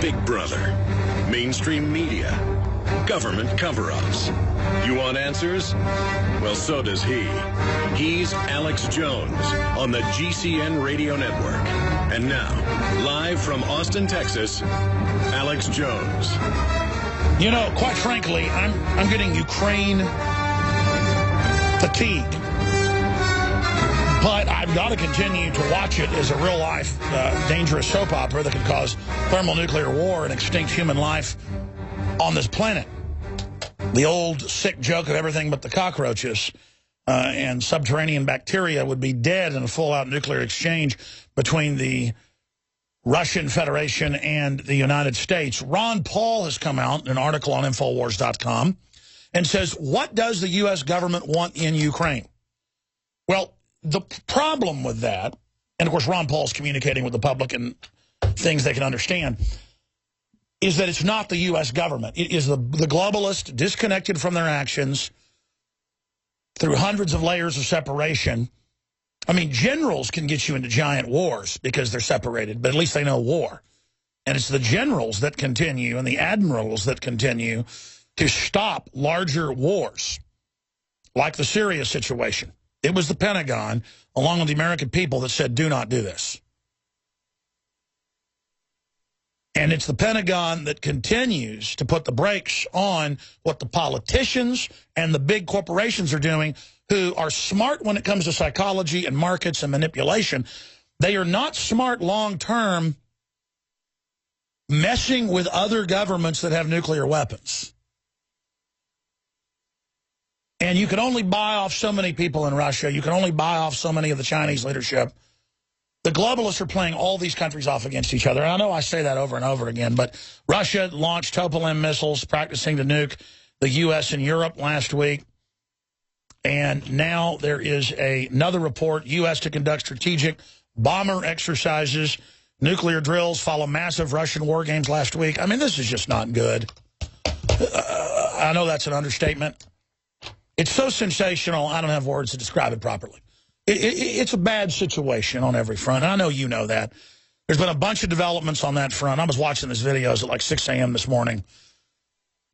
Big Brother, mainstream media, government cover-ups. You want answers? Well, so does he. He's Alex Jones on the GCN Radio Network. And now, live from Austin, Texas, Alex Jones. You know, quite frankly, I'm getting Ukraine fatigue. But I've got to continue to watch it as a real-life, dangerous soap opera that could cause thermonuclear war and extinct human life on this planet. The old sick joke of everything but the cockroaches and subterranean bacteria would be dead in a full-out nuclear exchange between the Russian Federation and the United States. Ron Paul has come out in an article on Infowars.com and says, what does the U.S. government want in Ukraine? Well, the problem with that, and of course Ron Paul's communicating with the public and things they can understand, is that it's not the U.S. government. It is the globalist, disconnected from their actions through hundreds of layers of separation. I mean, generals can get you into giant wars because they're separated, but at least they know war. And it's the generals that continue and the admirals that continue to stop larger wars, like the Syria situation. It was the Pentagon, along with the American people, that said, do not do this. And it's the Pentagon that continues to put the brakes on what the politicians and the big corporations are doing, who are smart when it comes to psychology and markets and manipulation. They are not smart long-term messing with other governments that have nuclear weapons. And you can only buy off so many people in Russia. You can only buy off so many of the Chinese leadership. The globalists are playing all these countries off against each other. And I know I say that over and over again, but Russia launched Tupolev missiles, practicing to nuke the U.S. and Europe last week. And now there is another report, U.S. to conduct strategic bomber exercises. Nuclear drills follow massive Russian war games last week. I mean, this is just not good. I know that's an understatement. It's so sensational, I don't have words to describe it properly. It's a bad situation on every front, and I know you know that. There's been a bunch of developments on that front. I was watching these videos at like 6 a.m. this morning.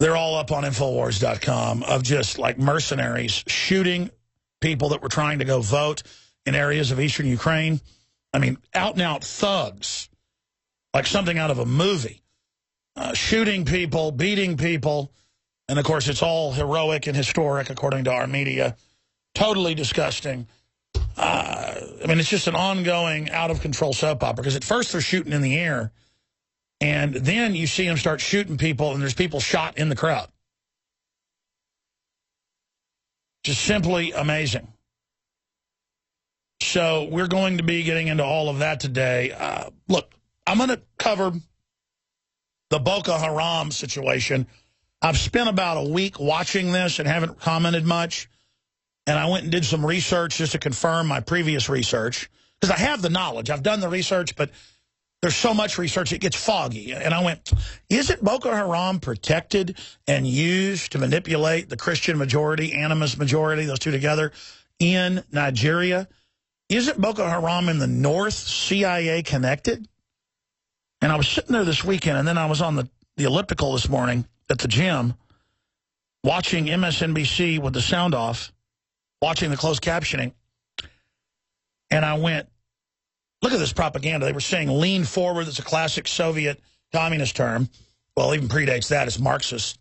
They're all up on Infowars.com of just like mercenaries shooting people that were trying to go vote in areas of eastern Ukraine. I mean, out-and-out thugs, like something out of a movie. Shooting people, beating people. And, of course, it's all heroic and historic, according to our media. Totally disgusting. I mean, it's just an ongoing, out-of-control soap opera. Because at first they're shooting in the air, and then you see them start shooting people, and there's people shot in the crowd. Just simply amazing. So we're going to be getting into all of that today. Look, I'm going to cover the Boko Haram situation. I've spent about a week watching this and haven't commented much. And I went and did some research just to confirm my previous research. Because I have the knowledge. I've done the research, but there's so much research, it gets foggy. And I went, isn't Boko Haram protected and used to manipulate the Christian majority, animist majority, those two together, in Nigeria? Isn't Boko Haram in the north CIA connected? And I was sitting there this weekend, and then I was on the elliptical this morning at the gym, watching MSNBC with the sound off, watching the closed captioning, and I went, look at this propaganda. They were saying lean forward. That's a classic Soviet communist term. Well, even predates that. It's Marxist.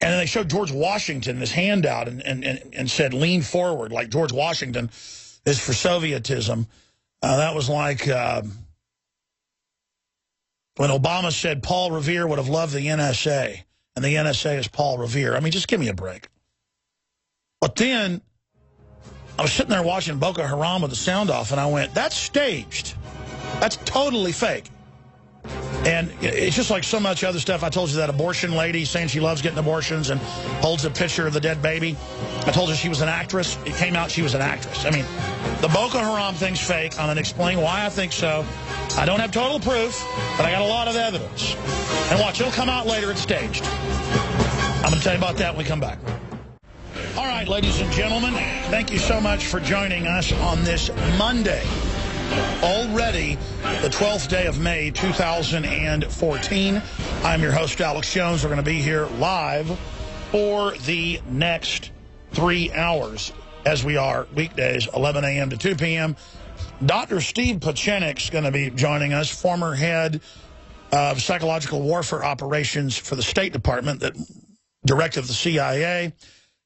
And then they showed George Washington, this handout, and said lean forward, like George Washington is for Sovietism. That was like when Obama said Paul Revere would have loved the NSA, and the NSA is Paul Revere. I mean, just give me a break. But then I was sitting there watching Boko Haram with the sound off, and I went, that's staged. That's totally fake. And it's just like so much other stuff. I told you that abortion lady saying she loves getting abortions and holds a picture of the dead baby. I told you she was an actress. It came out she was an actress. I mean, the Boko Haram thing's fake. I'm going to explain why I think so. I don't have total proof, but I got a lot of evidence. And watch, it'll come out later. It's staged. I'm going to tell you about that when we come back. All right, ladies and gentlemen, thank you so much for joining us on this Monday. Already the 12th day of May, 2014. I'm your host, Alex Jones. We're going to be here live for the next 3 hours, as we are weekdays, 11 a.m. to 2 p.m. Dr. Steve Pieczenik is going to be joining us, former head of psychological warfare operations for the State Department, that director of the CIA.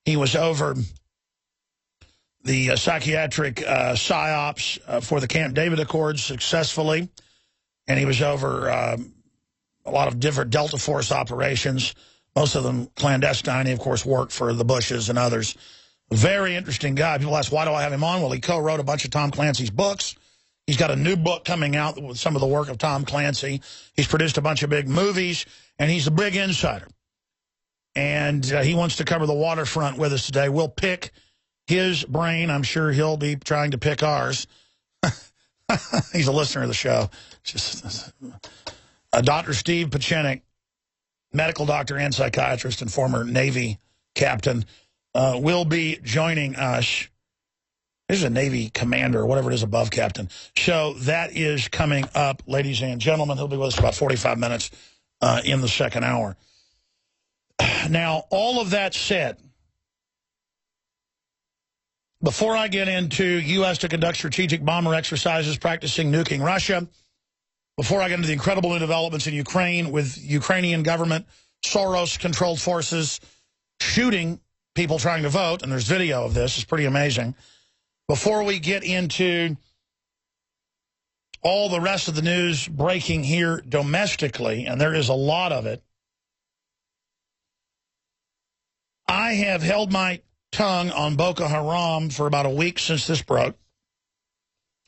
He was over the psychiatric psyops for the Camp David Accords successfully, and he was over a lot of different Delta Force operations, most of them clandestine. He, of course, worked for the Bushes and others. Very interesting guy. People ask, why do I have him on? Well, he co-wrote a bunch of Tom Clancy's books. He's got a new book coming out with some of the work of Tom Clancy. He's produced a bunch of big movies, and he's a big insider. And he wants to cover the waterfront with us today. We'll pick his brain. I'm sure he'll be trying to pick ours. He's a listener of the show. Just Dr. Steve Pieczenik, medical doctor and psychiatrist and former Navy captain, will be joining us. He's a Navy commander, or whatever it is above captain. So that is coming up, ladies and gentlemen. He'll be with us for about 45 minutes in the second hour. Now, all of that said, before I get into U.S. to conduct strategic bomber exercises practicing nuking Russia, before I get into the incredible new developments in Ukraine with Ukrainian government, Soros-controlled forces shooting people trying to vote, and there's video of this, it's pretty amazing. Before we get into all the rest of the news breaking here domestically, and there is a lot of it, I have held my tongue on Boko Haram for about a week since this broke,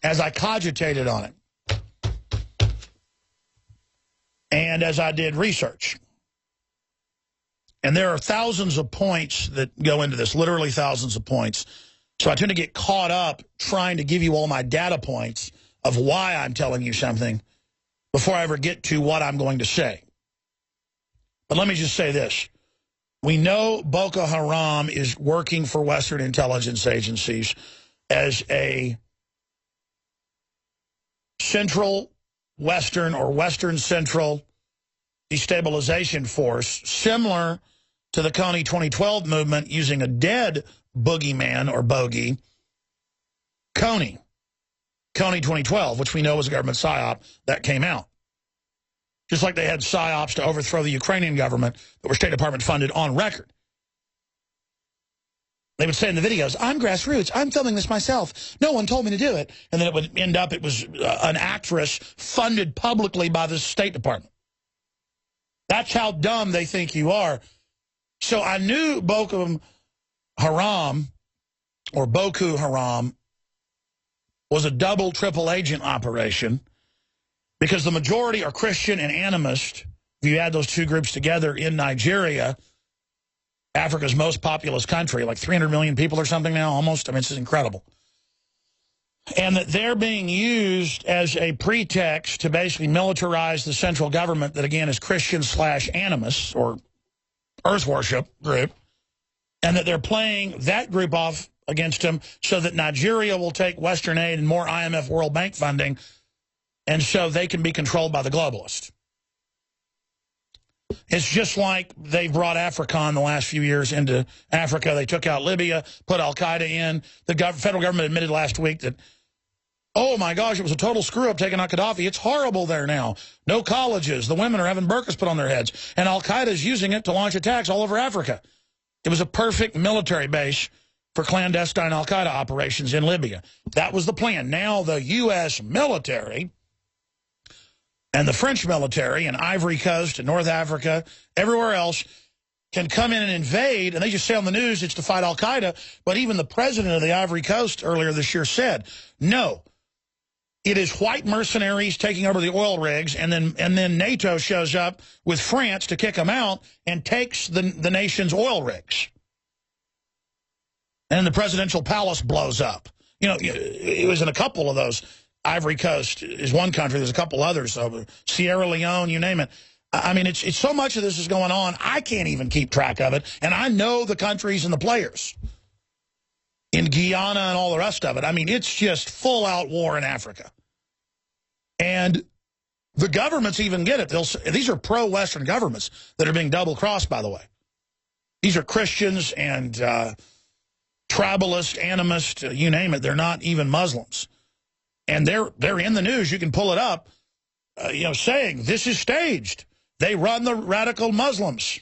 as I cogitated on it, and as I did research. And there are thousands of points that go into this, literally thousands of points. So I tend to get caught up trying to give you all my data points of why I'm telling you something before I ever get to what I'm going to say. But let me just say this. We know Boko Haram is working for Western intelligence agencies as a central Western or Western central destabilization force, similar to the Kony 2012 movement, using a dead boogeyman or bogey, Kony 2012, which we know was a government psyop that came out. Just like they had psyops to overthrow the Ukrainian government that were State Department funded on record. They would say in the videos, I'm grassroots, I'm filming this myself, no one told me to do it. And then it would end up, it was an actress funded publicly by the State Department. That's how dumb they think you are. So I knew Boko Haram, or Boko Haram, was a double, triple agent operation, because the majority are Christian and animist. If you add those two groups together in Nigeria, Africa's most populous country, like 300 million people or something now, almost. I mean, this is incredible. And that they're being used as a pretext to basically militarize the central government that, again, is Christian/animist, or earth worship group, and that they're playing that group off against them so that Nigeria will take Western aid and more IMF World Bank funding, and so they can be controlled by the globalists. It's just like they brought AFRICON the last few years into Africa. They took out Libya, put al-Qaeda in. The federal government admitted last week that, oh my gosh, it was a total screw-up taking out Gaddafi. It's horrible there now. No colleges. The women are having burqas put on their heads. And al-Qaeda is using it to launch attacks all over Africa. It was a perfect military base for clandestine al-Qaeda operations in Libya. That was the plan. Now the U.S. military and the French military in Ivory Coast and North Africa, everywhere else, can come in and invade, and they just say on the news it's to fight al-Qaeda, but even the president of the Ivory Coast earlier this year said, no, it is white mercenaries taking over the oil rigs, and then NATO shows up with France to kick them out and takes the nation's oil rigs. And the presidential palace blows up. You know, it was in a couple of those. Ivory Coast is one country. There's a couple others. So Sierra Leone, you name it. I mean, it's so much of this is going on, I can't even keep track of it. And I know the countries and the players in Guyana and all the rest of it. I mean, it's just full-out war in Africa. And the governments even get it. These are pro-Western governments that are being double-crossed, by the way. These are Christians and tribalists, animists, you name it. They're not even Muslims. And they're in the news. You can pull it up, saying this is staged. They run the radical Muslims.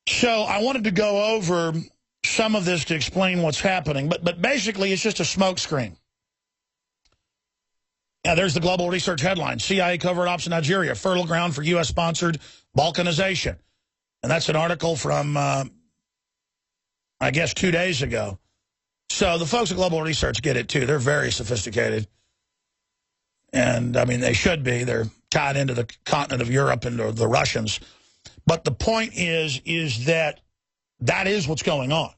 So I wanted to go over some of this to explain what's happening. But basically, it's just a smokescreen. Now, there's the Global Research headline. CIA covert ops in Nigeria, fertile ground for U.S.-sponsored balkanization. And that's an article from, I guess, 2 days ago. So the folks at Global Research get it, too. They're very sophisticated. And, I mean, they should be. They're tied into the continent of Europe and the Russians. But the point is that is what's going on.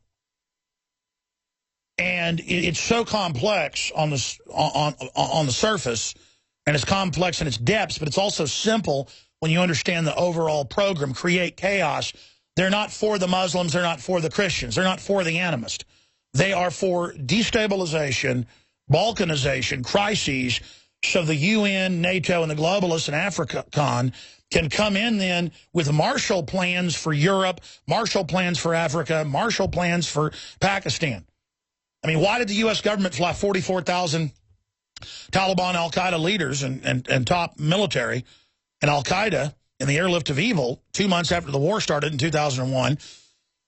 And it's so complex on the surface, and it's complex in its depths, but it's also simple when you understand the overall program, create chaos. They're not for the Muslims. They're not for the Christians. They're not for the animist. They are for destabilization, balkanization, crises, so the UN, NATO, and the globalists and AfriCon can come in then with Marshall plans for Europe, Marshall plans for Africa, Marshall plans for Pakistan. I mean, why did the U.S. government fly 44,000 Taliban al-Qaeda leaders and top military and al-Qaeda in the airlift of evil 2 months after the war started in 2001?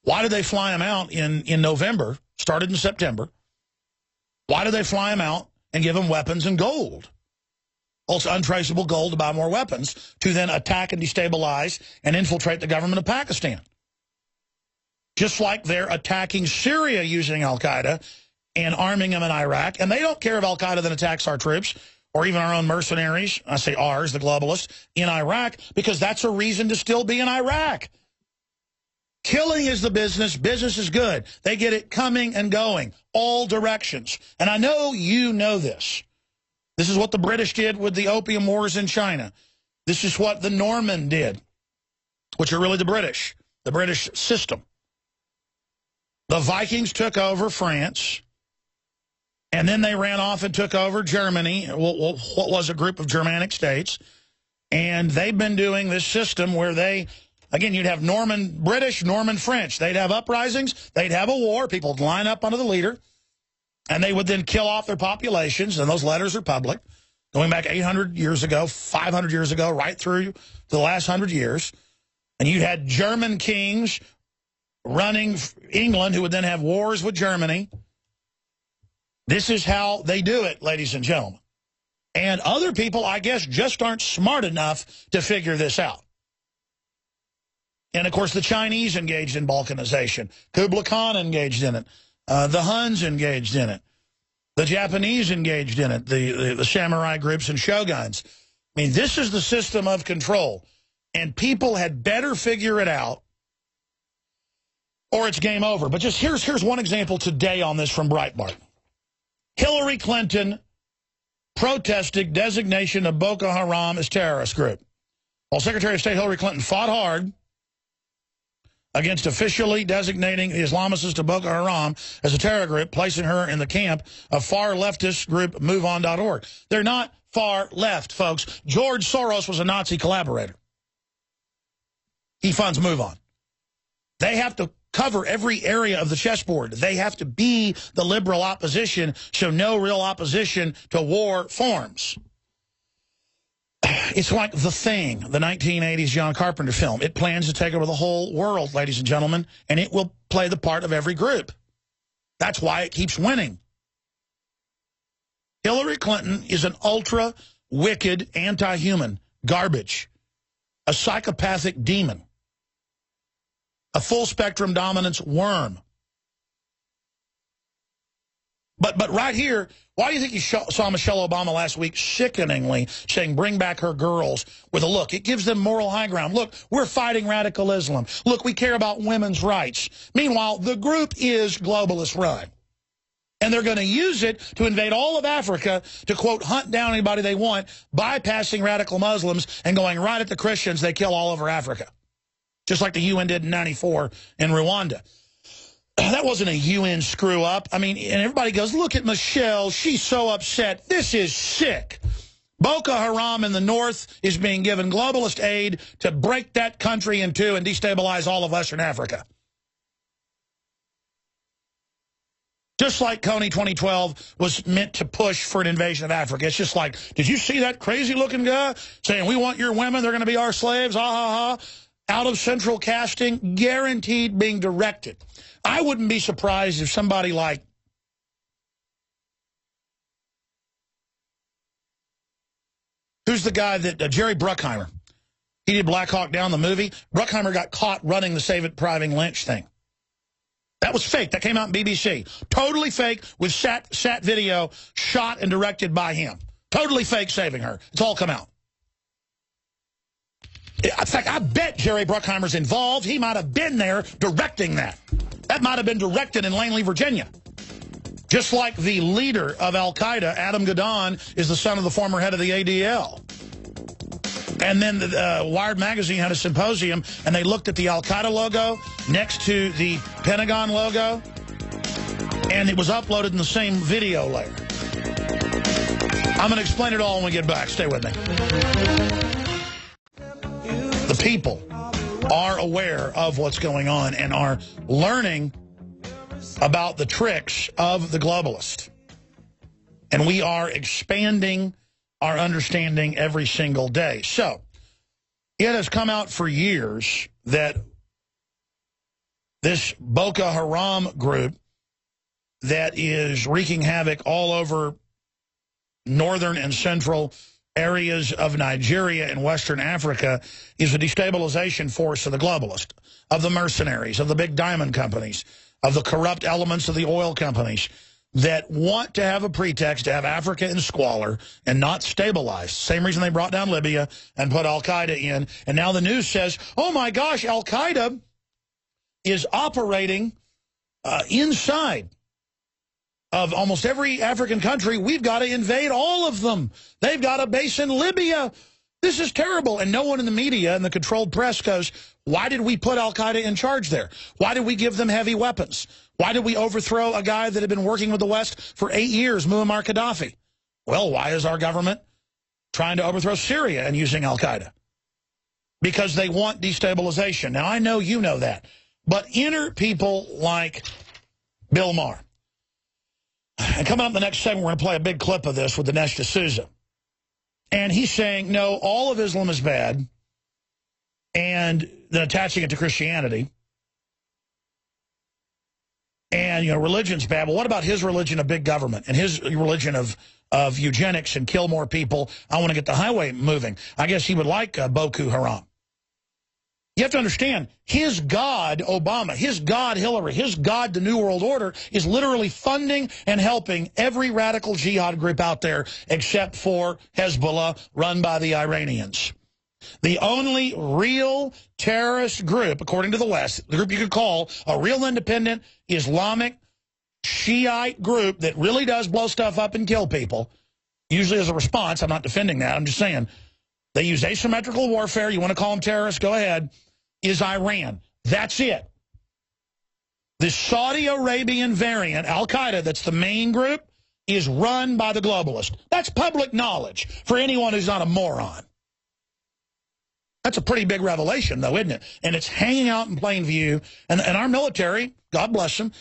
Why did they fly them out in November, started in September? Why did they fly them out and give them weapons and gold? Well, it's untraceable gold to buy more weapons to then attack and destabilize and infiltrate the government of Pakistan. Just like they're attacking Syria using al-Qaeda and arming them in Iraq. And they don't care if al-Qaeda then attacks our troops or even our own mercenaries, I say ours, the globalists, in Iraq, because that's a reason to still be in Iraq. Killing is the business. Business is good. They get it coming and going, all directions. And I know you know this. This is what the British did with the Opium Wars in China. This is what the Norman did, which are really the British system. The Vikings took over France, and then they ran off and took over Germany, what was a group of Germanic states. And they've been doing this system where they, again, you'd have Norman British, Norman French. They'd have uprisings. They'd have a war. People would line up under the leader. And they would then kill off their populations, and those letters are public, going back 800 years ago, 500 years ago, right through the last 100 years. And you had German kings running England who would then have wars with Germany. This is how they do it, ladies and gentlemen. And other people, I guess, just aren't smart enough to figure this out. And, of course, the Chinese engaged in balkanization. Kublai Khan engaged in it. The Huns engaged in it. The Japanese engaged in it, the samurai groups and shoguns. I mean, this is the system of control. And people had better figure it out or it's game over. But just here's one example today on this from Breitbart. Hillary Clinton protested designation of Boko Haram as terrorist group. While Secretary of State Hillary Clinton fought hard against officially designating the Islamicists of Boko Haram as a terror group, placing her in the camp of far leftist group MoveOn.org. They're not far left, folks. George Soros was a Nazi collaborator. He funds MoveOn. They have to cover every area of the chessboard. They have to be the liberal opposition, so no real opposition to war forms. It's like The Thing, the 1980s John Carpenter film. It plans to take over the whole world, ladies and gentlemen, and it will play the part of every group. That's why it keeps winning. Hillary Clinton is an ultra-wicked, anti-human garbage, a psychopathic demon, a full-spectrum dominance worm. But right here, why do you think you saw Michelle Obama last week sickeningly saying bring back her girls with a look? It gives them moral high ground. Look, we're fighting radical Islam. Look, we care about women's rights. Meanwhile, the group is globalist run. And they're going to use it to invade all of Africa to, quote, hunt down anybody they want, bypassing radical Muslims and going right at the Christians they kill all over Africa. Just like the UN did in '94 in Rwanda. That wasn't a UN screw-up. I mean, and everybody goes, look at Michelle. She's so upset. This is sick. Boko Haram in the north is being given globalist aid to break that country in two and destabilize all of Western Africa. Just like Coney 2012 was meant to push for an invasion of Africa. It's just like, did you see that crazy-looking guy saying, we want your women, they're going to be our slaves, ah, ha, ha. Out of central casting, guaranteed being directed. I wouldn't be surprised if somebody like who's the guy that, Jerry Bruckheimer, he did Black Hawk Down, the movie. Bruckheimer got caught running the Save It Private Lynch thing. That was fake. That came out in BBC. Totally fake with sat video shot and directed by him. Totally fake saving her. It's all come out. In fact, I bet Jerry Bruckheimer's involved. He might have been there directing that. That might have been directed in Langley, Virginia. Just like the leader of Al-Qaeda, Adam Gadon, is the son of the former head of the ADL. And then the Wired magazine had a symposium, and they looked at the Al-Qaeda logo next to the Pentagon logo, and it was uploaded in the same video layer. I'm going to explain it all when we get back. Stay with me. The people are aware of what's going on and are learning about the tricks of the globalist. And we are expanding our understanding every single day. So, it has come out for years that this Boko Haram group that is wreaking havoc all over northern and central areas of Nigeria and Western Africa is a destabilization force of the globalist, of the mercenaries, of the big diamond companies, of the corrupt elements of the oil companies that want to have a pretext to have Africa in squalor and not stabilized. Same reason they brought down Libya and put Al-Qaeda in. And now the news says, oh my gosh, Al-Qaeda is operating inside of almost every African country. We've got to invade all of them. They've got a base in Libya. This is terrible. And no one in the media and the controlled press goes, why did we put Al-Qaeda in charge there? Why did we give them heavy weapons? Why did we overthrow a guy that had been working with the West for 8 years, Muammar Gaddafi? Well, why is our government trying to overthrow Syria and using Al-Qaeda? Because they want destabilization. Now, I know you know that. But enter people like Bill Maher. And coming up in the next segment, we're going to play a big clip of this with Dinesh D'Souza. And he's saying, no, all of Islam is bad, and then attaching it to Christianity. And, you know, religion's bad. Well, what about his religion of big government and his religion of eugenics and kill more people? I want to get the highway moving. I guess he would like Boko Haram. You have to understand, his God, Obama, his God, Hillary, his God, the New World Order, is literally funding and helping every radical jihad group out there except for Hezbollah, run by the Iranians. The only real terrorist group, according to the West, the group you could call a real independent Islamic Shiite group that really does blow stuff up and kill people, usually as a response. I'm not defending that. I'm just saying they use asymmetrical warfare. You want to call them terrorists? Go ahead. Is Iran. That's it. The Saudi Arabian variant, Al-Qaeda, that's the main group, is run by the globalist. That's public knowledge for anyone who's not a moron. That's a pretty big revelation, though, isn't it? And it's hanging out in plain view. And our military, God bless them,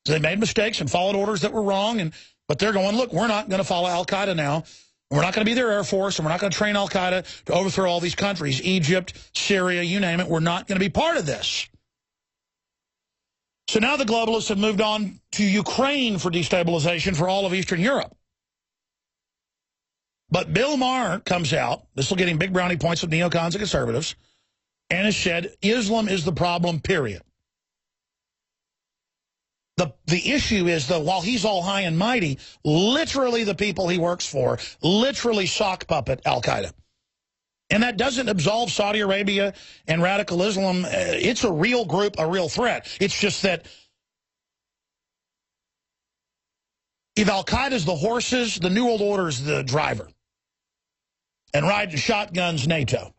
they made mistakes and followed orders that were wrong. But they're going, look, we're not going to follow Al-Qaeda now. We're not going to be their Air Force, and we're not going to train Al-Qaeda to overthrow all these countries, Egypt, Syria, you name it. We're not going to be part of this. So now the globalists have moved on to Ukraine for destabilization for all of Eastern Europe. But Bill Maher comes out, this will get him big brownie points with neocons and conservatives, and has said Islam is the problem, period. The issue is, though, while he's all high and mighty, literally the people he works for literally sock puppet Al-Qaeda. And that doesn't absolve Saudi Arabia and radical Islam. It's a real group, a real threat. It's just that if Al-Qaeda's the horses, the New World Order is the driver. And riding shotguns NATO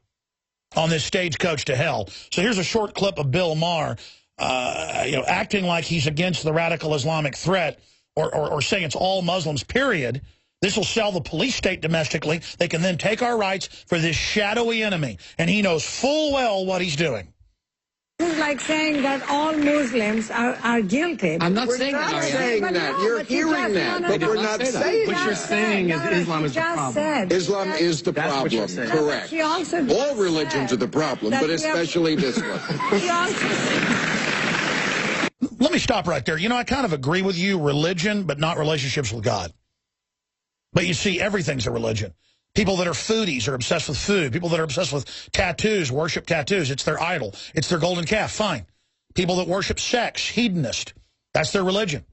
on this stagecoach to hell. So here's a short clip of Bill Maher acting like he's against the radical Islamic threat or saying it's all Muslims, period, This will sell the police state domestically. They can then take our rights for this shadowy enemy. And he knows full well what he's doing. This is like saying that all Muslims are guilty. I'm not saying that. We're not saying that. You're hearing that, but we're not saying that. What you're saying is Islam is the problem. Islam is the problem. Correct. All religions are the problem, but especially this one. Let me stop right there. You know, I kind of agree with you, religion, but not relationships with God. But you see, everything's a religion. People that are foodies are obsessed with food. People that are obsessed with tattoos worship tattoos. It's their idol. It's their golden calf. Fine. People that worship sex, hedonist, that's their religion.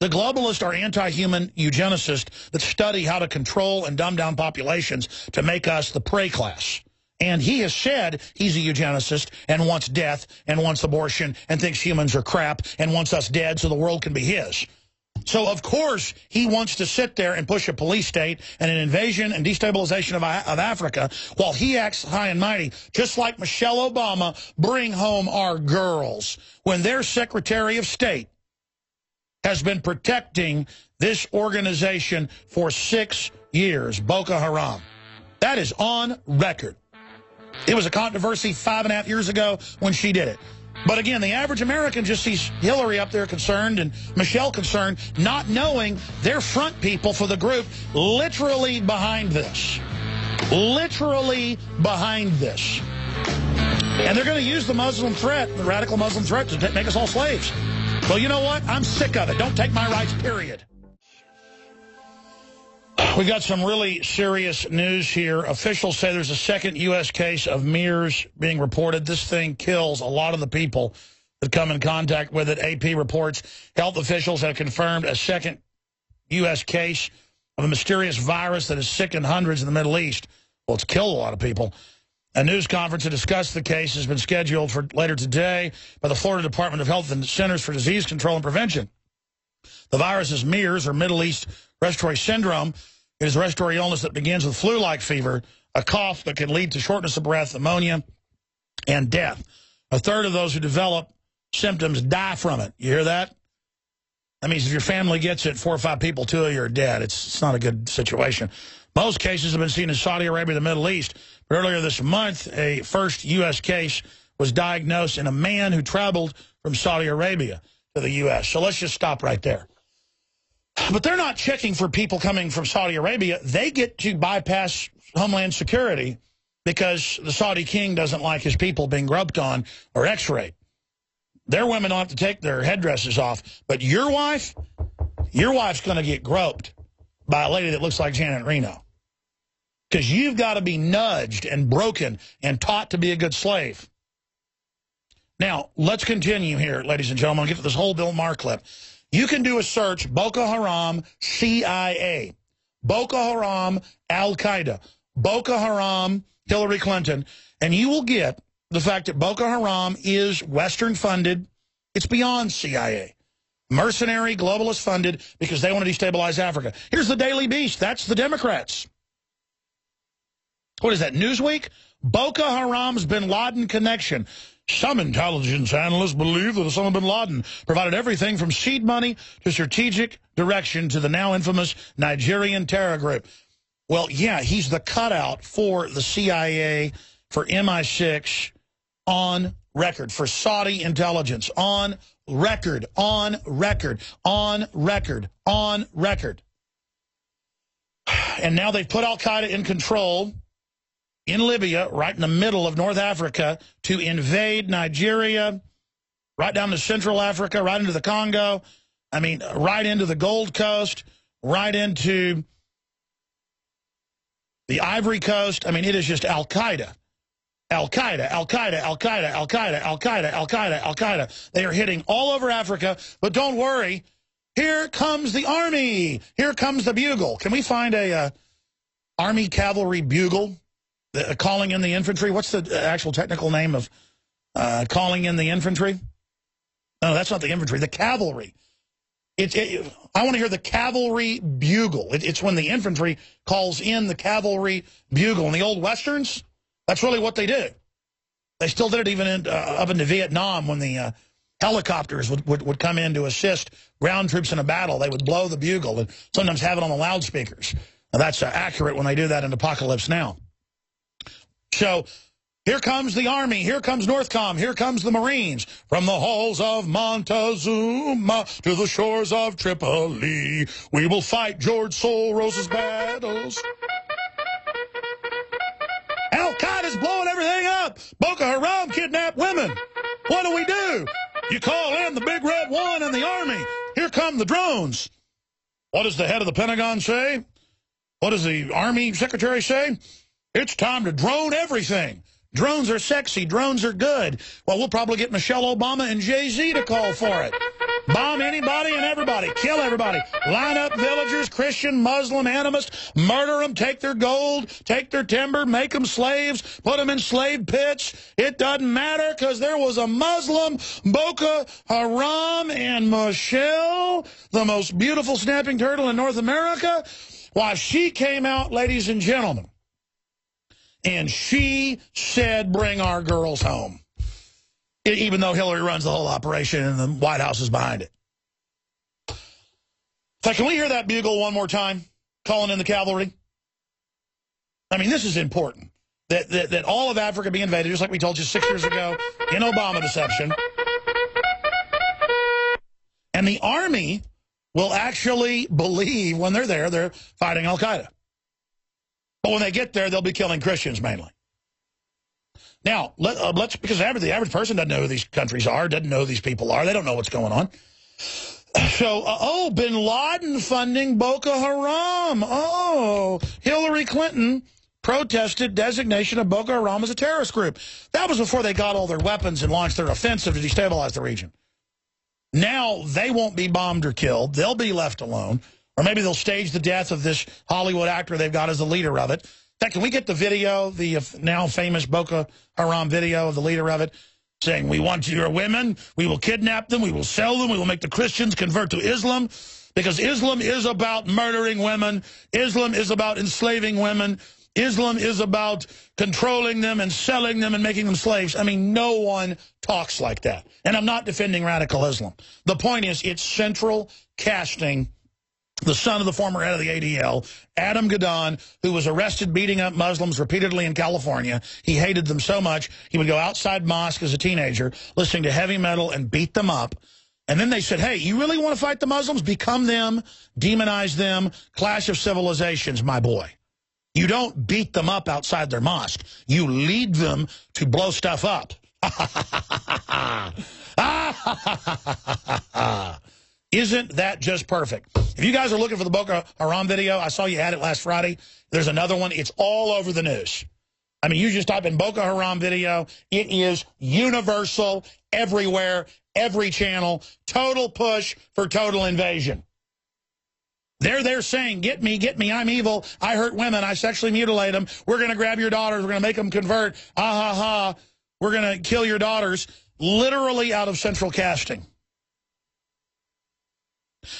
The globalists are anti-human eugenicists that study how to control and dumb down populations to make us the prey class. And he has said he's a eugenicist and wants death and wants abortion and thinks humans are crap and wants us dead so the world can be his. So, of course, he wants to sit there and push a police state and an invasion and destabilization of Africa while he acts high and mighty, just like Michelle Obama, bring home our girls, when their Secretary of State has been protecting this organization for 6 years, Boko Haram. That is on record. It was a controversy 5.5 years ago when she did it. But again, the average American just sees Hillary up there concerned and Michelle concerned, not knowing they're front people for the group literally behind this. Literally behind this. And they're going to use the Muslim threat, the radical Muslim threat, to make us all slaves. Well, you know what? I'm sick of it. Don't take my rights, period. We got some really serious news here. Officials say there's a second U.S. case of MERS being reported. This thing kills a lot of the people that come in contact with it. AP reports health officials have confirmed a second U.S. case of a mysterious virus that has sickened hundreds in the Middle East. Well, it's killed a lot of people. A news conference to discuss the case has been scheduled for later today by the Florida Department of Health and Centers for Disease Control and Prevention. The virus is MERS, or Middle East Respiratory Syndrome. It is a respiratory illness that begins with flu-like fever, a cough that can lead to shortness of breath, pneumonia, and death. A third of those who develop symptoms die from it. You hear that? That means if your family gets it, 4 or 5 people, 2 of you are dead. It's not a good situation. Most cases have been seen in Saudi Arabia and the Middle East. But earlier this month, a first U.S. case was diagnosed in a man who traveled from Saudi Arabia to the U.S. So let's just stop right there. But they're not checking for people coming from Saudi Arabia. They get to bypass Homeland Security because the Saudi king doesn't like his people being groped on or x-rayed. Their women don't have to take their headdresses off. But your wife's going to get groped by a lady that looks like Janet Reno. Because you've got to be nudged and broken and taught to be a good slave. Now, let's continue here, ladies and gentlemen. I'll get to this whole Bill Maher clip. You can do a search, Boko Haram, CIA, Boko Haram, Al-Qaeda, Boko Haram, Hillary Clinton, and you will get the fact that Boko Haram is Western-funded. It's beyond CIA. Mercenary, globalist-funded because they want to destabilize Africa. Here's the Daily Beast. That's the Democrats. What is that, Newsweek? Boko Haram's bin Laden connection. Some intelligence analysts believe that Osama bin Laden provided everything from seed money to strategic direction to the now infamous Nigerian terror group. Well, yeah, he's the cutout for the CIA, for MI6, on record, for Saudi intelligence, on record, on record, on record, on record. And now they've put Al-Qaeda in control in Libya, right in the middle of North Africa, to invade Nigeria, right down to Central Africa, right into the Congo, I mean, right into the Gold Coast, right into the Ivory Coast. I mean, it is just Al-Qaeda. Al-Qaeda, Al-Qaeda, Al-Qaeda, Al-Qaeda, Al-Qaeda, Al-Qaeda, Al-Qaeda. They are hitting all over Africa, but don't worry. Here comes the army. Here comes the bugle. Can we find a army cavalry bugle? Calling in the infantry. What's the actual technical name of calling in the infantry? No, that's not the infantry. The cavalry. I want to hear the cavalry bugle. It's when the infantry calls in the cavalry bugle. In the old Westerns, that's really what they did. They still did it even up into Vietnam when the helicopters would come in to assist ground troops in a battle. They would blow the bugle and sometimes have it on the loudspeakers. Now, that's accurate when they do that in Apocalypse Now. So here comes the Army, here comes Northcom, here comes the Marines. From the halls of Montezuma to the shores of Tripoli, we will fight George Soros's battles. Al-Qaeda's blowing everything up. Boko Haram kidnapped women. What do? You call in the Big Red One and the Army. Here come the drones. What does the head of the Pentagon say? What does the Army Secretary say? It's time to drone everything. Drones are sexy. Drones are good. Well, we'll probably get Michelle Obama and Jay-Z to call for it. Bomb anybody and everybody. Kill everybody. Line up villagers, Christian, Muslim, animist. Murder them. Take their gold. Take their timber. Make them slaves. Put them in slave pits. It doesn't matter because there was a Muslim, Boko Haram, and Michelle, the most beautiful snapping turtle in North America. Why, she came out, ladies and gentlemen, and she said, bring our girls home. Even though Hillary runs the whole operation and the White House is behind it. So can we hear that bugle one more time, calling in the cavalry? I mean, this is important. That all of Africa be invaded, just like we told you 6 years ago in Obama deception. And the Army will actually believe when they're there, they're fighting Al-Qaeda. But when they get there, they'll be killing Christians mainly. Now, let's because the average person doesn't know who these countries are, doesn't know who these people are. They don't know what's going on. So, bin Laden funding Boko Haram. Oh, Hillary Clinton protested designation of Boko Haram as a terrorist group. That was before they got all their weapons and launched their offensive to destabilize the region. Now, they won't be bombed or killed. They'll be left alone. Or maybe they'll stage the death of this Hollywood actor they've got as the leader of it. In fact, can we get the video, the now famous Boko Haram video of the leader of it, saying, we want your women, we will kidnap them, we will sell them, we will make the Christians convert to Islam, because Islam is about murdering women, Islam is about enslaving women, Islam is about controlling them and selling them and making them slaves. I mean, no one talks like that. And I'm not defending radical Islam. The point is, it's central casting the son of the former head of the ADL, Adam Gadon, who was arrested beating up Muslims repeatedly in California. He hated them so much, he would go outside mosque as a teenager, listening to heavy metal and beat them up. And then they said, hey, you really want to fight the Muslims? Become them, demonize them, clash of civilizations, my boy. You don't beat them up outside their mosque. You lead them to blow stuff up. Isn't that just perfect? If you guys are looking for the Boko Haram video, I saw you had it last Friday. There's another one. It's all over the news. I mean, you just type in Boko Haram video. It is universal, everywhere, every channel. Total push for total invasion. They're there saying, get me, I'm evil, I hurt women, I sexually mutilate them, we're going to grab your daughters, we're going to make them convert, we're going to kill your daughters, literally out of central casting.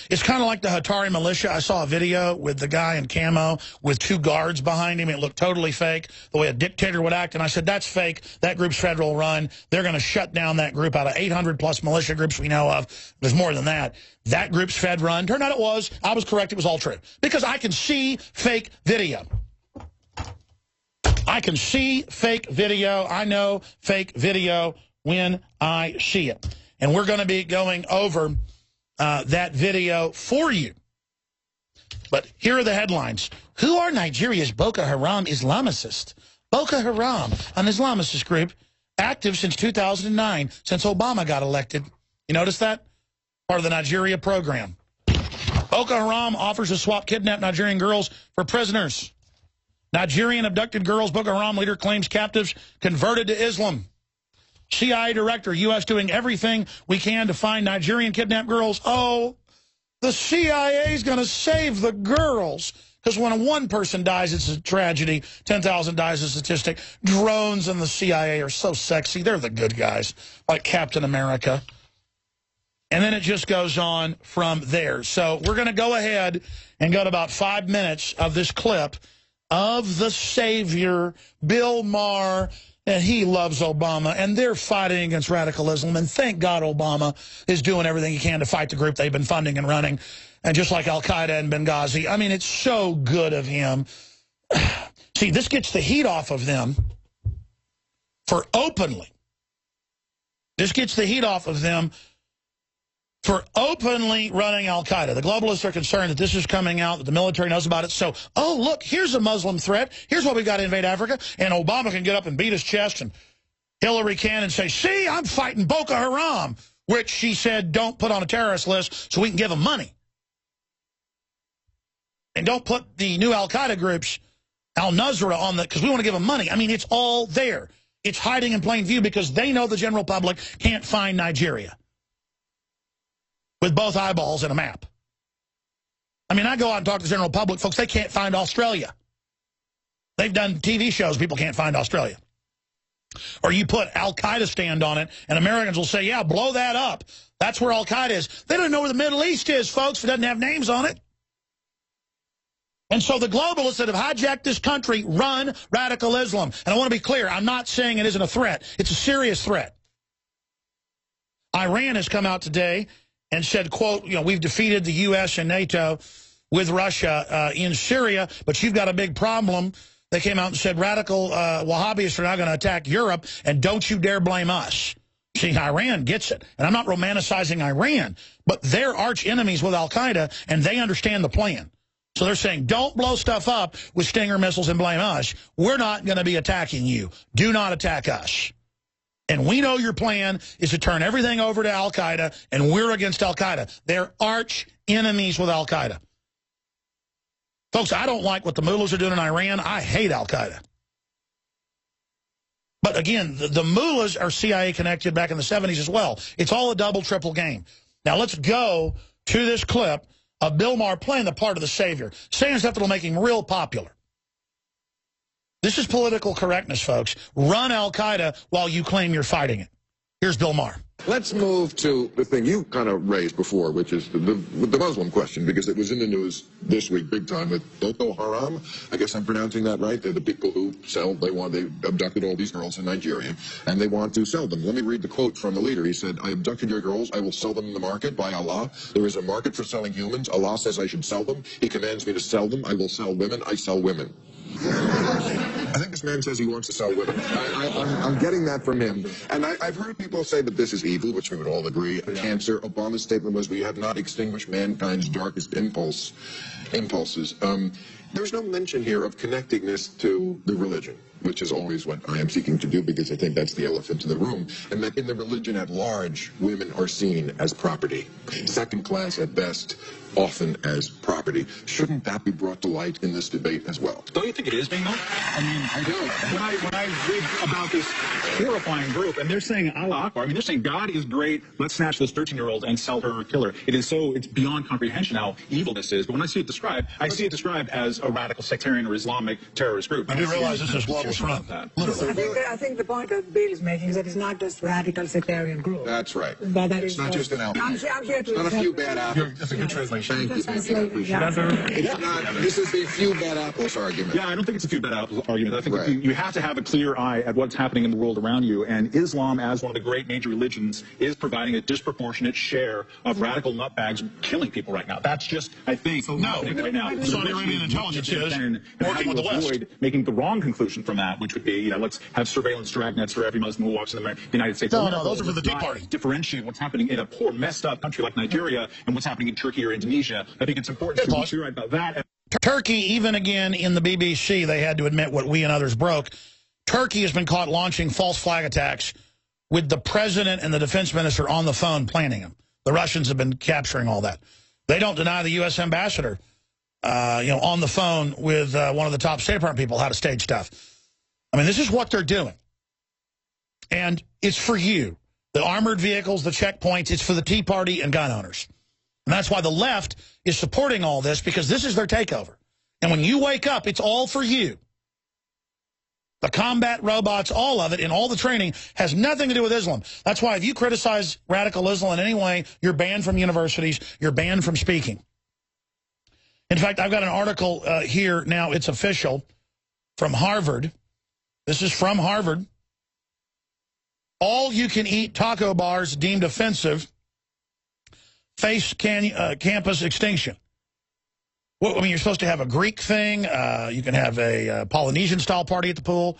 It's kind of like the Hatari militia. I saw a video with the guy in camo with 2 guards behind him. It looked totally fake, the way a dictator would act. And I said, that's fake. That group's federal run. They're going to shut down that group out of 800-plus militia groups we know of. There's more than that. That group's Fed run. Turned out it was. I was correct. It was all true. Because I can see fake video. I can see fake video. I know fake video when I see it. And we're going to be going over that video for you. But here are the headlines. Who are Nigeria's Boko Haram Islamicists? Boko Haram, an Islamicist group, active since 2009, since Obama got elected. You notice that? Part of the Nigeria program. Boko Haram offers to swap kidnapped Nigerian girls for prisoners. Nigerian abducted girls, Boko Haram leader claims captives converted to Islam. CIA director, U.S. doing everything we can to find Nigerian kidnapped girls. Oh, the CIA is going to save the girls. Because when one person dies, it's a tragedy. 10,000 dies is a statistic. Drones and the CIA are so sexy. They're the good guys, like Captain America. And then it just goes on from there. So we're going to go ahead and go to about 5 minutes of this clip of the savior, Bill Maher, and he loves Obama, and they're fighting against radical Islam, and thank God Obama is doing everything he can to fight the group they've been funding and running, and just like Al-Qaeda and Benghazi. I mean, it's so good of him. See, this gets the heat off of them for openly. This gets the heat off of them for openly running Al-Qaeda. The globalists are concerned that this is coming out, that the military knows about it. So, oh, look, here's a Muslim threat. Here's what we've got to invade Africa. And Obama can get up and beat his chest, and Hillary can and say, see, I'm fighting Boko Haram, which she said don't put on a terrorist list so we can give them money. And don't put the new Al-Qaeda groups, Al-Nusra, on the, because we want to give them money. I mean, it's all there. It's hiding in plain view because they know the general public can't find Nigeria with both eyeballs and a map. I mean, I go out and talk to the general public, folks, they can't find Australia. They've done TV shows, people can't find Australia. Or you put Al-Qaeda stand on it, and Americans will say, yeah, blow that up. That's where Al-Qaeda is. They don't know where the Middle East is, folks, if it doesn't have names on it. And so the globalists that have hijacked this country run radical Islam. And I want to be clear, I'm not saying it isn't a threat. It's a serious threat. Iran has come out today and said, quote, you know, we've defeated the U.S. and NATO with Russia in Syria, but you've got a big problem. They came out and said radical Wahhabis are now going to attack Europe, and don't you dare blame us. See, Iran gets it. And I'm not romanticizing Iran, but they're arch enemies with Al-Qaeda, and they understand the plan. So they're saying, don't blow stuff up with Stinger missiles and blame us. We're not going to be attacking you. Do not attack us. And we know your plan is to turn everything over to Al-Qaeda, and we're against Al-Qaeda. They're arch enemies with Al-Qaeda. Folks, I don't like what the mullahs are doing in Iran. I hate Al-Qaeda. But again, the mullahs are CIA connected back in the 70s as well. It's all a double, triple game. Now let's go to this clip of Bill Maher playing the part of the savior, saying stuff that'll make him real popular. This is political correctness, folks. Run Al-Qaeda while you claim you're fighting it. Here's Bill Maher. Let's move to the thing you kind of raised before, which is the Muslim question, because it was in the news this week big time with Boko Haram. I guess I'm pronouncing that right. They're the people who sell, they abducted all these girls in Nigeria, and they want to sell them. Let me read the quote from the leader. He said, I abducted your girls. I will sell them in the market by Allah. There is a market for selling humans. Allah says I should sell them. He commands me to sell them. I will sell women. I sell women. I think this man says he wants to sell women. I'm getting that from him. And I've heard people say that this is evil, which we would all agree. A cancer. Obama's statement was, we have not extinguished mankind's darkest impulses. There's no mention here of connecting this to the religion, which is always what I am seeking to do, because I think that's the elephant in the room. And that in the religion at large, women are seen as property, second class at best, often as property. Shouldn't that be brought to light in this debate as well? Don't you think it is being, though? I mean, I do. When I read about this horrifying group, and they're saying Allah Akbar, I mean, they're saying God is great, let's snatch this 13-year-old and sell her or kill her. It is so, it's beyond comprehension how evil this is. But when I see it described, I see it described as a radical sectarian or Islamic terrorist group. I do realize this is global front. I think the point that Bill is making is that it's not just radical sectarian group. That's right. It's not just an apple. I'm here to... It's not a few bad apples. That's a good translation. Thank you. It's not, this is the few bad apples argument. Yeah, I don't think it's a few bad apples argument. I think you have to have a clear eye at what's happening in the world around you. And Islam, as one of the great major religions, is providing a disproportionate share of radical nutbags killing people right now. That's just, I think, right now. Saudi Arabian intelligence is working with the West. Avoid making the wrong conclusion from that, which would be, you know, let's have surveillance dragnets for every Muslim who walks in the United States. No, those are for the Tea Party. Differentiate what's happening in a poor, messed up country like Nigeria and what's happening in Turkey or Indonesia. I think it's important to be clear about that. Turkey, even again in the BBC, they had to admit what we and others broke. Turkey has been caught launching false flag attacks with the president and the defense minister on the phone planning them. The Russians have been capturing all that. They don't deny the U.S. ambassador, on the phone with one of the top State Department people how to stage stuff. I mean, this is what they're doing. And it's for you. The armored vehicles, the checkpoints, it's for the Tea Party and gun owners. And that's why the left is supporting all this, because this is their takeover. And when you wake up, it's all for you. The combat robots, all of it, and all the training has nothing to do with Islam. That's why if you criticize radical Islam in any way, you're banned from universities, you're banned from speaking. In fact, I've got an article here now, it's official, from Harvard. This is from Harvard. all-you-can-eat taco bars deemed offensive face campus extinction. Well, I mean, you're supposed to have a Greek thing. You can have a Polynesian-style party at the pool,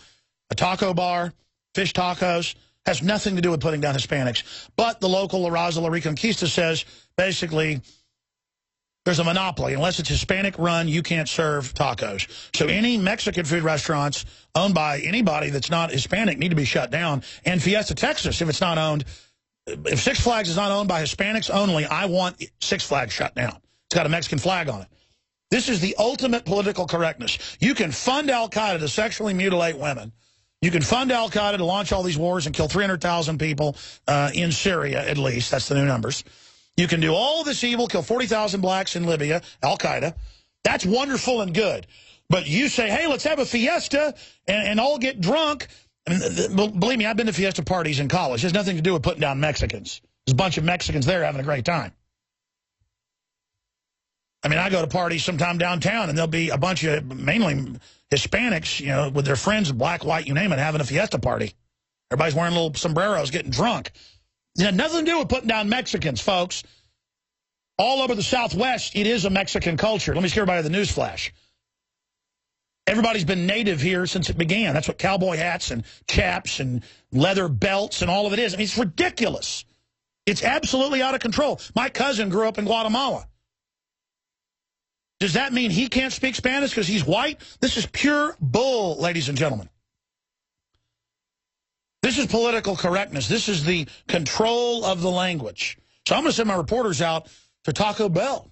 a taco bar, fish tacos. Has nothing to do with putting down Hispanics. But the local La Raza La Reconquista says, basically, there's a monopoly. Unless it's Hispanic-run, you can't serve tacos. So any Mexican food restaurants owned by anybody that's not Hispanic need to be shut down. And Fiesta, Texas, if it's not owned, if Six Flags is not owned by Hispanics only, I want Six Flags shut down. It's got a Mexican flag on it. This is the ultimate political correctness. You can fund al-Qaeda to sexually mutilate women. You can fund al-Qaeda to launch all these wars and kill 300,000 people in Syria, at least. That's the new numbers. You can do all this evil, kill 40,000 blacks in Libya, al-Qaeda. That's wonderful and good. But you say, hey, let's have a fiesta and all get drunk. I mean, believe me, I've been to fiesta parties in college. It has nothing to do with putting down Mexicans. There's a bunch of Mexicans there having a great time. I mean, I go to parties sometime downtown, and there'll be a bunch of mainly Hispanics, you know, with their friends, black, white, you name it, having a fiesta party. Everybody's wearing little sombreros, getting drunk. It had nothing to do with putting down Mexicans, folks. All over the Southwest, it is a Mexican culture. Let me just give everybody the news flash. Everybody's been native here since it began. That's what cowboy hats and chaps and leather belts and all of it is. I mean, it's ridiculous. It's absolutely out of control. My cousin grew up in Guatemala. Does that mean he can't speak Spanish because he's white? This is pure bull, ladies and gentlemen. This is political correctness. This is the control of the language. So I'm going to send my reporters out to Taco Bell,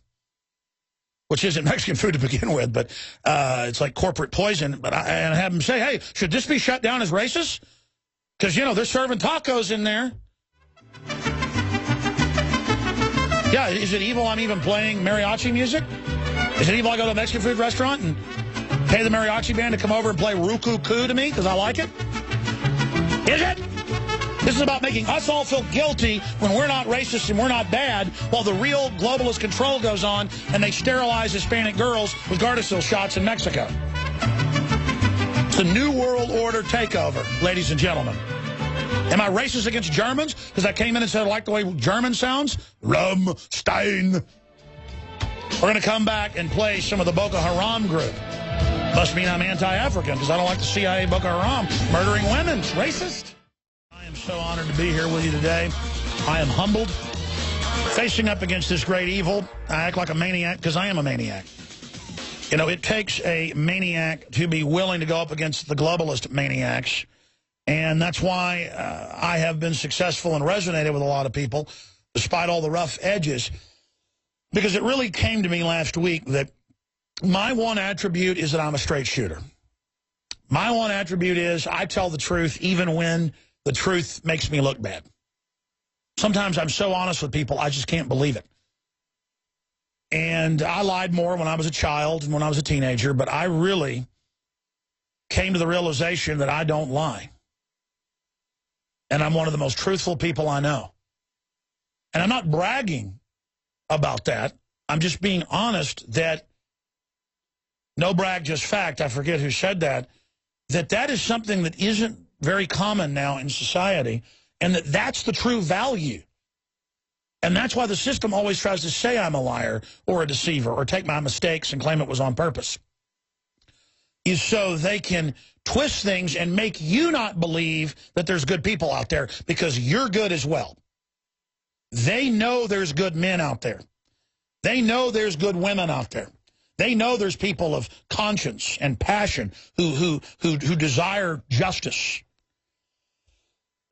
which isn't Mexican food to begin with, but it's like corporate poison. But I have them say, hey, should this be shut down as racist? Because, you know, they're serving tacos in there. Yeah, is it evil I'm even playing mariachi music? Is it evil I go to a Mexican food restaurant and pay the mariachi band to come over and play Ruku-Ku to me because I like it? Is it? This is about making us all feel guilty when we're not racist and we're not bad, while the real globalist control goes on and they sterilize Hispanic girls with Gardasil shots in Mexico. It's a New World Order takeover, ladies and gentlemen. Am I racist against Germans because I came in and said I like the way German sounds? Rammstein. We're going to come back and play some of the Boko Haram group. Must mean I'm anti-African because I don't like the CIA Boko Haram murdering women. It's racist. I am so honored to be here with you today. I am humbled. Facing up against this great evil, I act like a maniac because I am a maniac. You know, it takes a maniac to be willing to go up against the globalist maniacs. And that's why I have been successful and resonated with a lot of people, despite all the rough edges. Because it really came to me last week that my one attribute is that I'm a straight shooter. My one attribute is I tell the truth even when the truth makes me look bad. Sometimes I'm so honest with people, I just can't believe it. And I lied more when I was a child and when I was a teenager, but I really came to the realization that I don't lie. And I'm one of the most truthful people I know. And I'm not bragging about that. I'm just being honest that, no brag, just fact, I forget who said that that is something that isn't very common now in society, and that's the true value. And that's why the system always tries to say I'm a liar or a deceiver or take my mistakes and claim it was on purpose. Is so they can twist things and make you not believe that there's good people out there because you're good as well. They know there's good men out there. They know there's good women out there. They know there's people of conscience and passion who desire justice.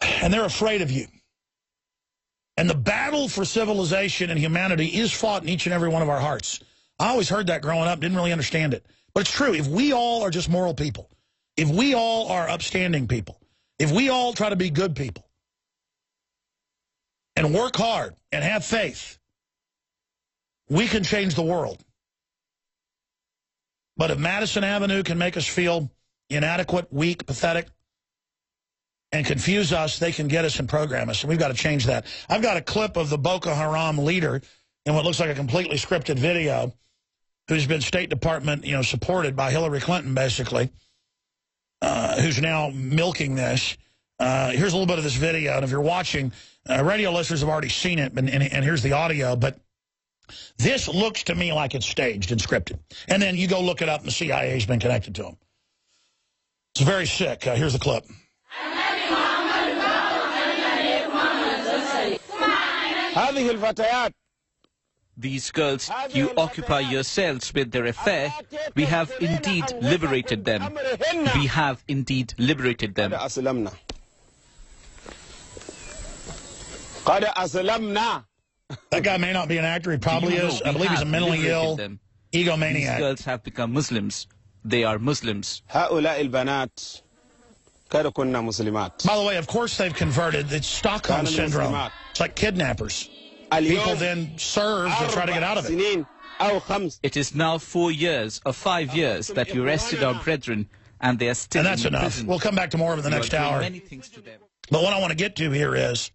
And they're afraid of you. And the battle for civilization and humanity is fought in each and every one of our hearts. I always heard that growing up, didn't really understand it. But it's true. If we all are just moral people, if we all are upstanding people, if we all try to be good people and work hard and have faith, we can change the world. But if Madison Avenue can make us feel inadequate, weak, pathetic, and confuse us, they can get us and program us, and we've got to change that. I've got a clip of the Boko Haram leader in what looks like a completely scripted video, who's been State Department, supported by Hillary Clinton, basically, who's now milking this. Here's a little bit of this video, and if you're watching, radio listeners have already seen it, and here's the audio, but this looks to me like it's staged and scripted. And then you go look it up, and the CIA's been connected to them. It's very sick. Here's the clip. These girls you occupy yourselves with their affair, we have indeed liberated them. We have indeed liberated them. That guy may not be an actor. He probably is. I believe he's a mentally ill egomaniac. These girls have become Muslims. They are Muslims. By the way, of course they've converted. It's Stockholm Syndrome. It's like kidnappers. People then serve to try to get out of it. It is now 4 years or 5 years that you arrested our brethren, and they are still in prison. And that's enough. We'll come back to more of it in the next hour. But what I want to get to here is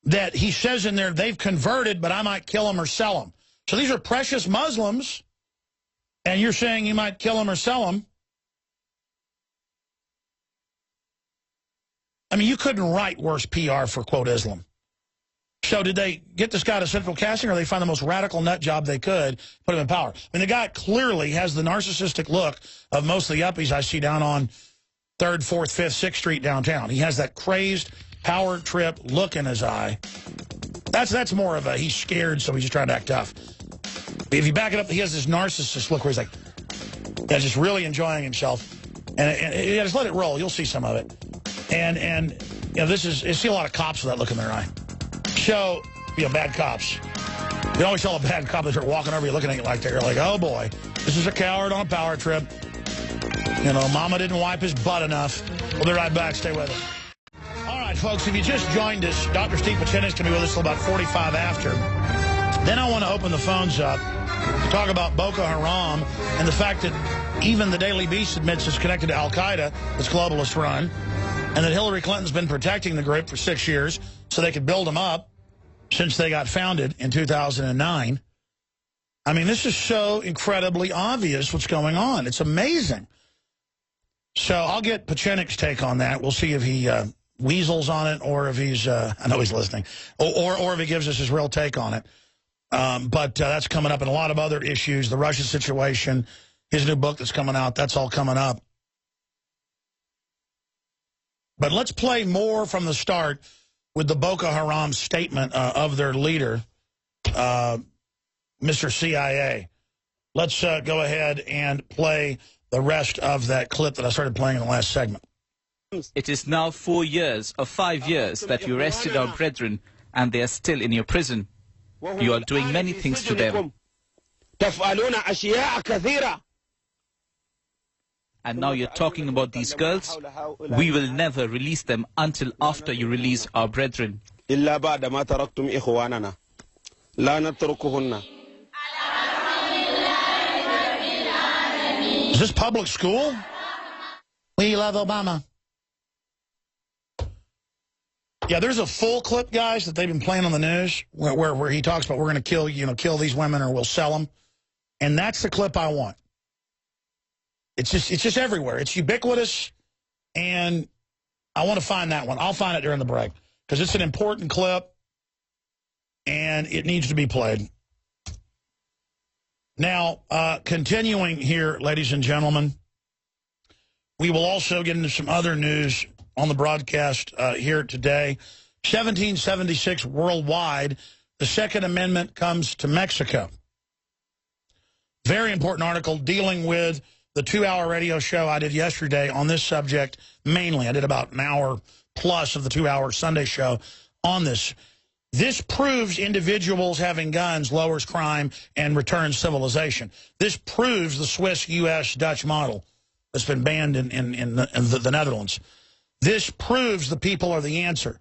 that he says in there, they've converted, but I might kill them or sell them. So these are precious Muslims, and you're saying you might kill them or sell them. I mean, you couldn't write worse PR for, quote, Islam. So did they get this guy to central casting, or they find the most radical nut job they could, put him in power? I mean, the guy clearly has the narcissistic look of most of the yuppies I see down on 3rd, 4th, 5th, 6th Street downtown. He has that crazed power trip look in his eye. That's more of a he's scared, so he's just trying to act tough. If you back it up, he has this narcissist look where he's like, yeah, just really enjoying himself. And yeah, just let it roll. You'll see some of it. And you know, you see a lot of cops with that look in their eye. So, you know, bad cops. You always tell a bad cop that they're walking over you looking at you like that. You're like, oh boy, this is a coward on a power trip. You know, mama didn't wipe his butt enough. We'll be right back. Stay with us. All right, folks, if you just joined us, Dr. Steve Pieczenik is going to be with us until about 45 after. Then I want to open the phones up to talk about Boko Haram and the fact that even the Daily Beast admits it's connected to Al-Qaeda, it's globalist run, and that Hillary Clinton's been protecting the group for 6 years so they could build them up since they got founded in 2009. I mean, this is so incredibly obvious what's going on. It's amazing. So I'll get Pieczenik's take on that. We'll see if he weasels on it, or if he's, I know he's listening, or if he gives us his real take on it. But that's coming up, and a lot of other issues, the Russia situation, his new book that's coming out, that's all coming up. But let's play more from the start with the Boko Haram statement of their leader, Mr. CIA. Let's go ahead and play the rest of that clip that I started playing in the last segment. It is now 4 years or 5 years that you arrested our brethren, and they are still in your prison. You are doing many things to them. And now you're talking about these girls. We will never release them until after you release our brethren. Is this public school? We love Obama. Yeah, there's a full clip, guys, that they've been playing on the news where he talks about we're going to kill these women or we'll sell them. And that's the clip I want. It's just everywhere. It's ubiquitous, and I want to find that one. I'll find it during the break because it's an important clip, and it needs to be played. Now, continuing here, ladies and gentlemen, we will also get into some other news on the broadcast here today. 1776 worldwide, the Second Amendment comes to Mexico. Very important article dealing with the 2-hour radio show I did yesterday on this subject mainly. I did about an hour plus of the 2-hour Sunday show on this. This proves individuals having guns lowers crime and returns civilization. This proves the Swiss, U.S., Dutch model that's been banned in the Netherlands. This proves the people are the answer.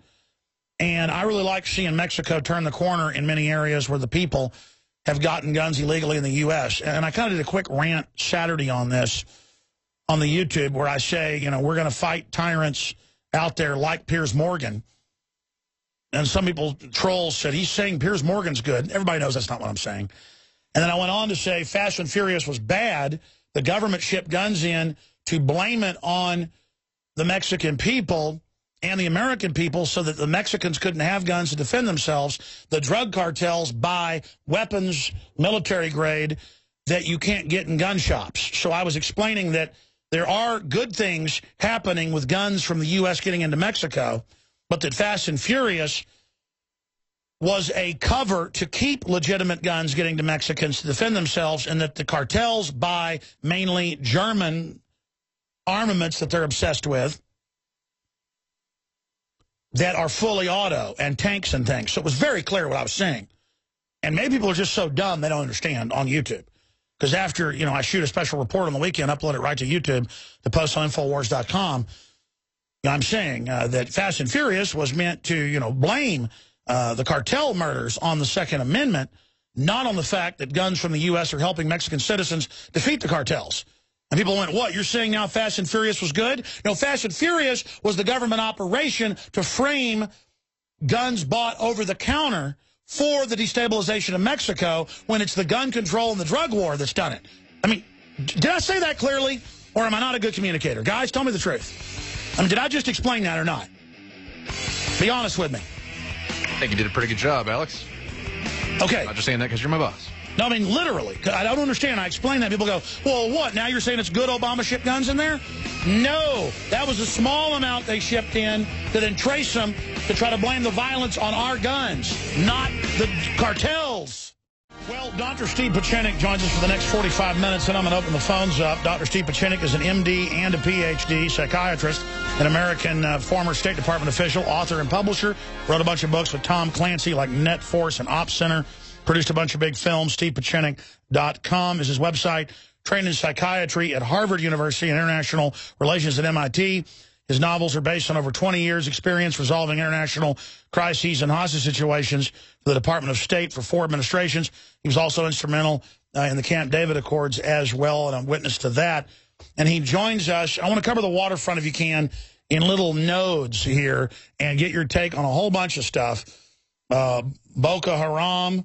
And I really like seeing Mexico turn the corner in many areas where the people have gotten guns illegally in the U.S. And I kind of did a quick rant Saturday on this on the YouTube where I say, you know, we're going to fight tyrants out there like Piers Morgan. And some people, trolls, said, he's saying Piers Morgan's good. Everybody knows that's not what I'm saying. And then I went on to say Fast and Furious was bad. The government shipped guns in to blame it on the Mexican people and the American people so that the Mexicans couldn't have guns to defend themselves. The drug cartels buy weapons, military grade, that you can't get in gun shops. So I was explaining that there are good things happening with guns from the U.S. getting into Mexico, but that Fast and Furious was a cover to keep legitimate guns getting to Mexicans to defend themselves, and that the cartels buy mainly German armaments that they're obsessed with that are fully auto and tanks and things. So it was very clear what I was saying. And maybe people are just so dumb they don't understand on YouTube. Because after, you know, I shoot a special report on the weekend, upload it right to YouTube, to post on Infowars.com, I'm saying that Fast and Furious was meant to, you know, blame the cartel murders on the Second Amendment, not on the fact that guns from the U.S. are helping Mexican citizens defeat the cartels. And people went, what, you're saying now Fast and Furious was good? No, Fast and Furious was the government operation to frame guns bought over the counter for the destabilization of Mexico, when it's the gun control and the drug war that's done it. I mean, did I say that clearly, or am I not a good communicator? Guys, tell me the truth. I mean, did I just explain that or not? Be honest with me. I think you did a pretty good job, Alex. Okay. I'm not just saying that because you're my boss. No, I mean, literally. I don't understand. I explain that. People go, well, what? Now you're saying it's good Obama shipped guns in there? No. That was a small amount they shipped in to then trace them to try to blame the violence on our guns, not the cartels. Well, Dr. Steve Pieczenik joins us for the next 45 minutes, and I'm going to open the phones up. Dr. Steve Pieczenik is an MD and a PhD psychiatrist, an American former State Department official, author and publisher, wrote a bunch of books with Tom Clancy like Net Force and Op Center, produced a bunch of big films. StevePieczenik.com is his website. Trained in psychiatry at Harvard University and international relations at MIT. His novels are based on over 20 years' experience resolving international crises and hostage situations for the Department of State for 4 administrations. He was also instrumental in the Camp David Accords as well, and I'm witness to that. And he joins us. I want to cover the waterfront, if you can, in little nodes here and get your take on a whole bunch of stuff. Boko Haram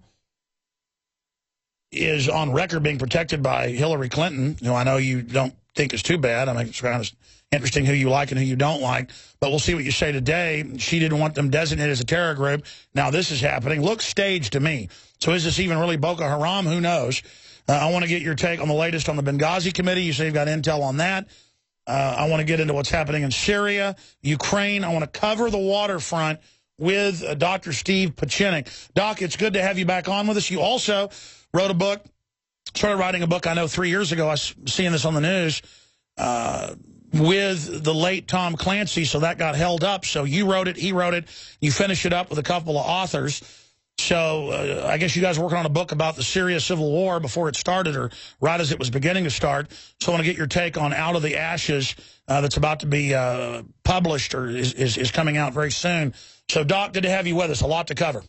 is on record being protected by Hillary Clinton, who I know you don't think is too bad. I mean, it's kind of interesting who you like and who you don't like. But we'll see what you say today. She didn't want them designated as a terror group. Now this is happening. Looks staged to me. So is this even really Boko Haram? Who knows? I want to get your take on the latest on the Benghazi committee. You say you've got intel on that. I want to get into what's happening in Syria, Ukraine. I want to cover the waterfront with Dr. Steve Pieczenik. Doc, it's good to have you back on with us. You also wrote a book, started writing a book, I know 3 years ago. I was seeing this on the news, with the late Tom Clancy, so that got held up. So you wrote it, he wrote it, you finished it up with a couple of authors. So I guess you guys were working on a book about the Syria civil war before it started, or right as it was beginning to start. So I want to get your take on Out of the Ashes that's about to be published, or is coming out very soon. So, Doc, good to have you with us. A lot to cover.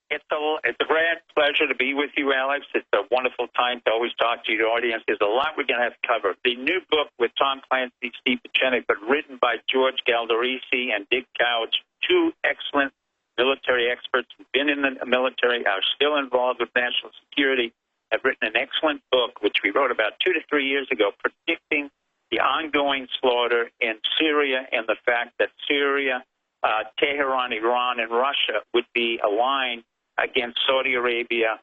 It's a great pleasure to be with you, Alex. It's a wonderful time to always talk to your audience. There's a lot we're going to have to cover. The new book with Tom Clancy, Steve Pieczenik, but written by George Galdarisi and Dick Couch, 2 excellent military experts who've been in the military, are still involved with national security, have written an excellent book, which we wrote about 2 to 3 years ago, predicting the ongoing slaughter in Syria and the fact that Syria, Tehran, Iran, and Russia would be aligned against Saudi Arabia,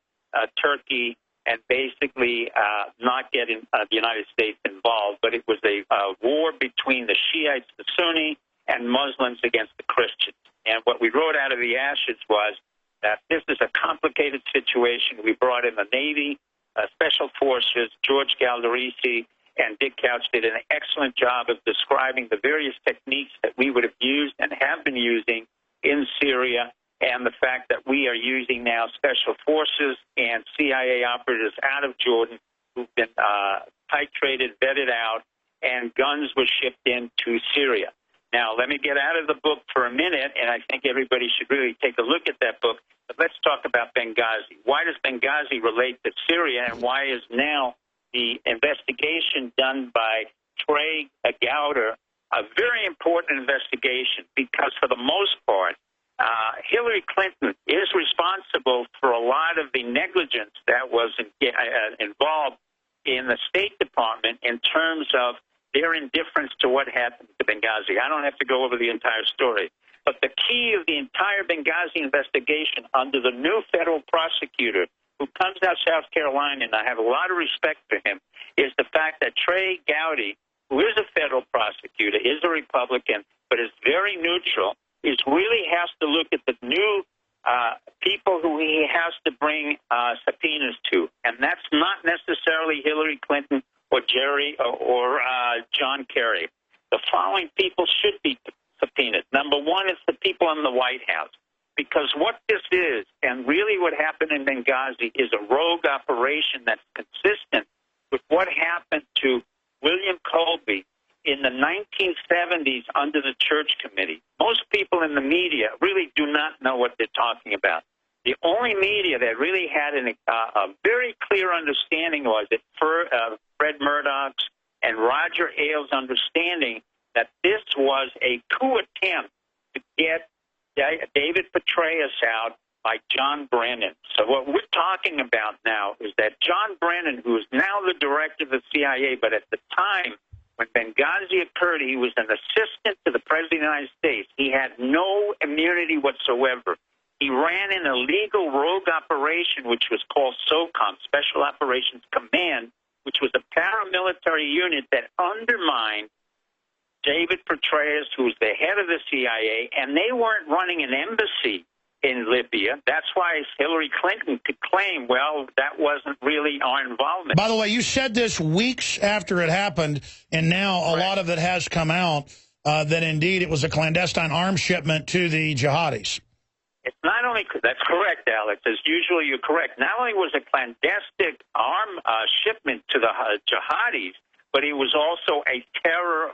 Turkey, and basically not getting the United States involved. But it was a war between the Shiites, the Sunni, and Muslims against the Christians. And what we wrote Out of the Ashes was that this is a complicated situation. We brought in the Navy, Special Forces, George Galdarisi, and Dick Couch did an excellent job of describing the various techniques that we would have used and have been using in Syria, and the fact that we are using now Special Forces and CIA operatives out of Jordan who've been titrated, vetted out, and guns were shipped into Syria. Now, let me get out of the book for a minute, and I think everybody should really take a look at that book. But let's talk about Benghazi. Why does Benghazi relate to Syria, and why is now the investigation done by Trey Gowder a very important investigation? Because for the most part, Hillary Clinton is responsible for a lot of the negligence that was involved in the State Department in terms of their indifference to what happened to to Benghazi. I don't have to go over the entire story. But the key of the entire Benghazi investigation under the new federal prosecutor who comes out of South Carolina, and I have a lot of respect for him, is the fact that Trey Gowdy, who is a federal prosecutor, is a Republican, but is very neutral, really has to look at the new people who he has to bring subpoenas to. And that's not necessarily Hillary Clinton or Jerry or John Kerry. The following people should be subpoenaed. Number one is the people in the White House. Because what this is, and really what happened in Benghazi, is a rogue operation that's consistent with what happened to William Colby in the 1970s under the Church Committee. Most people in the media really do not know what they're talking about. The only media that really had a very clear understanding was that Fred Murdoch's and Roger Ailes' understanding that this was a coup attempt to get David Petraeus out by John Brennan. So what we're talking about now is that John Brennan, who is now the director of the CIA, but at the time when Benghazi occurred, he was an assistant to the President of the United States. He had no immunity whatsoever. He ran an illegal rogue operation, which was called SOCOM, Special Operations Command, which was a paramilitary unit that undermined David Petraeus, who was the head of the CIA, and they weren't running an embassy in Libya. That's why Hillary Clinton could claim, well, that wasn't really our involvement. By the way, you said this weeks after it happened, and now a lot of it has come out that indeed it was a clandestine arms shipment to the jihadis. It's not only, that's correct, Alex. As usual, you're correct. Not only was it a clandestine arm shipment to the jihadis, but it was also a terror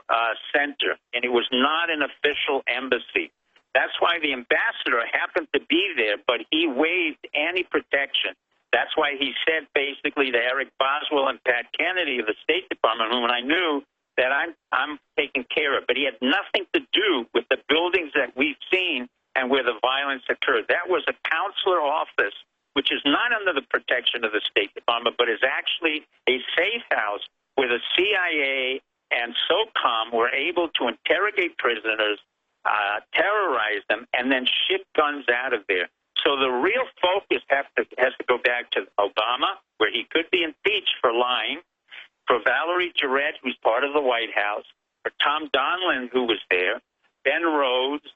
center, and it was not an official embassy. That's why the ambassador happened to be there, but he waived any protection. That's why he said basically to Eric Boswell and Pat Kennedy of the State Department, whom I knew that I'm taken care of. But he had nothing to do with the buildings that we've seen and where the violence occurred. That was a consular office, which is not under the protection of the State Department, but is actually a safe house where the CIA and SOCOM were able to interrogate prisoners, terrorize them, and then ship guns out of there. So the real focus has to go back to Obama, where he could be impeached for lying, for Valerie Jarrett, who's part of the White House, for Tom Donilon, who was there, Ben Rhodes,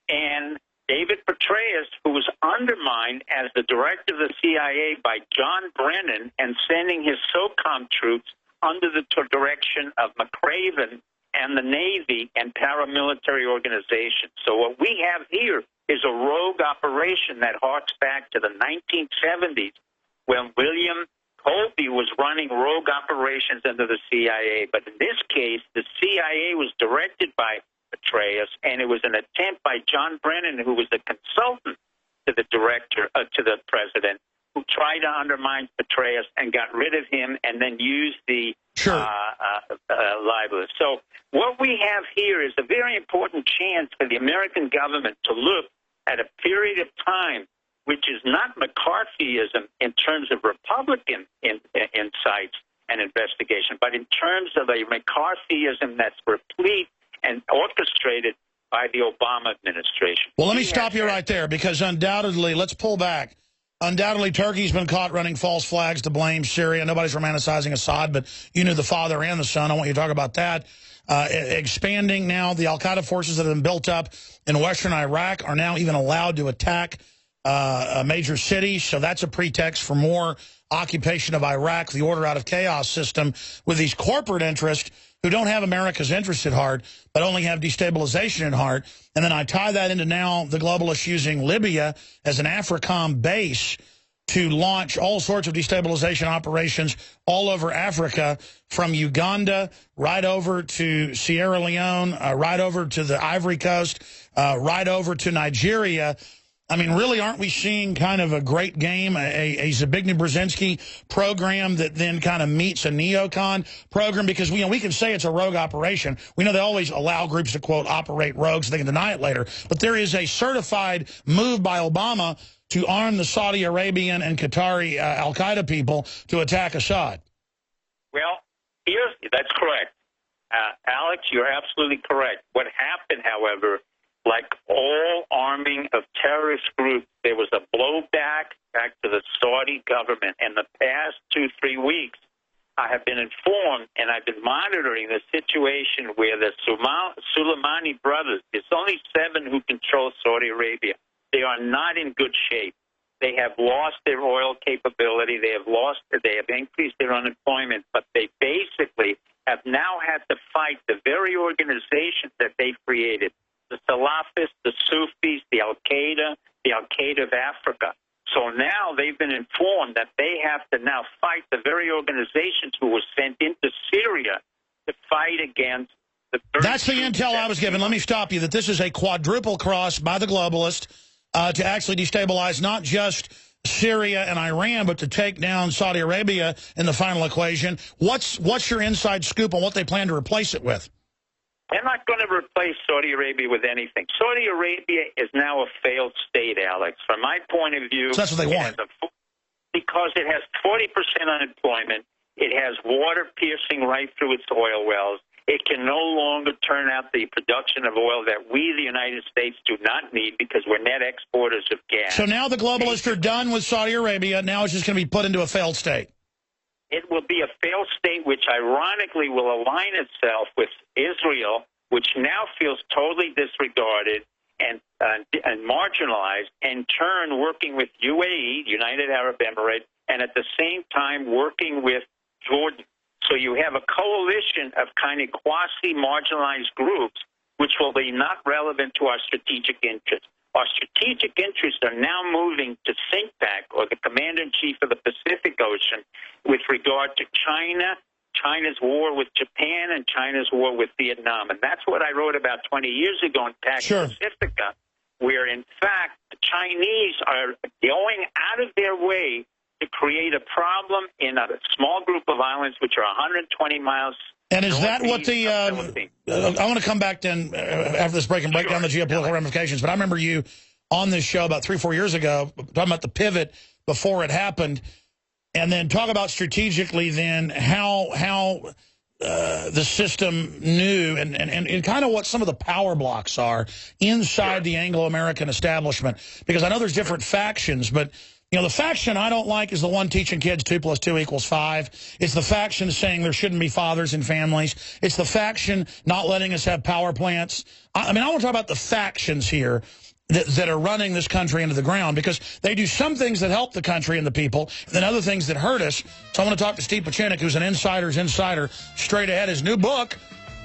and David Petraeus, who was undermined as the director of the CIA by John Brennan and sending his SOCOM troops under the direction of McRaven and the Navy and paramilitary organizations. So what we have here is a rogue operation that harks back to the 1970s when William Colby was running rogue operations under the CIA. But in this case, the CIA was directed by Petraeus, and it was an attempt by John Brennan, who was the consultant to the director, to the president, who tried to undermine Petraeus and got rid of him and then used the libelous. So what we have here is a very important chance for the American government to look at a period of time which is not McCarthyism in terms of Republican insights and investigation, but in terms of a McCarthyism that's replete and orchestrated by the Obama administration. Well, let me stop you right there, because undoubtedly, let's pull back. Undoubtedly, Turkey's been caught running false flags to blame Syria. Nobody's romanticizing Assad, but you knew the father and the son. I want you to talk about that. Expanding now, the al-Qaeda forces that have been built up in western Iraq are now even allowed to attack major cities. So that's a pretext for more occupation of Iraq, the order out of chaos system, with these corporate interests who don't have America's interest at heart, but only have destabilization at heart. And then I tie that into now the globalists using Libya as an AFRICOM base to launch all sorts of destabilization operations all over Africa, from Uganda right over to Sierra Leone, right over to the Ivory Coast, right over to Nigeria. I mean, really, aren't we seeing kind of a great game, a Zbigniew Brzezinski program that then kind of meets a neocon program? Because we can say it's a rogue operation. We know they always allow groups to, quote, operate rogue so they can deny it later. But there is a certified move by Obama to arm the Saudi Arabian and Qatari al-Qaeda people to attack Assad. Well, that's correct. Alex, you're absolutely correct. What happened, however, like all arming of terrorist groups, there was a blowback back to the Saudi government. In the past 2-3 weeks, I have been informed, and I've been monitoring the situation where the Soleimani brothers, there's only 7 who control Saudi Arabia. They are not in good shape. They have lost their oil capability. They have increased their unemployment, but they basically have now had to fight the very organizations that they've created, the Salafists, the Sufis, the Al-Qaeda of Africa. So now they've been informed that they have to now fight the very organizations who were sent into Syria to fight against the... That's the intel I was given. Let me stop you, that this is a quadruple cross by the globalist to actually destabilize not just Syria and Iran, but to take down Saudi Arabia in the final equation. What's your inside scoop on what they plan to replace it with? They're not going to replace Saudi Arabia with anything. Saudi Arabia is now a failed state, Alex. From my point of view... So that's what they want. Because it has 40% unemployment. It has water piercing right through its oil wells. It can no longer turn out the production of oil that we, the United States, do not need because we're net exporters of gas. So now the globalists are done with Saudi Arabia. Now it's just going to be put into a failed state. It will be a failed state, which ironically will align itself with Israel, which now feels totally disregarded and marginalized, in turn working with UAE, United Arab Emirates, and at the same time working with Jordan. So you have a coalition of kind of quasi-marginalized groups, which will be not relevant to our strategic interests. Our strategic interests are now moving to CINCPAC, or the Commander-in-Chief of the Pacific Ocean, with regard to China, China's war with Japan, and China's war with Vietnam. And that's what I wrote about 20 years ago in Pax Pacifica, where, in fact, the Chinese are going out of their way to create a problem in a small group of islands, which are 120 miles. And is that what the... I want to come back then after this break and break down the geopolitical ramifications, but I remember you on this show about 3-4 years ago talking about the pivot before it happened, and then talk about strategically then how the system knew and kind of what some of the power blocks are inside the Anglo-American establishment. Because I know there's different factions, but... You know, the faction I don't like is the one teaching kids 2 + 2 = 5. It's the faction saying there shouldn't be fathers in families. It's the faction not letting us have power plants. I mean, I want to talk about the factions here that are running this country into the ground, because they do some things that help the country and the people, and then other things that hurt us. So I want to talk to Steve Pieczenik, who's an insider's insider, straight ahead. His new book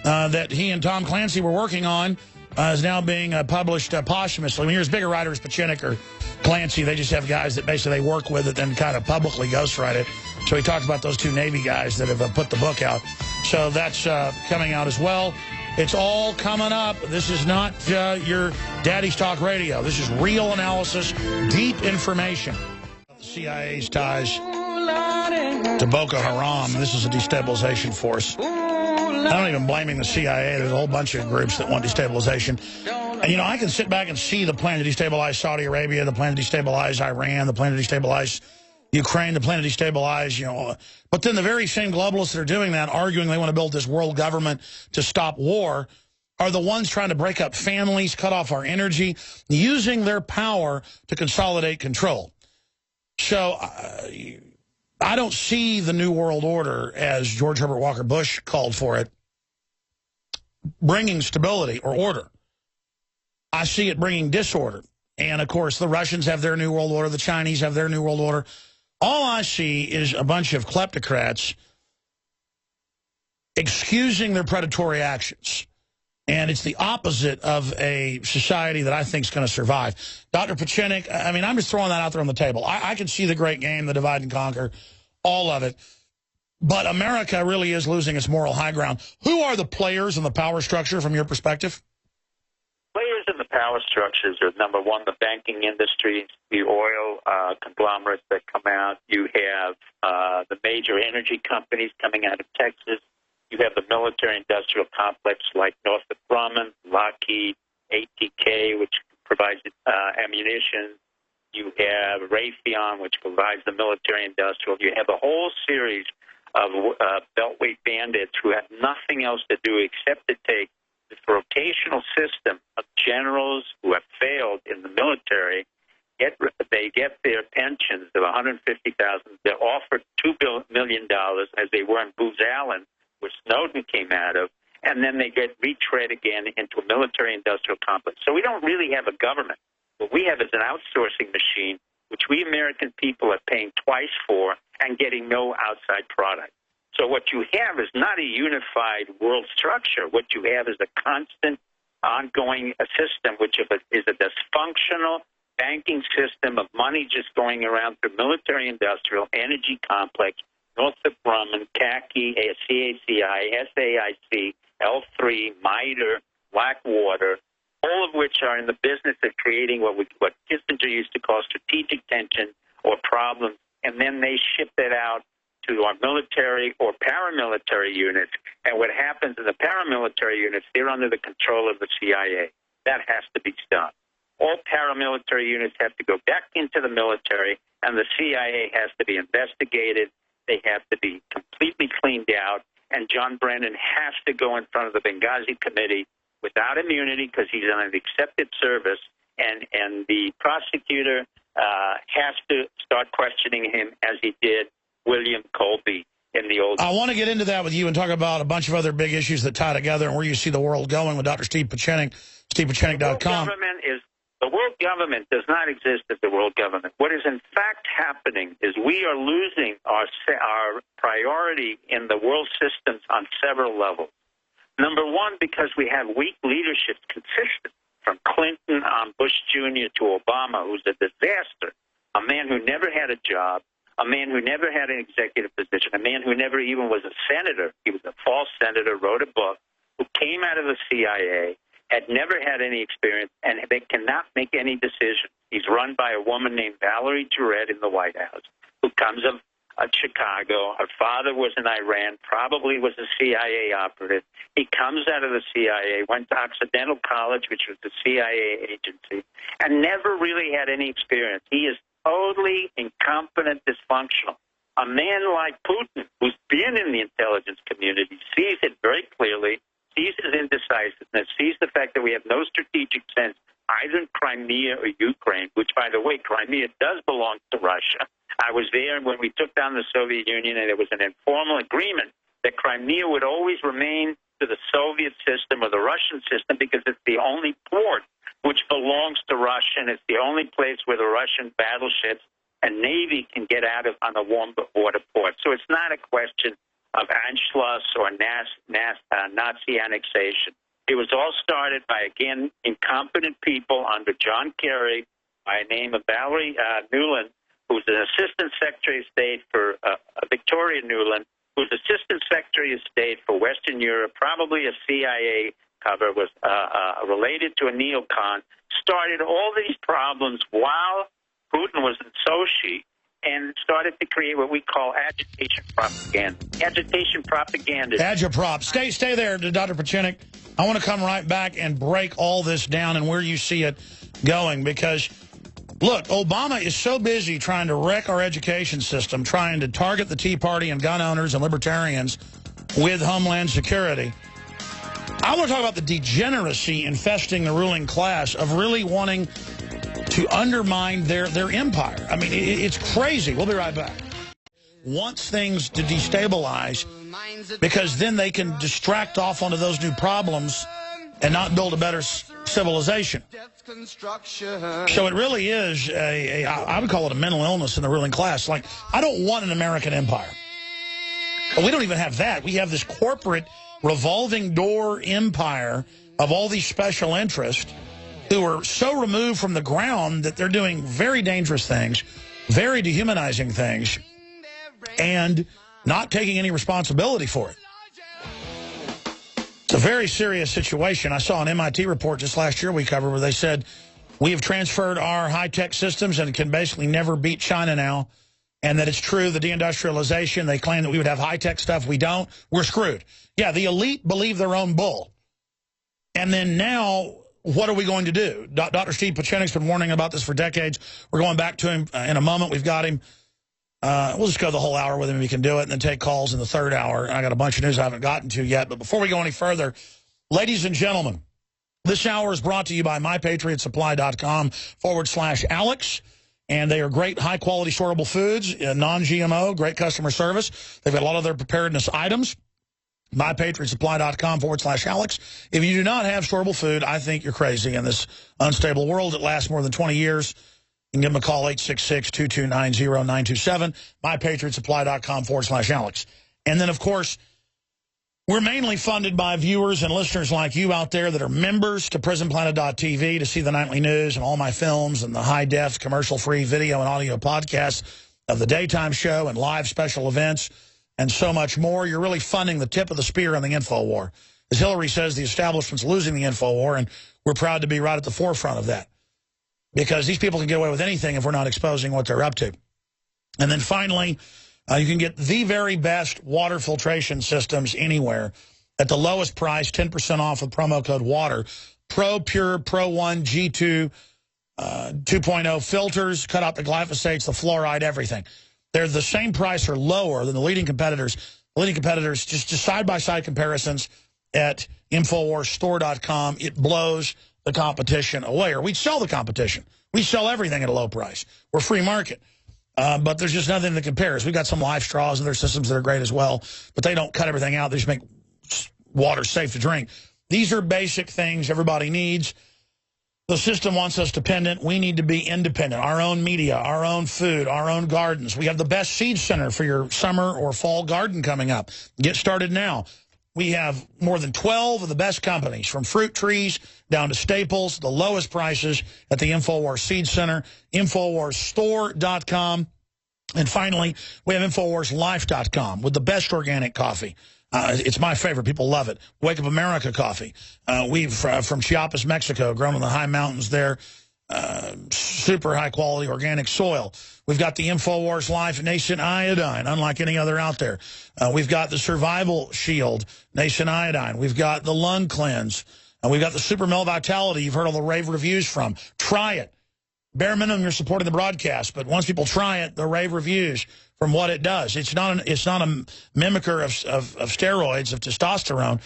that he and Tom Clancy were working on is now being published posthumously. I mean, you're as big a writer as Pieczenik or Clancy. They just have guys that basically they work with it and kind of publicly ghostwrite it. So he talked about those 2 Navy guys that have put the book out. So that's coming out as well. It's all coming up. This is not your Daddy's Talk Radio. This is real analysis, deep information. The CIA's ties to Boko Haram. This is a destabilization force. I don't even blaming the CIA. There's a whole bunch of groups that want destabilization. And, you know, I can sit back and see the plan to destabilize Saudi Arabia, the plan to destabilize Iran, the plan to destabilize Ukraine, the plan to destabilize, you know. But then the very same globalists that are doing that, arguing they want to build this world government to stop war, are the ones trying to break up families, cut off our energy, using their power to consolidate control. So I don't see the New World Order, as George Herbert Walker Bush called for it, bringing stability or order. I see it bringing disorder. And, of course, the Russians have their New World Order. The Chinese have their New World Order. All I see is a bunch of kleptocrats excusing their predatory actions. And it's the opposite of a society that I think is going to survive. Dr. Pieczenik, I mean, I'm just throwing that out there on the table. I can see the great game, the divide and conquer, all of it. But America really is losing its moral high ground. Who are the players in the power structure from your perspective? Players in the power structures are, number one, the banking industry, the oil conglomerates that come out. You have the major energy companies coming out of Texas. You have the military-industrial complex like Northrop Grumman, Lockheed, ATK, which provides ammunition. You have Raytheon, which provides the military-industrial. You have a whole series of beltway bandits who have nothing else to do except to take this rotational system of generals who have failed in the military. They get their pensions of $150,000. They're offered $2 million, as they were in Booz Allen, where Snowden came out of, and then they get retread again into a military-industrial complex. So we don't really have a government. What we have is an outsourcing machine, which we American people are paying twice for and getting no outside product. So what you have is not a unified world structure. What you have is a constant, ongoing system, which is a dysfunctional banking system of money just going around through military-industrial, energy complex, Northrop Grumman, CACI, CACI, SAIC, L3, MITRE, Blackwater, all of which are in the business of creating what Kissinger used to call strategic tension or problems, and then they ship it out to our military or paramilitary units. And what happens in the paramilitary units, they're under the control of the CIA. That has to be done. All paramilitary units have to go back into the military, and the CIA has to be investigated. They have to be completely cleaned out, and John Brennan has to go in front of the Benghazi Committee without immunity because he's on an accepted service, and the prosecutor has to start questioning him as he did William Colby in the old... I want to get into that with you and talk about a bunch of other big issues that tie together and where you see the world going with Dr. Steve Pieczenik, StevePieczenik.com. The world government does not exist as the world government. What is in fact happening is we are losing our priority in the world systems on several levels. Number one, because we have weak leadership consistent from Clinton on Bush Jr. to Obama, who's a disaster, a man who never had a job, a man who never had an executive position, a man who never even was a senator. He was a false senator, wrote a book, who came out of the CIA, had never had any experience, and they cannot make any decisions. He's run by a woman named Valerie Jarrett in the White House, who comes of Chicago. Her father was in Iran, probably was a CIA operative. He comes out of the CIA, went to Occidental College, which was the CIA agency, and never really had any experience. He is totally incompetent, dysfunctional. A man like Putin, who's been in the intelligence community, sees it very clearly, sees his indecisiveness, sees the fact that we have no strategic sense either in Crimea or Ukraine, which, by the way, Crimea does belong to Russia. I was there when we took down the Soviet Union, and there was an informal agreement that Crimea would always remain to the Soviet system or the Russian system because it's the only port which belongs to Russia, and it's the only place where the Russian battleships and Navy can get out of on a warm water port. So it's not a question of Anschluss or Nazi annexation. It was all started by, again, incompetent people under John Kerry by the name of Valerie Nuland, who's an assistant secretary of state for Victoria Nuland, who's assistant secretary of state for Western Europe, probably a CIA cover, was related to a neocon, started all these problems while Putin was in Sochi, and started to create what we call agitation propaganda. Agitation propaganda. Agitprop. Stay there, Dr. Pieczenik. I want to come right back and break all this down and where you see it going, because, look, Obama is so busy trying to wreck our education system, trying to target the Tea Party and gun owners and libertarians with Homeland Security. I want to talk about the degeneracy infesting the ruling class of really wanting to undermine their empire. I mean, it's crazy. We'll be right back. Wants things to destabilize because then they can distract off onto those new problems and not build a better civilization. So it really is I would call it a mental illness in the ruling class. Like, I don't want an American empire. But we don't even have that. We have this corporate revolving door empire of all these special interests who are so removed from the ground that they're doing very dangerous things, very dehumanizing things, and not taking any responsibility for it. It's a very serious situation. I saw an MIT report just last year we covered where they said, we have transferred our high-tech systems and can basically never beat China now, and that it's true, the deindustrialization, they claim that we would have high-tech stuff. We don't. We're screwed. Yeah, the elite believe their own bull. And then now, what are we going to do? Dr. Steve Pieczenik's been warning about this for decades. We're going back to him in a moment. We've got him. We'll just go the whole hour with him if we can do it, and then take calls in the third hour. I got a bunch of news I haven't gotten to yet. But before we go any further, ladies and gentlemen, this hour is brought to you by mypatriotsupply.com/Alex. And they are great, high-quality, storable foods, non-GMO, great customer service. They've got a lot of their preparedness items. mypatriotsupply.com/Alex. If you do not have storable food, I think you're crazy in this unstable world that lasts more than 20 years. You can give them a call, 866-229-0927, mypatriotsupply.com/Alex. And then, of course, we're mainly funded by viewers and listeners like you out there that are members to PrisonPlanet.tv to see the nightly news and all my films and the high-def, commercial-free video and audio podcasts of the daytime show and live special events and so much more. You're really funding the tip of the spear on the info war. As Hillary says, the establishment's losing the info war, and we're proud to be right at the forefront of that. Because these people can get away with anything if we're not exposing what they're up to. And then finally, you can get the very best water filtration systems anywhere at the lowest price, 10% off with promo code WATER. Pro Pure, Pro 1, G2, 2.0 filters, cut out the glyphosates, the fluoride, everything. They're the same price or lower than the leading competitors. The leading competitors, just side-by-side comparisons at InfoWarsStore.com. It blows the competition away, or we'd sell the competition. We sell everything at a low price. We're free market. But there's just nothing that compares. We've got some live straws and their systems that are great as well, but they don't cut everything out. They just make water safe to drink. These are basic things everybody needs. The system wants us dependent. We need to be independent. Our own media, our own food, our own gardens. We have the best seed center for your summer or fall garden coming up. Get started now. We have more than 12 of the best companies, from fruit trees down to staples, the lowest prices at the InfoWars Seed Center, InfoWarsStore.com. And finally, we have InfoWarsLife.com with the best organic coffee. It's my favorite. People love it. Wake Up America coffee. We've from Chiapas, Mexico, grown in the high mountains there. Super high-quality organic soil. We've got the InfoWars Life Nascent Iodine, unlike any other out there. We've got the Survival Shield Nascent Iodine. We've got the Lung Cleanse. We've got the Super Male Vitality you've heard all the rave reviews from. Try it. Bare minimum, you're supporting the broadcast, but once people try it, the rave reviews from what it does. It's not a mimicker of steroids, of testosterone.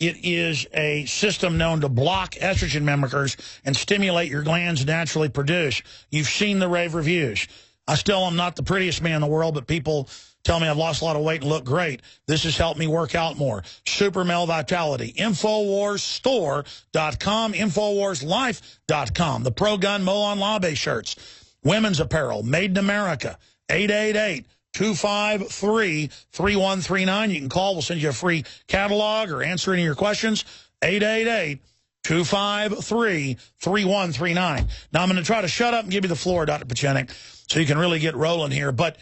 It is a system known to block estrogen mimickers and stimulate your glands naturally produce. You've seen the rave reviews. I still am not the prettiest man in the world, but people tell me I've lost a lot of weight and look great. This has helped me work out more. Super Male Vitality. InfoWarsStore.com. InfoWarsLife.com. The Pro Gun Moon Labe shirts. Women's apparel. Made in America. 888-253-3139. You can call. We'll send you a free catalog or answer any of your questions. 888-253-3139. Now, I'm going to try to shut up and give you the floor, Dr. Pieczenik, so you can really get rolling here. But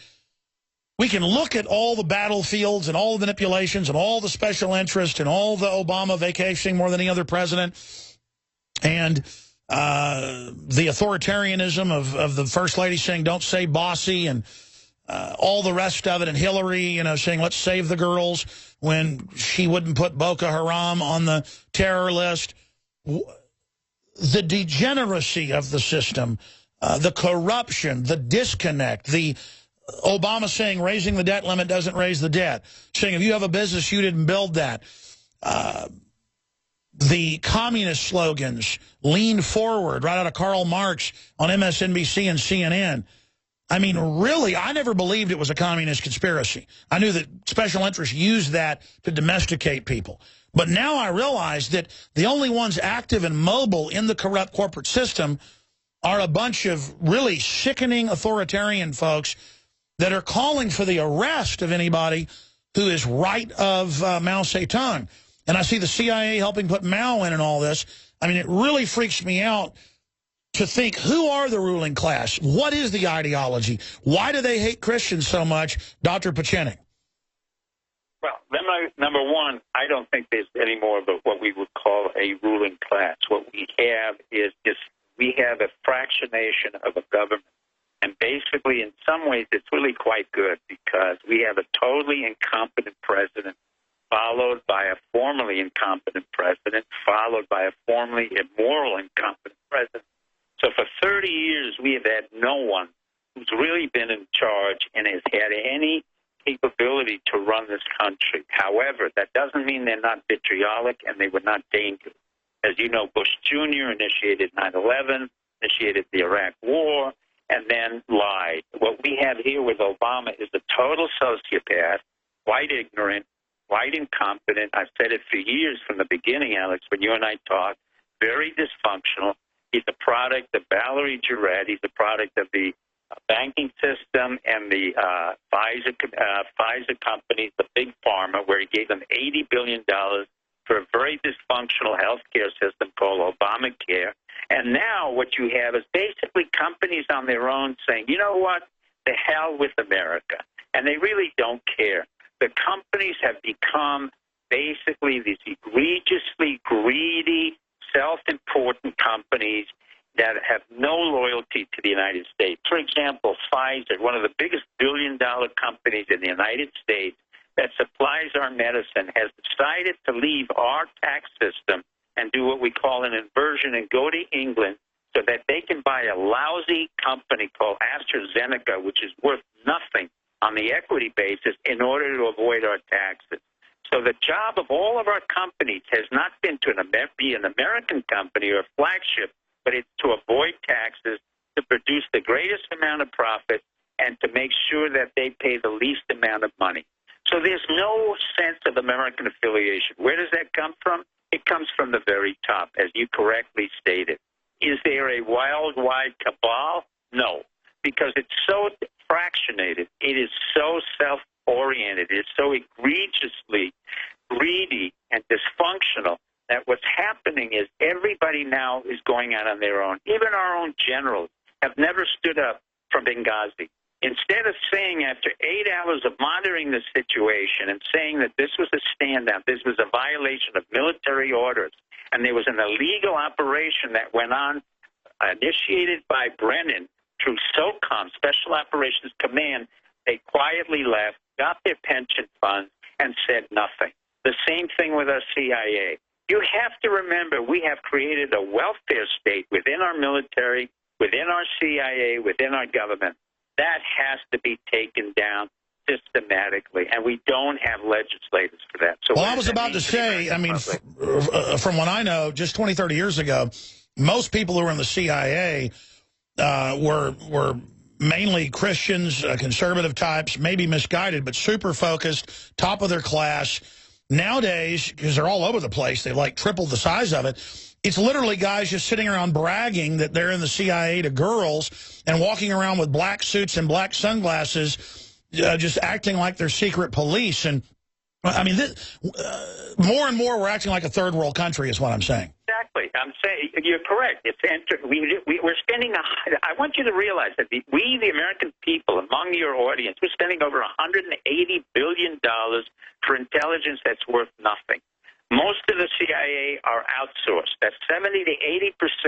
we can look at all the battlefields and all the manipulations and all the special interest and all the Obama vacationing more than any other president and the authoritarianism of the First Lady saying, don't say bossy, and all the rest of it, and Hillary, saying, let's save the girls when she wouldn't put Boko Haram on the terror list. The degeneracy of the system, the corruption, the disconnect, the Obama saying raising the debt limit doesn't raise the debt, saying if you have a business, you didn't build that. The communist slogans, lean forward, right out of Karl Marx on MSNBC and CNN. I mean, really, I never believed it was a communist conspiracy. I knew that special interests used that to domesticate people. But now I realize that the only ones active and mobile in the corrupt corporate system are a bunch of really sickening authoritarian folks that are calling for the arrest of anybody who is right of Mao Zedong. And I see the CIA helping put Mao in and all this. I mean, it really freaks me out to think, who are the ruling class? What is the ideology? Why do they hate Christians so much, Dr. Pieczenik? Well, number one, I don't think there's any more of what we would call a ruling class. What we have is we have a fractionation of a government. And basically, in some ways, it's really quite good because we have a totally incompetent president, followed by a formerly incompetent president, followed by a formerly immoral incompetent president. So for 30 years, we have had no one who's really been in charge and has had any capability to run this country. However, that doesn't mean they're not vitriolic and they were not dangerous. As you know, Bush Jr. initiated 9/11, initiated the Iraq War, and then lied. What we have here with Obama is a total sociopath, quite ignorant, quite incompetent. I've said it for years from the beginning, Alex, when you and I talked, very dysfunctional. He's a product of Valerie Jarrett. He's a product of the banking system and the Pfizer companies, the big pharma, where he gave them $80 billion for a very dysfunctional health care system called Obamacare. And now what you have is basically companies on their own saying, you know what, the hell with America. And they really don't care. The companies have become basically these egregiously greedy, self-important companies that have no loyalty to the United States. For example, Pfizer, one of the biggest billion-dollar companies in the United States that supplies our medicine, has decided to leave our tax system and do what we call an inversion and go to England so that they can buy a lousy company called AstraZeneca, which is worth nothing on the equity basis, in order to avoid our taxes. So the job of all of our companies has not been to be an American company or a flagship, but it's to avoid taxes, to produce the greatest amount of profit, and to make sure that they pay the least amount of money. So there's no sense of American affiliation. Where does that come from? It comes from the very top, as you correctly stated. Is there a worldwide cabal? No, because it's so fractionated. It is so self-oriented. It is so egregiously greedy and dysfunctional that what's happening is everybody now is going out on their own. Even our own generals have never stood up from Benghazi. Instead of saying, after 8 hours of monitoring the situation and saying that this was a stand-down, this was a violation of military orders, and there was an illegal operation that went on, initiated by Brennan through SOCOM, Special Operations Command, they quietly left, got their pension funds, and said nothing. The same thing with our CIA. You have to remember, we have created a welfare state within our military, within our CIA, within our government. That has to be taken down systematically, and we don't have legislators for that. So well, I was about to say, I mean, from what I know, just 20, 30 years ago, most people who were in the CIA were mainly Christians, conservative types, maybe misguided, but super focused, top of their class. Nowadays, because they're all over the place, they like tripled the size of it. It's literally guys just sitting around bragging that they're in the CIA to girls and walking around with black suits and black sunglasses, just acting like they're secret police. And, I mean, more and more we're acting like a third world country is what I'm saying. Exactly. I'm saying you're correct. We're spending I want you to realize that we, the American people, among your audience, we're spending over $180 billion for intelligence that's worth nothing. Most of the CIA are outsourced. That's 70 to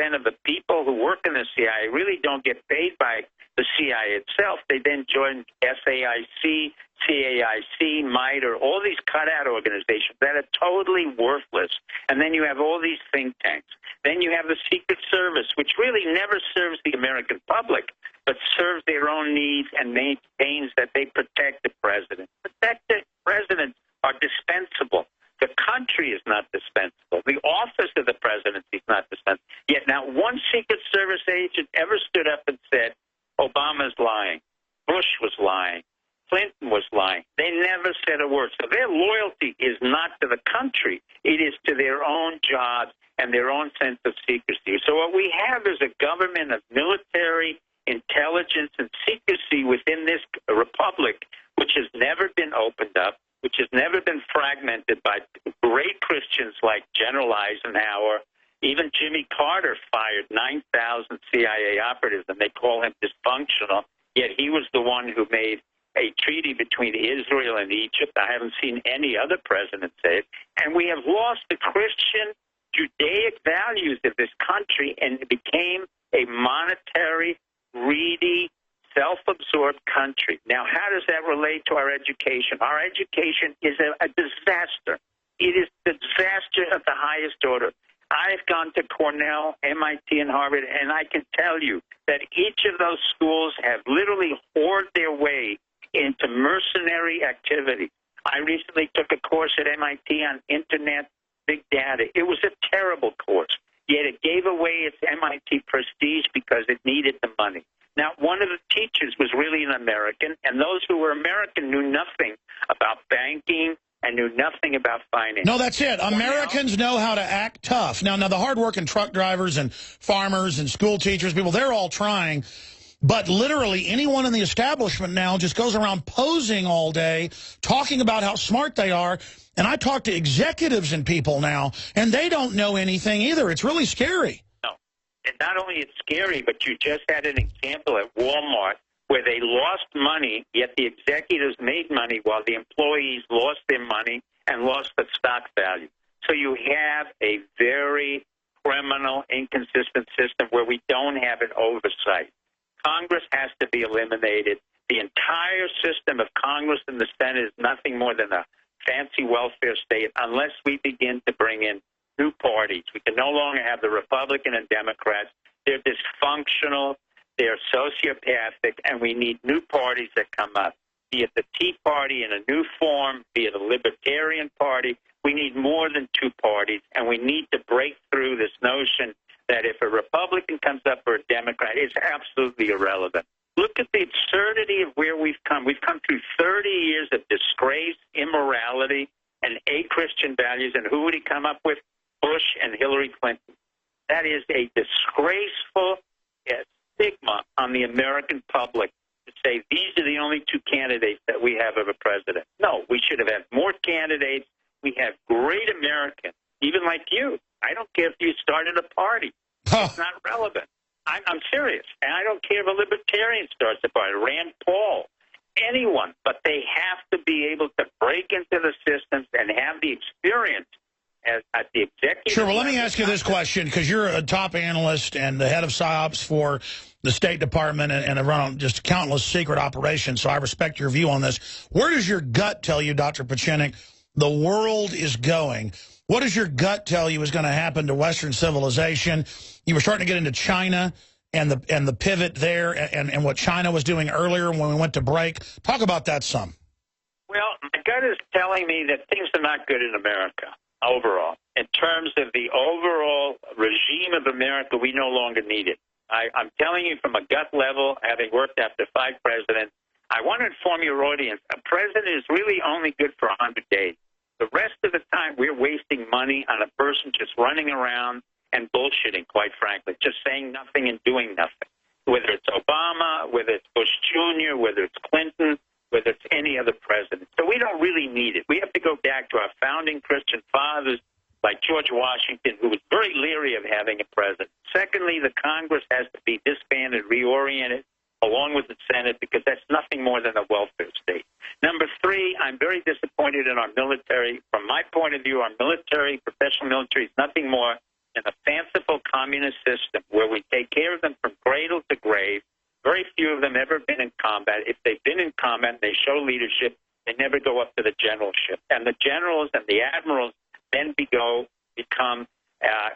80% of the people who work in the CIA really don't get paid by the CIA itself. They then join SAIC, CAIC, MITRE, all these cutout organizations that are totally worthless. And then you have all these think tanks. Then you have the Secret Service, which really never serves the American public, but serves their own needs and maintains that they protect the president. Protected presidents are dispensable. The country is not dispensable. The office of the presidency is not dispensable. Yet not one Secret Service agent ever stood up and said, Obama's lying, Bush was lying, Clinton was lying. They never said a word. So their loyalty is not to the country. It is to their own jobs and their own sense of secrecy. So what we have is a government of military intelligence and secrecy within this republic, which has never been opened up, which has never been fragmented by great Christians like General Eisenhower. Even Jimmy Carter fired 9,000 CIA operatives, and they call him dysfunctional, yet he was the one who made a treaty between Israel and Egypt. I haven't seen any other president say it. And we have lost the Christian Judaic values of this country, and it became a monetary, greedy, self-absorbed country. Now, how does that relate to our education? Our education is a disaster. It is the disaster of the highest order. I've gone to Cornell, MIT, and Harvard, and I can tell you that each of those schools have literally whored their way into mercenary activity. I recently took a course at MIT on Internet Big Data. It was a terrible course, yet it gave away its MIT prestige because it needed the money. Now, one of the teachers was really an American, and those who were American knew nothing about banking and knew nothing about finance. No, that's it. Americans know how to act tough. Now, the hardworking truck drivers and farmers and school teachers, people, they're all trying. But literally anyone in the establishment now just goes around posing all day, talking about how smart they are. And I talk to executives and people now, and they don't know anything either. It's really scary. No. And not only it's scary, but you just had an example at Walmart where they lost money, yet the executives made money while the employees lost their money and lost the stock value. So you have a very criminal, inconsistent system where we don't have an oversight. Congress has to be eliminated. The entire system of Congress and the Senate is nothing more than a fancy welfare state unless we begin to bring in new parties. We can no longer have the Republican and Democrats. They're dysfunctional, they're sociopathic, and we need new parties that come up, be it the Tea Party in a new form, be it a Libertarian Party. We need more than two parties, and we need to break through this notion that if a Republican comes up or a Democrat, it's absolutely irrelevant. Look at the absurdity of where we've come. We've come through 30 years of disgrace, immorality, and a-Christian values, and who would he come up with? Bush and Hillary Clinton. That is a disgraceful stigma on the American public to say these are the only two candidates that we have of a president. No, we should have had more candidates. We have great Americans, even like you. I don't care if you started a party. It's not relevant. I'm serious. And I don't care if a libertarian starts a party, Rand Paul, anyone. But they have to be able to break into the systems and have the experience at the executive. Sure, well, let me ask you this question, because you're a top analyst and the head of PSYOPs for the State Department and have run just countless secret operations, so I respect your view on this. Where does your gut tell you, Dr. Pieczenik, the world is going? What does your gut tell you is going to happen to Western civilization? You were starting to get into China and the pivot there and what China was doing earlier when we went to break. Talk about that some. Well, my gut is telling me that things are not good in America overall. In terms of the overall regime of America, we no longer need it. I'm telling you from a gut level, having worked after 5 presidents, I want to inform your audience, a president is really only good for 100 days. The rest of the time, we're wasting money on a person just running around and bullshitting, quite frankly, just saying nothing and doing nothing, whether it's Obama, whether it's Bush Jr., whether it's Clinton, whether it's any other president. So we don't really need it. We have to go back to our founding Christian fathers like George Washington, who was very leery of having a president. Secondly, the Congress has to be disbanded, reoriented, along with the Senate, because that's nothing more than a welfare state. Number 3, I'm very disappointed in our military. From my point of view, our military, professional military, is nothing more than a fanciful communist system where we take care of them from cradle to grave. Very few of them ever been in combat. If they've been in combat, they show leadership. They never go up to the generalship. And the generals and the admirals then become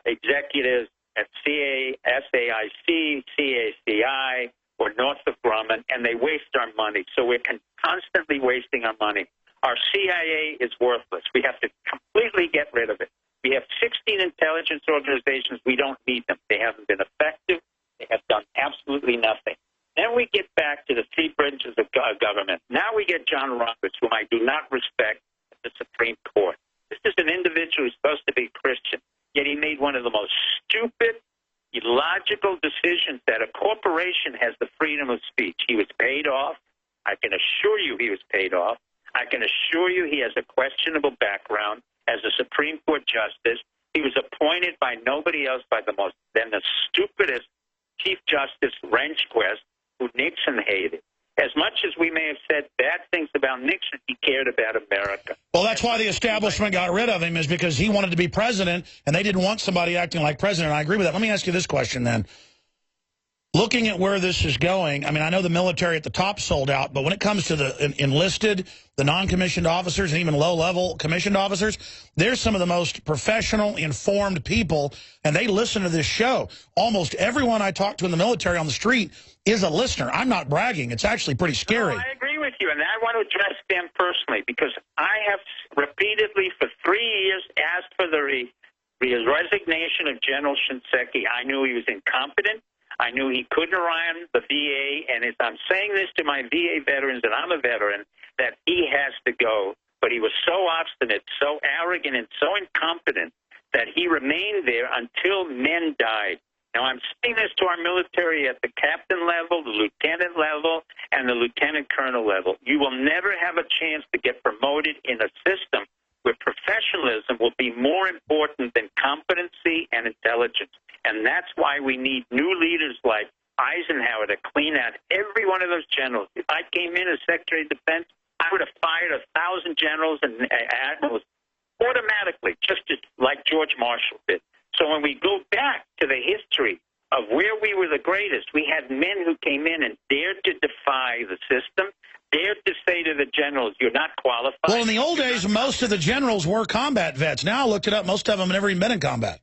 executives at SAIC, CACI, or Northrop Grumman, and they waste our money. So we're constantly wasting our money. Our CIA is worthless. We have to completely get rid of it. We have 16 intelligence organizations. We don't need them. They haven't been effective. They have done absolutely nothing. Then we get back to the 3 branches of government. Now we get John Roberts, whom I do not respect, at the Supreme Court. This is an individual who's supposed to be Christian, yet he made one of the most stupid, illogical decisions that a corporation has the freedom of speech. He was paid off. I can assure you he was paid off. I can assure you he has a questionable background as a Supreme Court justice. He was appointed by nobody else than the stupidest Chief Justice Rehnquist, who Nixon hated. As much as we may have said bad things about Nixon, he cared about America. Well, that's why the establishment got rid of him, is because he wanted to be president, and they didn't want somebody acting like president. I agree with that. Let me ask you this question, then. looking at where this is going, I mean, I know the military at the top sold out, but when it comes to the enlisted, the non-commissioned officers, and even low-level commissioned officers, they're some of the most professional, informed people, and they listen to this show. Almost everyone I talk to in the military on the street is a listener. I'm not bragging. It's actually pretty scary. No, I agree with you, and I want to address them personally, because I have repeatedly for 3 years asked for the resignation of General Shinseki. I knew he was incompetent. I knew he couldn't run the VA, and as I'm saying this to my VA veterans, and I'm a veteran, that he has to go. But he was so obstinate, so arrogant, and so incompetent that he remained there until men died. Now, I'm saying this to our military at the captain level, the lieutenant level, and the lieutenant colonel level. You will never have a chance to get promoted in a system where professionalism will be more important than competency and intelligence. And that's why we need new leaders like Eisenhower to clean out every one of those generals. If I came in as Secretary of Defense, I would have fired 1,000 generals and admirals automatically, just like George Marshall did. So when we go back to the history of where we were the greatest, we had men who came in and dared to defy the system, dared to say to the generals, you're not qualified. Well, in the old days, most of the generals were combat vets. Now I looked it up. Most of them have never even been in combat.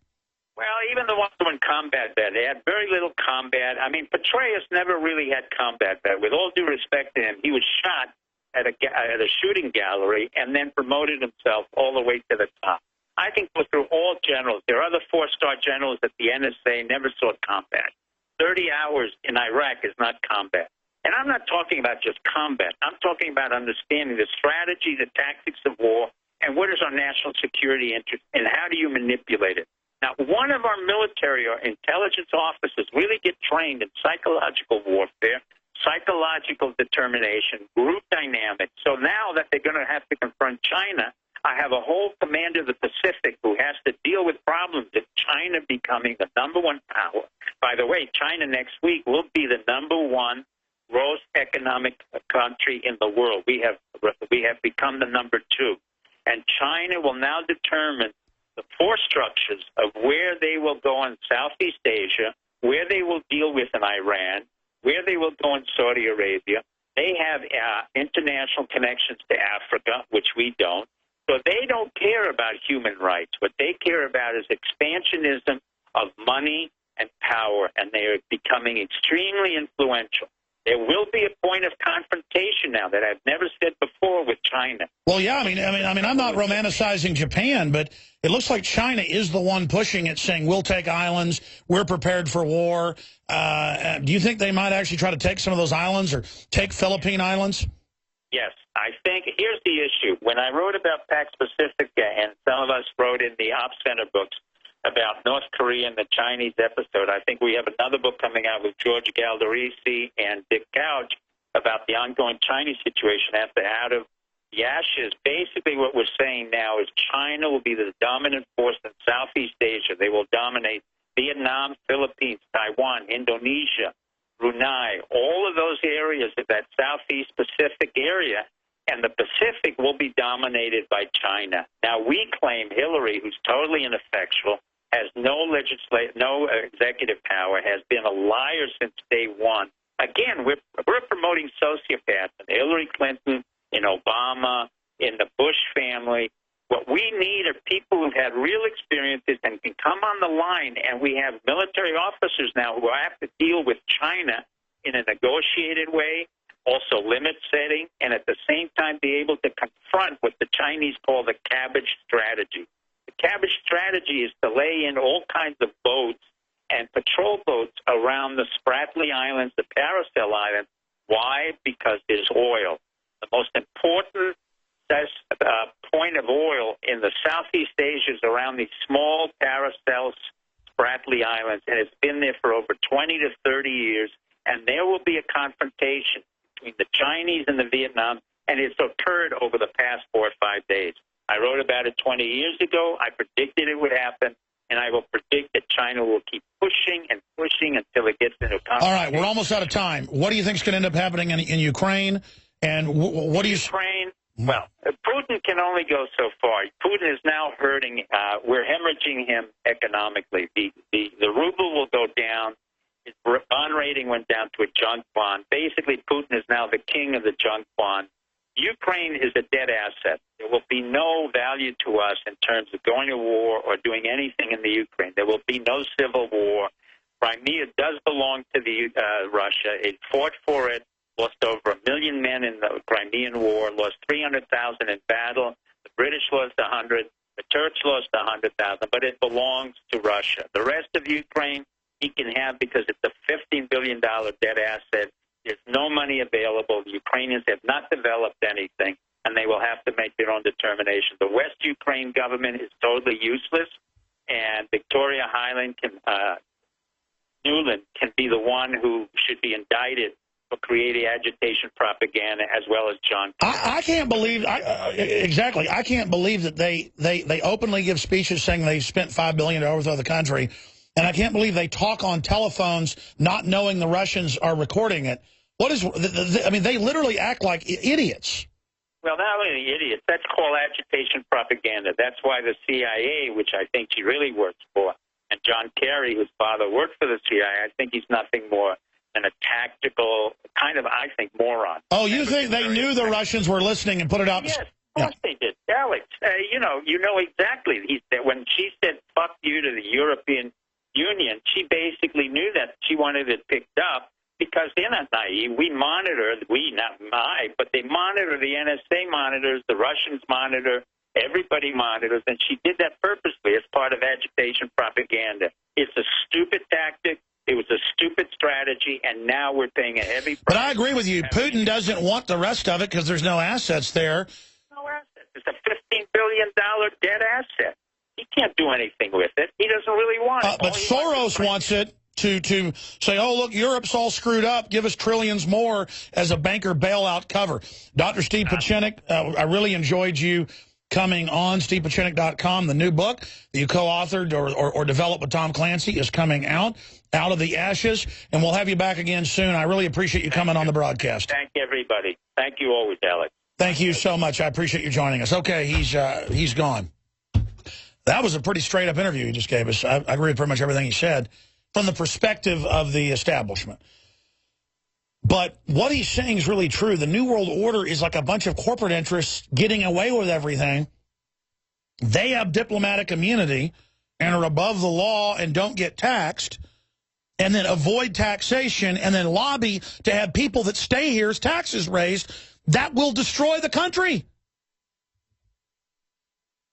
Well, even the ones who were in combat vet, they had very little combat. I mean, Petraeus never really had combat vet. With all due respect to him, he was shot at a shooting gallery and then promoted himself all the way to the top. I can go through all generals. There are other four-star generals at the NSA never saw combat. 30 hours in Iraq is not combat. And I'm not talking about just combat. I'm talking about understanding the strategy, the tactics of war, and what is our national security interest, and how do you manipulate it. Now, one of our military or intelligence officers really get trained in psychological warfare, psychological determination, group dynamics. So now that they're going to have to confront China, I have a whole commander of the Pacific who has to deal with problems of China becoming the #1 power. By the way, China next week will be the #1 gross economic country in the world. We have become the #2. And China will now determine the force structures of where they will go in Southeast Asia, where they will deal with in Iran, where they will go in Saudi Arabia. They have international connections to Africa, which we don't. So they don't care about human rights. What they care about is expansionism of money and power, and they are becoming extremely influential. There will be a point of confrontation now that I've never said before with China. Well, yeah, I mean, I'm not romanticizing Japan, but it looks like China is the one pushing it, saying we'll take islands, we're prepared for war. Do you think they might actually try to take some of those islands or take Philippine islands? Yes, I think here's the issue. When I wrote about Pax Pacifica, and some of us wrote in the Op Center books about North Korea and the Chinese episode, I think we have another book coming out with George Galdarisi and Dick Couch about the ongoing Chinese situation after Out of the Ashes. Basically what we're saying now is China will be the dominant force in Southeast Asia. They will dominate Vietnam, Philippines, Taiwan, Indonesia, Brunei, all of those areas of that Southeast Pacific area, and the Pacific will be dominated by China. Now, we claim Hillary, who's totally ineffectual, has no executive power, has been a liar since day one. Again, we're promoting sociopaths in Hillary Clinton, in Obama, in the Bush family. What we need are people who've had real experiences and can come on the line, and we have military officers now who have to deal with China in a negotiated way, also limit setting, and at the same time be able to confront what the Chinese call the cabbage strategy. The cabbage strategy is to lay in all kinds of boats and patrol boats around the Spratly Islands, the Paracel Islands. Why? Because there's oil. The most important point of oil in the Southeast Asia is around these small Paracel Spratly Islands, and it's been there for over 20 to 30 years, and there will be a confrontation between the Chinese and the Vietnam, and it's occurred over the past 4 or 5 days. I wrote about it 20 years ago. I predicted it would happen, and I will predict that China will keep pushing and pushing until it gets into a confrontation. All right, we're almost out of time. What do you think is going to end up happening in Ukraine? And what do you... Ukraine, well, Putin can only go so far. Putin is now hurting. We're hemorrhaging him economically. The ruble will go down. His bond rate rating went down to a junk bond. Basically, Putin is now the king of the junk bond. Ukraine is a dead asset. There will be no value to us in terms of going to war or doing anything in the Ukraine. There will be no civil war. Crimea does belong to the Russia. It fought for it, lost over 1 million men in the Crimean War, lost 300,000 in battle. The British lost 100. The Turks lost 100,000, but it belongs to Russia. The rest of Ukraine, he can have because it's a $15 billion dead asset. There's no money available. The Ukrainians have not developed anything, and they will have to make their own determination. The West Ukraine government is totally useless, and Victoria Nuland can be the one who should be indicted for creating agitation propaganda, as well as John. I can't believe exactly. I can't believe that they openly give speeches saying they've spent $5 billion to overthrow the country, and I can't believe they talk on telephones not knowing the Russians are recording it. What is? I mean, they literally act like idiots. Well, not only idiots. That's called agitation propaganda. That's why the CIA, which I think she really works for, and John Kerry, whose father worked for the CIA, I think he's nothing more than a tactical kind of, I think, moron. Oh, you think they knew the Russians were listening and put it out? Yes, of course they did. Alex, you know exactly. When she said, fuck you to the European Union, she basically knew that she wanted it picked up because they're not naive. We monitor, not I, but they monitor, the NSA monitors, the Russians monitor, everybody monitors, and she did that purposely as part of agitation propaganda. It's a stupid tactic. It was a stupid strategy, and now we're paying a heavy price. But I agree with you. Putin doesn't want the rest of it because there's no assets there. No assets. It's a $15 billion dead asset. He can't do anything with it. He doesn't really want it. But Soros wants it to say, oh, look, Europe's all screwed up. Give us trillions more as a banker bailout cover. Dr. Steve Pieczenik, I really enjoyed you coming on. StevePieczenik.com. The new book that you co-authored or developed with Tom Clancy is coming out of the ashes, and we'll have you back again soon. I really appreciate you coming on the broadcast. Thank everybody. Thank you always, Alex. Thank you so much. I appreciate you joining us. Okay, he's gone. That was a pretty straight-up interview he just gave us. I agree with pretty much everything he said from the perspective of the establishment. But what he's saying is really true. The New World Order is like a bunch of corporate interests getting away with everything. They have diplomatic immunity and are above the law and don't get taxed, and then avoid taxation, and then lobby to have people that stay here's taxes raised. That will destroy the country.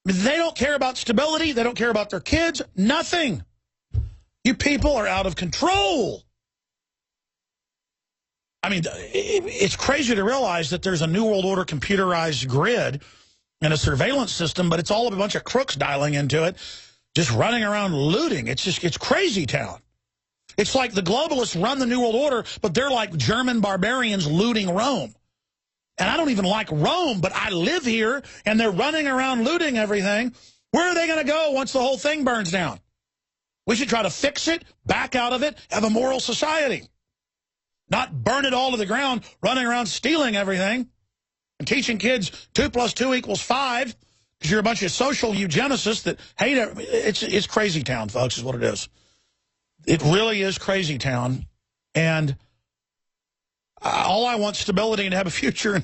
They don't care about stability. They don't care about their kids. Nothing. You people are out of control. I mean, it's crazy to realize that there's a New World Order computerized grid and a surveillance system, but it's all a bunch of crooks dialing into it, just running around looting. It's crazy town. It's like the globalists run the New World Order, but they're like German barbarians looting Rome. And I don't even like Rome, but I live here, and they're running around looting everything. Where are they going to go once the whole thing burns down? We should try to fix it, back out of it, have a moral society. Not burn it all to the ground, running around stealing everything, and teaching kids 2 + 2 = 5, because you're a bunch of social eugenicists that hate it. It's crazy town, folks, is what it is. It really is crazy town. And all I want is stability and to have a future,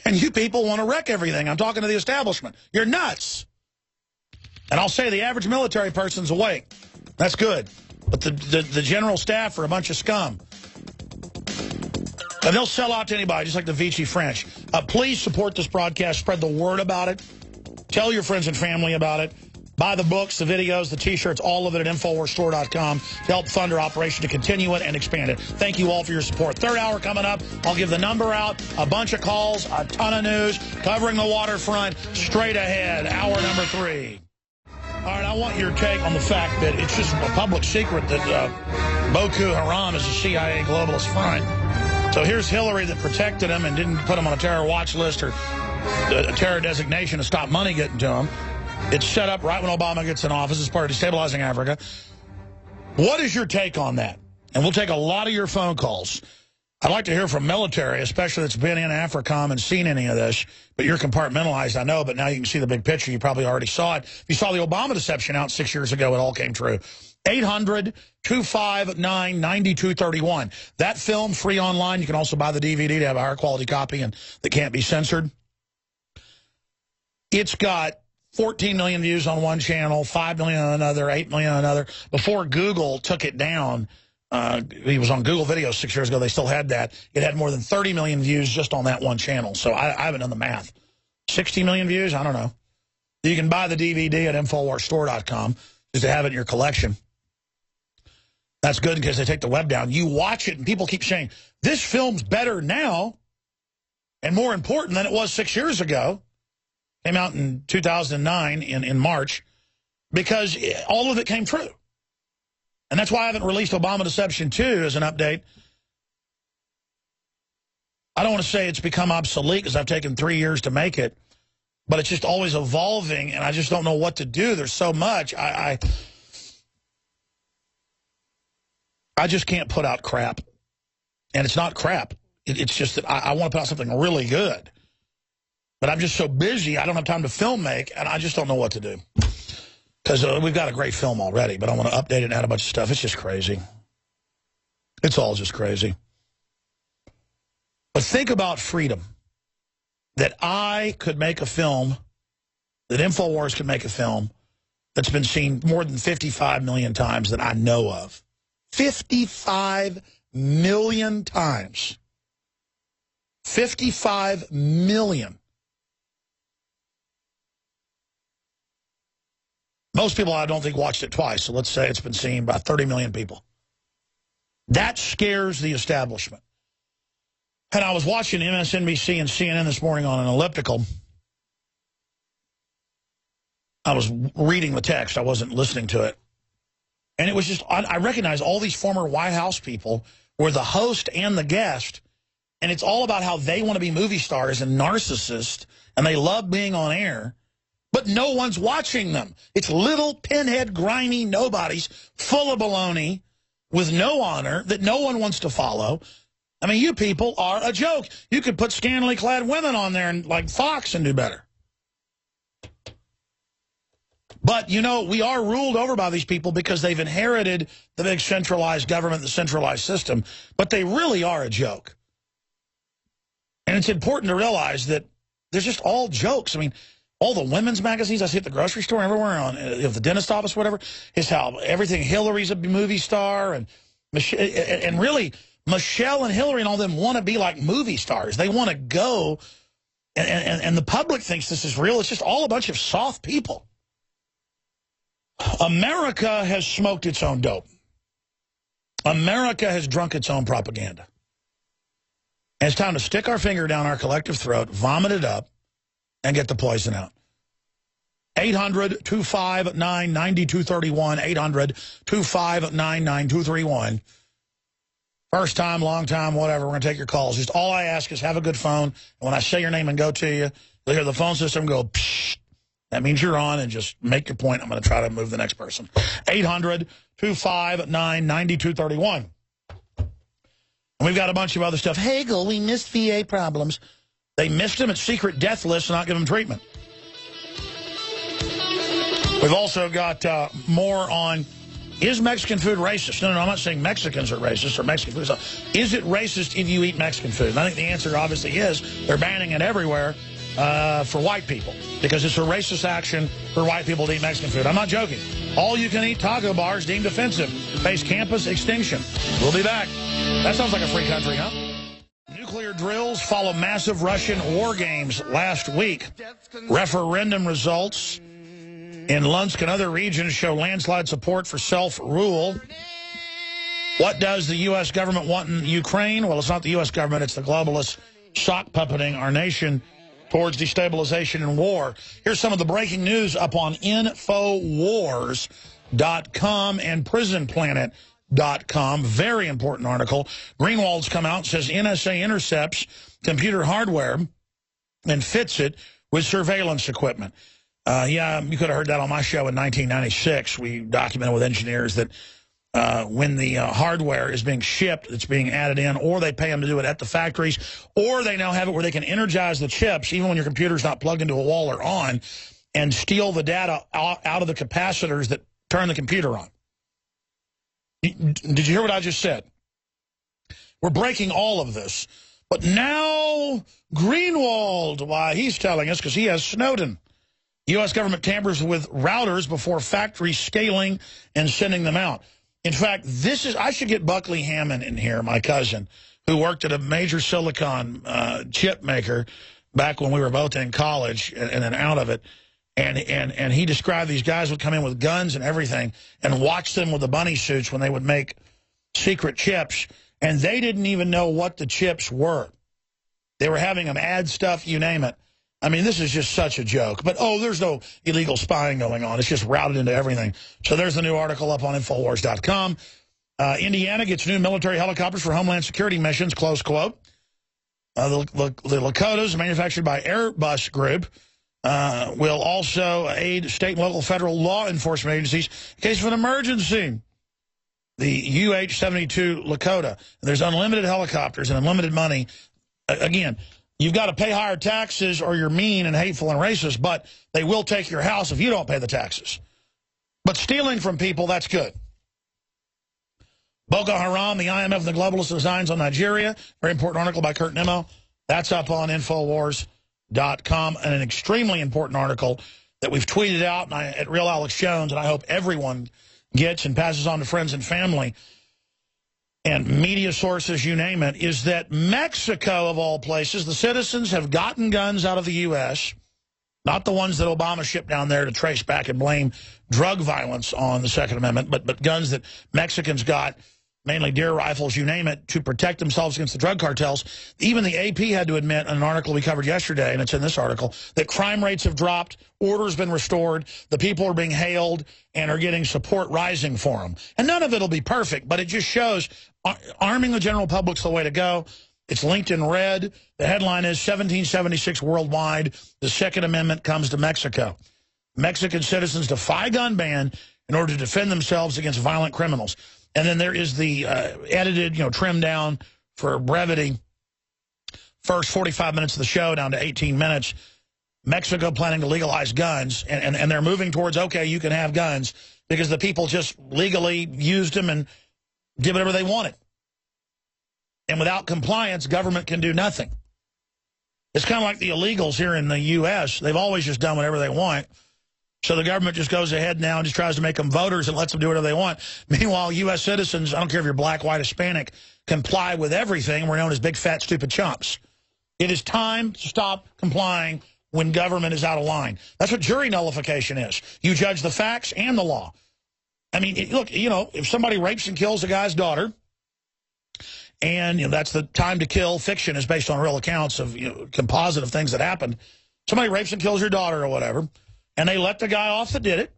and you people want to wreck everything. I'm talking to the establishment. You're nuts. And I'll say the average military person's awake. That's good. But the general staff are a bunch of scum. And they'll sell out to anybody, just like the Vichy French. Please support this broadcast. Spread the word about it. Tell your friends and family about it. Buy the books, the videos, the T-shirts, all of it at InfoWarsStore.com to help fund our operation to continue it and expand it. Thank you all for your support. Third hour coming up. I'll give the number out, a bunch of calls, a ton of news, covering the waterfront, straight ahead, hour number 3. All right, I want your take on the fact that it's just a public secret that Boko Haram is a CIA globalist front. So here's Hillary that protected him and didn't put him on a terror watch list or a terror designation to stop money getting to him. It's set up right when Obama gets in office as part of destabilizing Africa. What is your take on that? And we'll take a lot of your phone calls. I'd like to hear from military, especially that's been in AFRICOM and seen any of this. But you're compartmentalized, I know, but now you can see the big picture. You probably already saw it. If you saw the Obama deception out 6 years ago, it all came true. 800-259-9231. That film, free online. You can also buy the DVD to have a higher quality copy and that can't be censored. It's got 14 million views on one channel, 5 million on another, 8 million on another. Before Google took it down, he was on Google Video 6 years ago. They still had that. It had more than 30 million views just on that one channel. So I haven't done the math. 60 million views? I don't know. You can buy the DVD at InfoWarsStore.com just to have it in your collection. That's good because they take the web down. You watch it and people keep saying, this film's better now and more important than it was 6 years ago. Came out in 2009 in March because all of it came true. And that's why I haven't released Obama Deception 2 as an update. I don't want to say it's become obsolete because I've taken 3 years to make it, but it's just always evolving and I just don't know what to do. There's so much. I just can't put out crap. And it's not crap. It's just that I want to put out something really good. But I'm just so busy, I don't have time to film make, and I just don't know what to do. Because we've got a great film already, but I want to update it and add a bunch of stuff. It's just crazy. It's all just crazy. But think about freedom. That I could make a film, that InfoWars could make a film that's been seen more than 55 million times that I know of. 55 million times. 55 million. Most people, I don't think, watched it twice. So let's say it's been seen by 30 million people. That scares the establishment. And I was watching MSNBC and CNN this morning on an elliptical. I was reading the text. I wasn't listening to it. And it was just, I recognize all these former White House people were the host and the guest. And it's all about how they want to be movie stars and narcissists. And they love being on air. But no one's watching them. It's little pinhead, grimy nobodies full of baloney with no honor that no one wants to follow. I mean, you people are a joke. You could put scantily clad women on there and like Fox and do better. But, you know, we are ruled over by these people because they've inherited the big centralized government, the centralized system. But they really are a joke. And it's important to realize that they're just all jokes. I mean, all the women's magazines I see at the grocery store, everywhere, on the dentist office, whatever, is how everything, Hillary's a movie star, and really, Michelle and Hillary and all them want to be like movie stars. They want to go, and the public thinks this is real. It's just all a bunch of soft people. America has smoked its own dope. America has drunk its own propaganda. And it's time to stick our finger down our collective throat, vomit it up, and get the poison out. 800-259-9231. 800-259-9231. First time, long time, whatever. We're going to take your calls. Just all I ask is have a good phone. And when I say your name and go to you, you'll hear the phone system go, psh. That means you're on, and just make your point. I'm going to try to move the next person. 800-259-9231. And we've got a bunch of other stuff. Hagel, we missed VA problems. They missed him at secret death lists and not give him treatment. We've also got more on, is Mexican food racist? No, I'm not saying Mexicans are racist or Mexican food. Is it racist if you eat Mexican food? And I think the answer obviously is they're banning it everywhere for white people because it's a racist action for white people to eat Mexican food. I'm not joking. All you can eat taco bars deemed offensive face campus extinction. We'll be back. That sounds like a free country, huh? Nuclear drills follow massive Russian war games last week. Referendum results in Luhansk and other regions show landslide support for self-rule. What does the U.S. government want in Ukraine? Well, it's not the U.S. government. It's the globalists sock puppeting our nation towards destabilization and war. Here's some of the breaking news up on Infowars.com and PrisonPlanet.com. Very important article. Greenwald's come out and says NSA intercepts computer hardware and fits it with surveillance equipment. Yeah, you could have heard that on my show in 1996. We documented with engineers that when the hardware is being shipped, it's being added in, or they pay them to do it at the factories, or they now have it where they can energize the chips, even when your computer's not plugged into a wall or on, and steal the data out of the capacitors that turn the computer on. Did you hear what I just said? We're breaking all of this. But now Greenwald, why, he's telling us because he has Snowden. U.S. government tampers with routers before factory scaling and sending them out. In fact, I should get Buckley Hammond in here, my cousin, who worked at a major silicon chip maker back when we were both in college and then out of it. And he described these guys would come in with guns and everything and watch them with the bunny suits when they would make secret chips. And they didn't even know what the chips were. They were having them add stuff, you name it. I mean, this is just such a joke. But, oh, there's no illegal spying going on. It's just routed into everything. So there's the new article up on Infowars.com. Indiana gets new military helicopters for Homeland Security missions, close quote. The Lakotas, manufactured by Airbus Group, will also aid state and local federal law enforcement agencies in case of an emergency. The UH-72 Lakota. There's unlimited helicopters and unlimited money. Again, you've got to pay higher taxes or you're mean and hateful and racist, but they will take your house if you don't pay the taxes. But stealing from people, that's good. Boko Haram, the IMF and the globalist designs on Nigeria. Very important article by Kurt Nimmo. That's up on Infowars.com. And an extremely important article that we've tweeted out at Real Alex Jones, and I hope everyone gets and passes on to friends and family and media sources, you name it, is that Mexico, of all places, the citizens have gotten guns out of the U.S., not the ones that Obama shipped down there to trace back and blame drug violence on the Second Amendment, but guns that Mexicans got, mainly deer rifles, you name it, to protect themselves against the drug cartels. Even the AP had to admit in an article we covered yesterday, and it's in this article, that crime rates have dropped, order's been restored, the people are being hailed and are getting support rising for them. And none of it will be perfect, but it just shows arming the general public's the way to go. It's linked in red. The headline is 1776 worldwide, the Second Amendment comes to Mexico. Mexican citizens defy gun ban in order to defend themselves against violent criminals. And then there is the edited, trimmed down for brevity, first 45 minutes of the show down to 18 minutes. Mexico planning to legalize guns, and they're moving towards, okay, you can have guns, because the people just legally used them and did whatever they wanted. And without compliance, government can do nothing. It's kind of like the illegals here in the U.S. They've always just done whatever they want. So the government just goes ahead now and just tries to make them voters and lets them do whatever they want. Meanwhile, U.S. citizens, I don't care if you're black, white, Hispanic, comply with everything. We're known as big, fat, stupid chumps. It is time to stop complying when government is out of line. That's what jury nullification is. You judge the facts and the law. I mean, look, if somebody rapes and kills a guy's daughter, and that's the time to kill fiction is based on real accounts of composite of things that happened. Somebody rapes and kills your daughter or whatever, and they let the guy off that did it,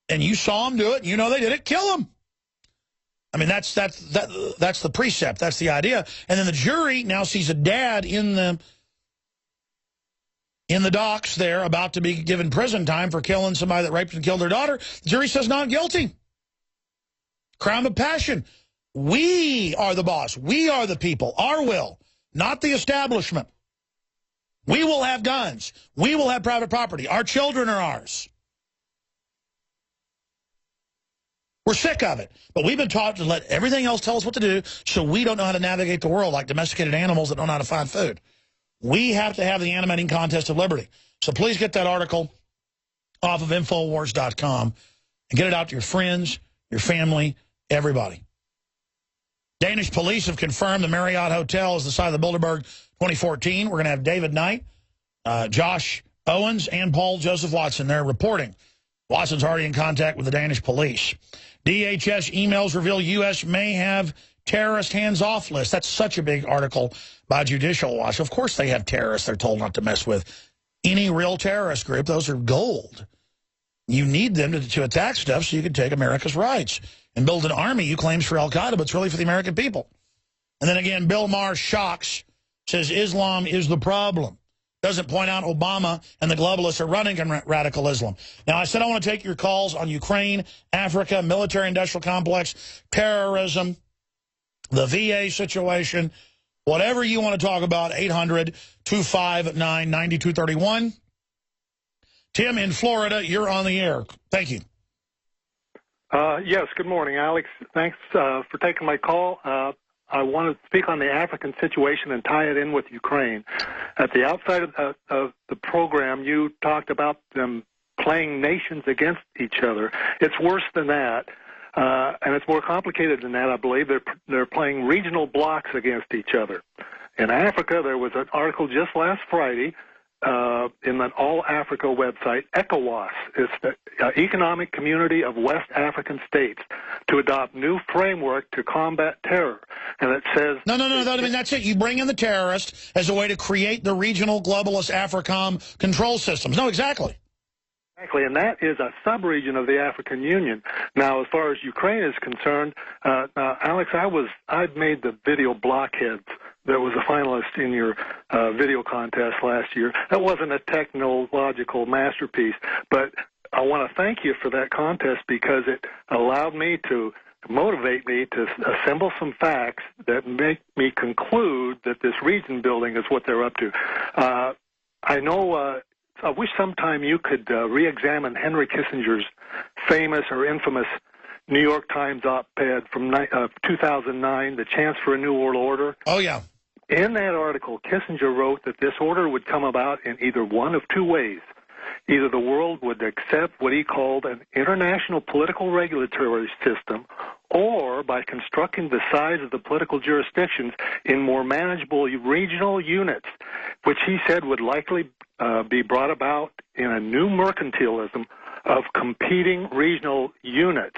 and you saw him do it, and they did it, kill him. I mean, that's the precept, that's the idea. And then the jury now sees a dad in the docks there about to be given prison time for killing somebody that raped and killed their daughter. The jury says not guilty. Crime of passion. We are the boss. We are the people. Our will, not the establishment. We will have guns. We will have private property. Our children are ours. We're sick of it. But we've been taught to let everything else tell us what to do, so we don't know how to navigate the world like domesticated animals that don't know how to find food. We have to have the animating contest of liberty. So please get that article off of Infowars.com and get it out to your friends, your family, everybody. Danish police have confirmed the Marriott Hotel is the site of the Bilderberg 2014. We're going to have David Knight, Josh Owens, and Paul Joseph Watson. They're reporting. Watson's already in contact with the Danish police. DHS emails reveal U.S. may have terrorist hands-off list. That's such a big article by Judicial Watch. Of course they have terrorists they're told not to mess with. Any real terrorist group, those are gold. You need them to attack stuff so you can take America's rights and build an army you claims for al-Qaeda, but it's really for the American people. And then again, Bill Maher shocks, says Islam is the problem. Doesn't point out Obama and the globalists are running in radical Islam. Now, I said I want to take your calls on Ukraine, Africa, military-industrial complex, terrorism, the VA situation, whatever you want to talk about, 800-259-9231. Tim in Florida, you're on the air. Thank you. Yes, good morning, Alex. Thanks for taking my call. I want to speak on the African situation and tie it in with Ukraine. At the outside of the program, you talked about them playing nations against each other. It's worse than that, and it's more complicated than that, I believe. They're playing regional blocs against each other. In Africa, there was an article just last Friday in an all-Africa website, ECOWAS, it's the Economic Community of West African States, to adopt new framework to combat terror. And it says... No, I mean, that's it. You bring in the terrorists as a way to create the regional globalist AFRICOM control systems. No, exactly. Exactly, and that is a sub-region of the African Union. Now, as far as Ukraine is concerned, Alex, I've made the video Blockheads that was a finalist in your video contest last year. That wasn't a technological masterpiece, but I want to thank you for that contest because it allowed me to motivate me to assemble some facts that make me conclude that this region building is what they're up to. I know... I wish sometime you could re-examine Henry Kissinger's famous or infamous New York Times op-ed from 2009, The Chance for a New World Order. Oh, yeah. In that article, Kissinger wrote that this order would come about in either one of two ways. Either the world would accept what he called an international political regulatory system, or by constructing the size of the political jurisdictions in more manageable regional units, which he said would likely be brought about in a new mercantilism of competing regional units.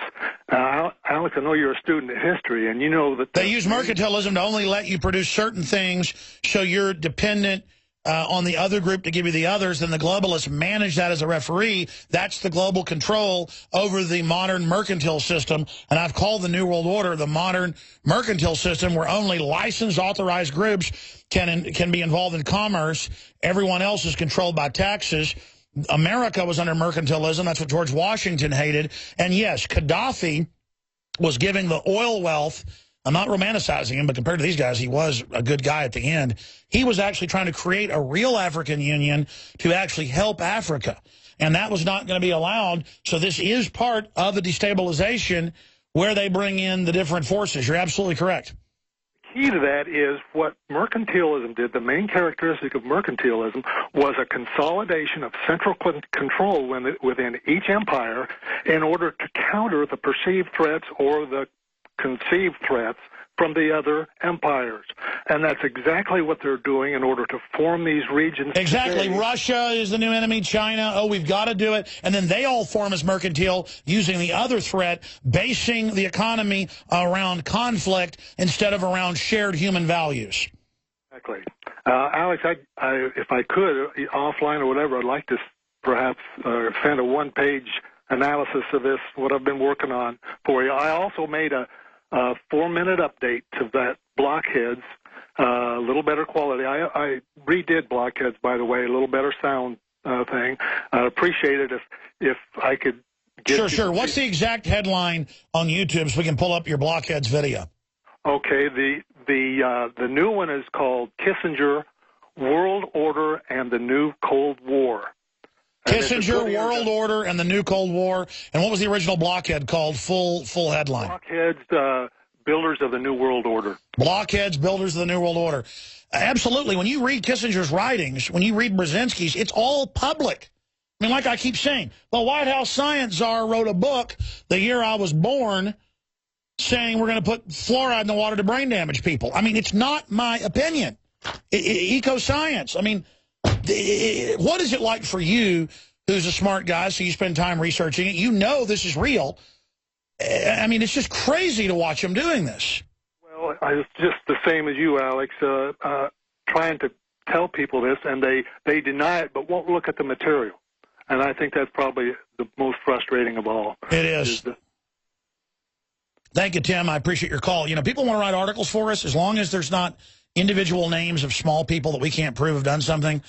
Alex, I know you're a student of history, and you know that... They use mercantilism to only let you produce certain things, so you're dependent on the other group to give you the others, then the globalists manage that as a referee. That's the global control over the modern mercantile system. And I've called the New World Order the modern mercantile system, where only licensed, authorized groups can be involved in commerce. Everyone else is controlled by taxes. America was under mercantilism. That's what George Washington hated. And yes, Gaddafi was giving the oil wealth. I'm not romanticizing him, but compared to these guys, he was a good guy at the end. He was actually trying to create a real African Union to actually help Africa. And that was not going to be allowed. So this is part of the destabilization where they bring in the different forces. You're absolutely correct. The key to that is what mercantilism did. The main characteristic of mercantilism was a consolidation of central control within each empire in order to counter the perceived threats or the conceived threats from the other empires. And that's exactly what they're doing in order to form these regions. Exactly. Today. Russia is the new enemy, China. Oh, we've got to do it. And then they all form as mercantile using the other threat, basing the economy around conflict instead of around shared human values. Exactly. Alex, if I could, offline or whatever, I'd like to perhaps send a one-page analysis of this, what I've been working on for you. I also made a 4-minute update to that Blockheads, a little better quality. I redid Blockheads, by the way, a little better sound thing. I'd appreciate it if I could get... Sure. What's the exact headline on YouTube so we can pull up your Blockheads video? Okay, the new one is called Kissinger, World Order and the New Cold War. Kissinger, World Order, and the New Cold War. And what was the original Blockhead called? Full headline. Blockheads, Builders of the New World Order. Blockheads, Builders of the New World Order. Absolutely. When you read Kissinger's writings, when you read Brzezinski's, it's all public. I mean, like I keep saying, the White House science czar wrote a book the year I was born saying we're going to put fluoride in the water to brain damage people. I mean, it's not my opinion. Eco-science. I mean... What is it like for you, who's a smart guy, so you spend time researching it? You know this is real. I mean, it's just crazy to watch them doing this. Well, it's just the same as you, Alex, trying to tell people this, and they deny it but won't look at the material. And I think that's probably the most frustrating of all. It is. Thank you, Tim. I appreciate your call. You know, people want to write articles for us as long as there's not individual names of small people that we can't prove have done something.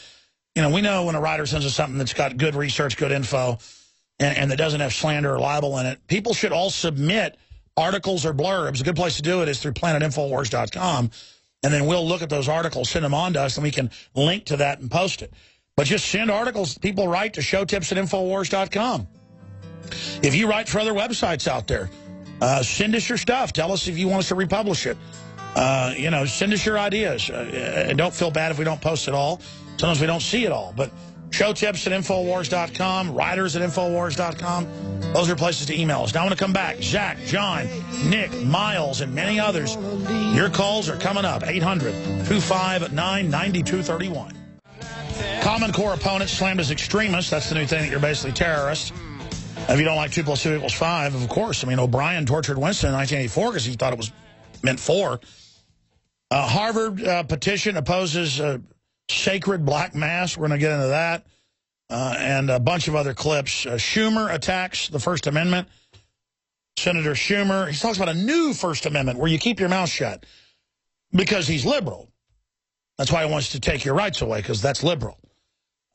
You know, we know when a writer sends us something that's got good research, good info, and that doesn't have slander or libel in it. People should all submit articles or blurbs. A good place to do it is through planetinfowars.com, and then we'll look at those articles, send them on to us, and we can link to that and post it. But just send articles people write to showtips@infowars.com. If you write for other websites out there, send us your stuff. Tell us if you want us to republish it. You know, send us your ideas. And don't feel bad if we don't post it all. Sometimes we don't see it all. But show tips at Infowars.com, writers at Infowars.com. Those are places to email us. Now I want to come back. Zach, John, Nick, Miles, and many others. Your calls are coming up. 800-259-9231. Common Core opponents slammed as extremists. That's the new thing, that you're basically terrorists. If you don't like 2 + 2 = 5, of course. I mean, O'Brien tortured Winston in 1984 because he thought it was meant 4. Harvard petition opposes sacred black mass. We're going to get into that. And a bunch of other clips. Schumer attacks the First Amendment. Senator Schumer, he talks about a new First Amendment where you keep your mouth shut because he's liberal. That's why he wants to take your rights away, because that's liberal.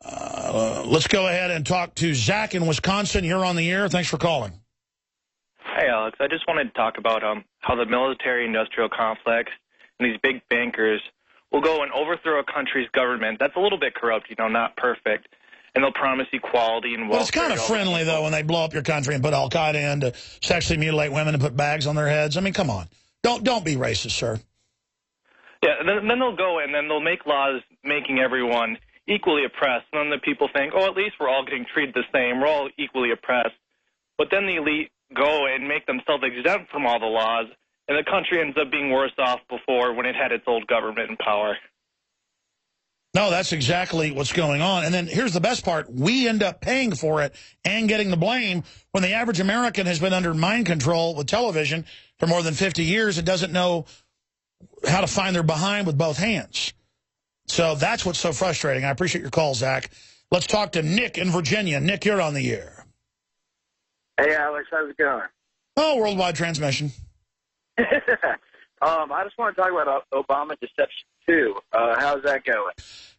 Let's go ahead and talk to Zach in Wisconsin. You're on the air. Thanks for calling. Hey, Alex. I just wanted to talk about how the military-industrial complex and these big bankers will go and overthrow a country's government. That's a little bit corrupt, you know, not perfect. And they'll promise equality and welfare. Well, it's kind of friendly, though, when they blow up your country and put Al-Qaeda in to sexually mutilate women and put bags on their heads. I mean, come on. Don't be racist, sir. Yeah, and then they'll go and then they'll make laws making everyone equally oppressed. And then the people think, oh, at least we're all getting treated the same. We're all equally oppressed. But then the elite go and make themselves exempt from all the laws, and the country ends up being worse off before when it had its old government in power. No, that's exactly what's going on. And then here's the best part. We end up paying for it and getting the blame when the average American has been under mind control with television for more than 50 years and doesn't know how to find their behind with both hands. So that's what's so frustrating. I appreciate your call, Zach. Let's talk to Nick in Virginia. Nick, you're on the air. Hey, Alex. How's it going? Oh, worldwide transmission. I just want to talk about Obama Deception 2. How's that going?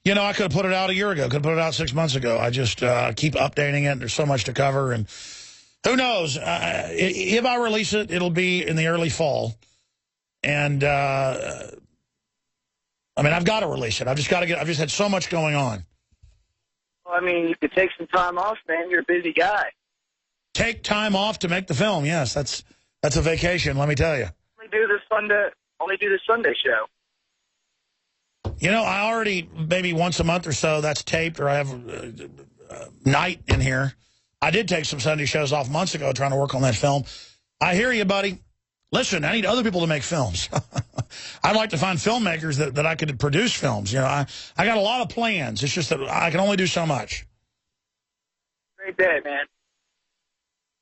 You know, I could have put it out a year ago. Could have put it out 6 months ago. I just keep updating it. There's so much to cover. And who knows? If I release it, it'll be in the early fall. And, I mean, I've got to release it. I've just had so much going on. Well, I mean, you could take some time off, man. You're a busy guy. Take time off to make the film. Yes, that's a vacation, let me tell you. Only do the Sunday show. You know, I already, maybe once a month or so, that's taped, or I have night in here. I did take some Sunday shows off months ago trying to work on that film. I hear you, buddy. Listen, I need other people to make films. I'd like to find filmmakers that I could produce films. You know, I got a lot of plans. It's just that I can only do so much. Great day, man.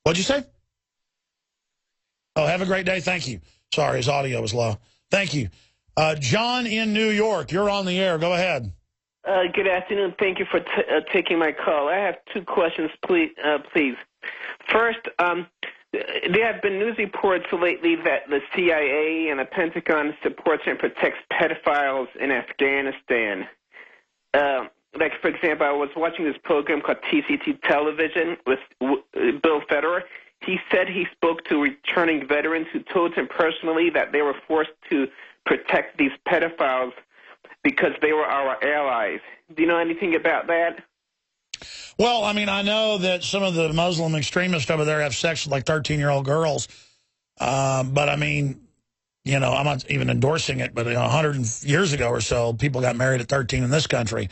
What'd you say? Oh, have a great day. Thank you. Sorry, his audio was low. Thank you. John in New York, you're on the air. Go ahead. Good afternoon. Thank you for taking my call. I have 2 questions, please. First, there have been news reports lately that the CIA and the Pentagon supports and protects pedophiles in Afghanistan. Like, for example, I was watching this program called TCT Television with Bill Federer. He said he spoke to returning veterans who told him personally that they were forced to protect these pedophiles because they were our allies. Do you know anything about that? Well, I mean, I know that some of the Muslim extremists over there have sex with, like, 13-year-old girls. But, I mean, you know, I'm not even endorsing it, but 100 years ago or so, people got married at 13 in this country.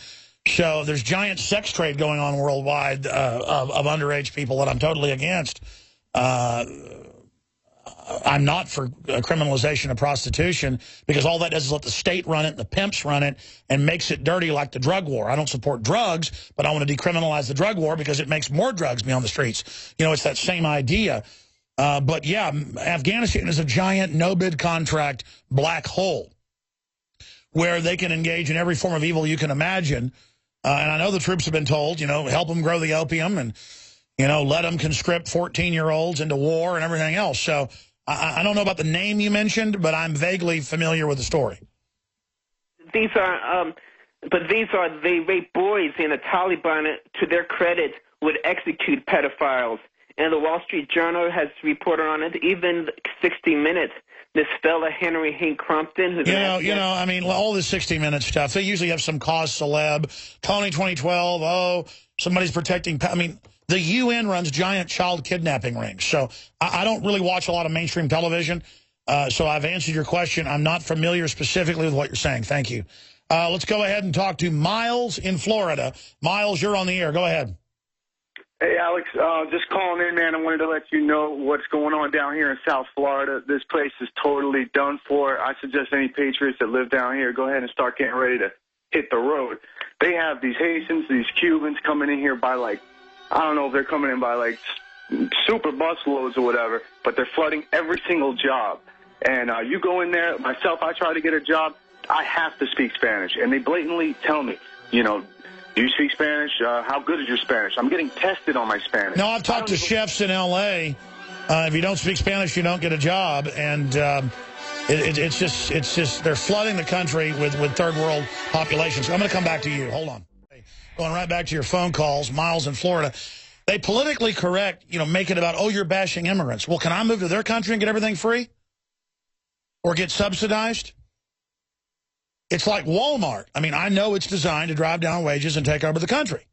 So there's giant sex trade going on worldwide of underage people that I'm totally against. I'm not for criminalization of prostitution because all that does is let the state run it and the pimps run it and makes it dirty like the drug war. I don't support drugs, but I want to decriminalize the drug war because it makes more drugs be on the streets. You know, it's that same idea. But, yeah, Afghanistan is a giant no-bid contract black hole where they can engage in every form of evil you can imagine. And I know the troops have been told, you know, help them grow the opium and, you know, let them conscript 14-year-olds into war and everything else. So I don't know about the name you mentioned, but I'm vaguely familiar with the story. These are they rape boys, and the Taliban, to their credit, would execute pedophiles. And the Wall Street Journal has reported on it. Even 60 Minutes, this fella Henry Hank Crumpton, who's I mean, all this 60 Minutes stuff. They usually have some cause celeb. Tony 2012. Oh, somebody's protecting. I mean, The UN runs giant child kidnapping rings. So I don't really watch a lot of mainstream television. So I've answered your question. I'm not familiar specifically with what you're saying. Thank you. Let's go ahead and talk to Miles in Florida. Miles, you're on the air. Go ahead. Hey, Alex, just calling in, man. I wanted to let you know what's going on down here in South Florida. This place is totally done for. I suggest any patriots that live down here go ahead and start getting ready to hit the road. They have these Haitians, these Cubans coming in here by, like, I don't know if they're coming in by, like, super bus loads or whatever, but they're flooding every single job. And you go in there, myself, I try to get a job, I have to speak Spanish. And they blatantly tell me, you know, do you speak Spanish? How good is your Spanish? I'm getting tested on my Spanish. No, I've talked to chefs in L.A. If you don't speak Spanish, you don't get a job. And it's just they're flooding the country with third world populations. I'm going to come back to you. Hold on. Going right back to your phone calls, Miles in Florida. They politically correct, you know, make it about, oh, you're bashing immigrants. Well, can I move to their country and get everything free? Or get subsidized? It's like Walmart. I mean, I know it's designed to drive down wages and take over the country.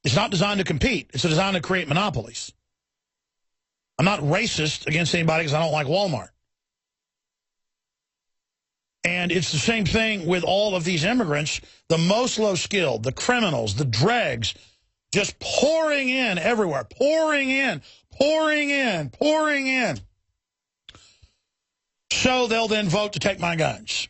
It's not designed to compete. It's designed to create monopolies. I'm not racist against anybody because I don't like Walmart. And it's the same thing with all of these immigrants, the most low-skilled, the criminals, the dregs, just pouring in everywhere, pouring in, pouring in, pouring in. So they'll then vote to take my guns.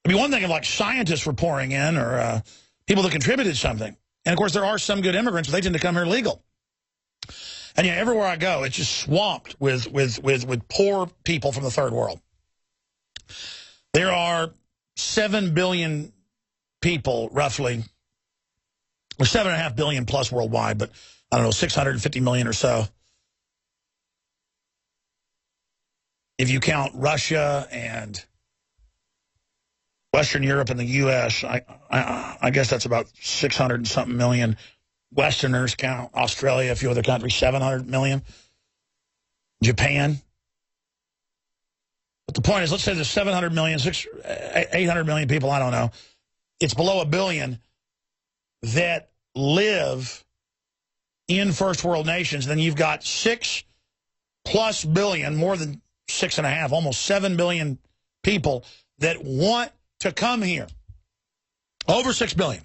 I mean, one thing if like scientists were pouring in or people that contributed something. And, of course, there are some good immigrants, but they tend to come here legal. And, yeah, everywhere I go, it's just swamped with poor people from the third world. There are 7 billion people, roughly, or 7.5 billion plus worldwide, but, I don't know, 650 million or so. If you count Russia and Western Europe and the U.S., I guess that's about 600 and something million. Westerners count Australia, a few other countries, 700 million. Japan. But the point is, let's say there's 700 million, 800 million people, I don't know. It's below 1 billion that live in first world nations. Then you've got 6+ billion, more than 6.5, almost 7 billion people that want to come here. Over 6 billion.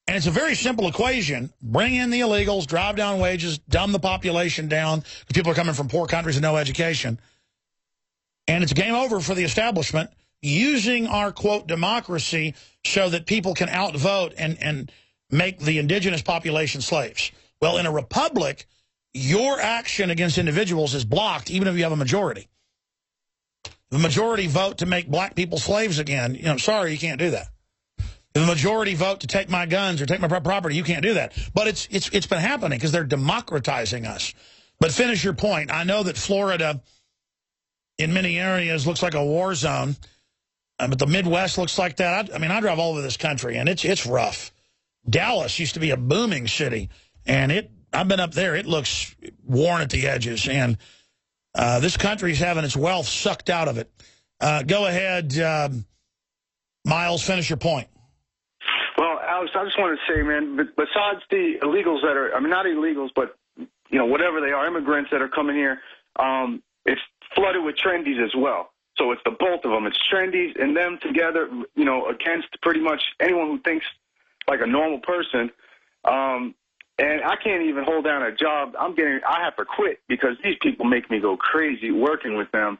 And it's a very simple equation. Bring in the illegals, drive down wages, dumb the population down. People are coming from poor countries with no education. And it's game over for the establishment using our, quote, democracy so that people can outvote and make the indigenous population slaves. Well, in a republic, your action against individuals is blocked even if you have a majority. The majority vote to make black people slaves again. You know, sorry, you can't do that. If the majority vote to take my guns or take my property, you can't do that. But it's been happening because they're democratizing us. But finish your point. I know that Florida, in many areas, looks like a war zone. But the Midwest looks like that. I mean, I drive all over this country, and it's rough. Dallas used to be a booming city, and I've been up there. It looks worn at the edges, and this country's having its wealth sucked out of it. Go ahead, Miles, finish your point. Well, Alex, I just want to say, man, besides the illegals that are, I mean, not illegals, but, you know, whatever they are, immigrants that are coming here, it's flooded with trendies as well. So it's the both of them. It's trendies and them together, you know, against pretty much anyone who thinks like a normal person. And I can't even hold down a job. I have to quit because these people make me go crazy working with them.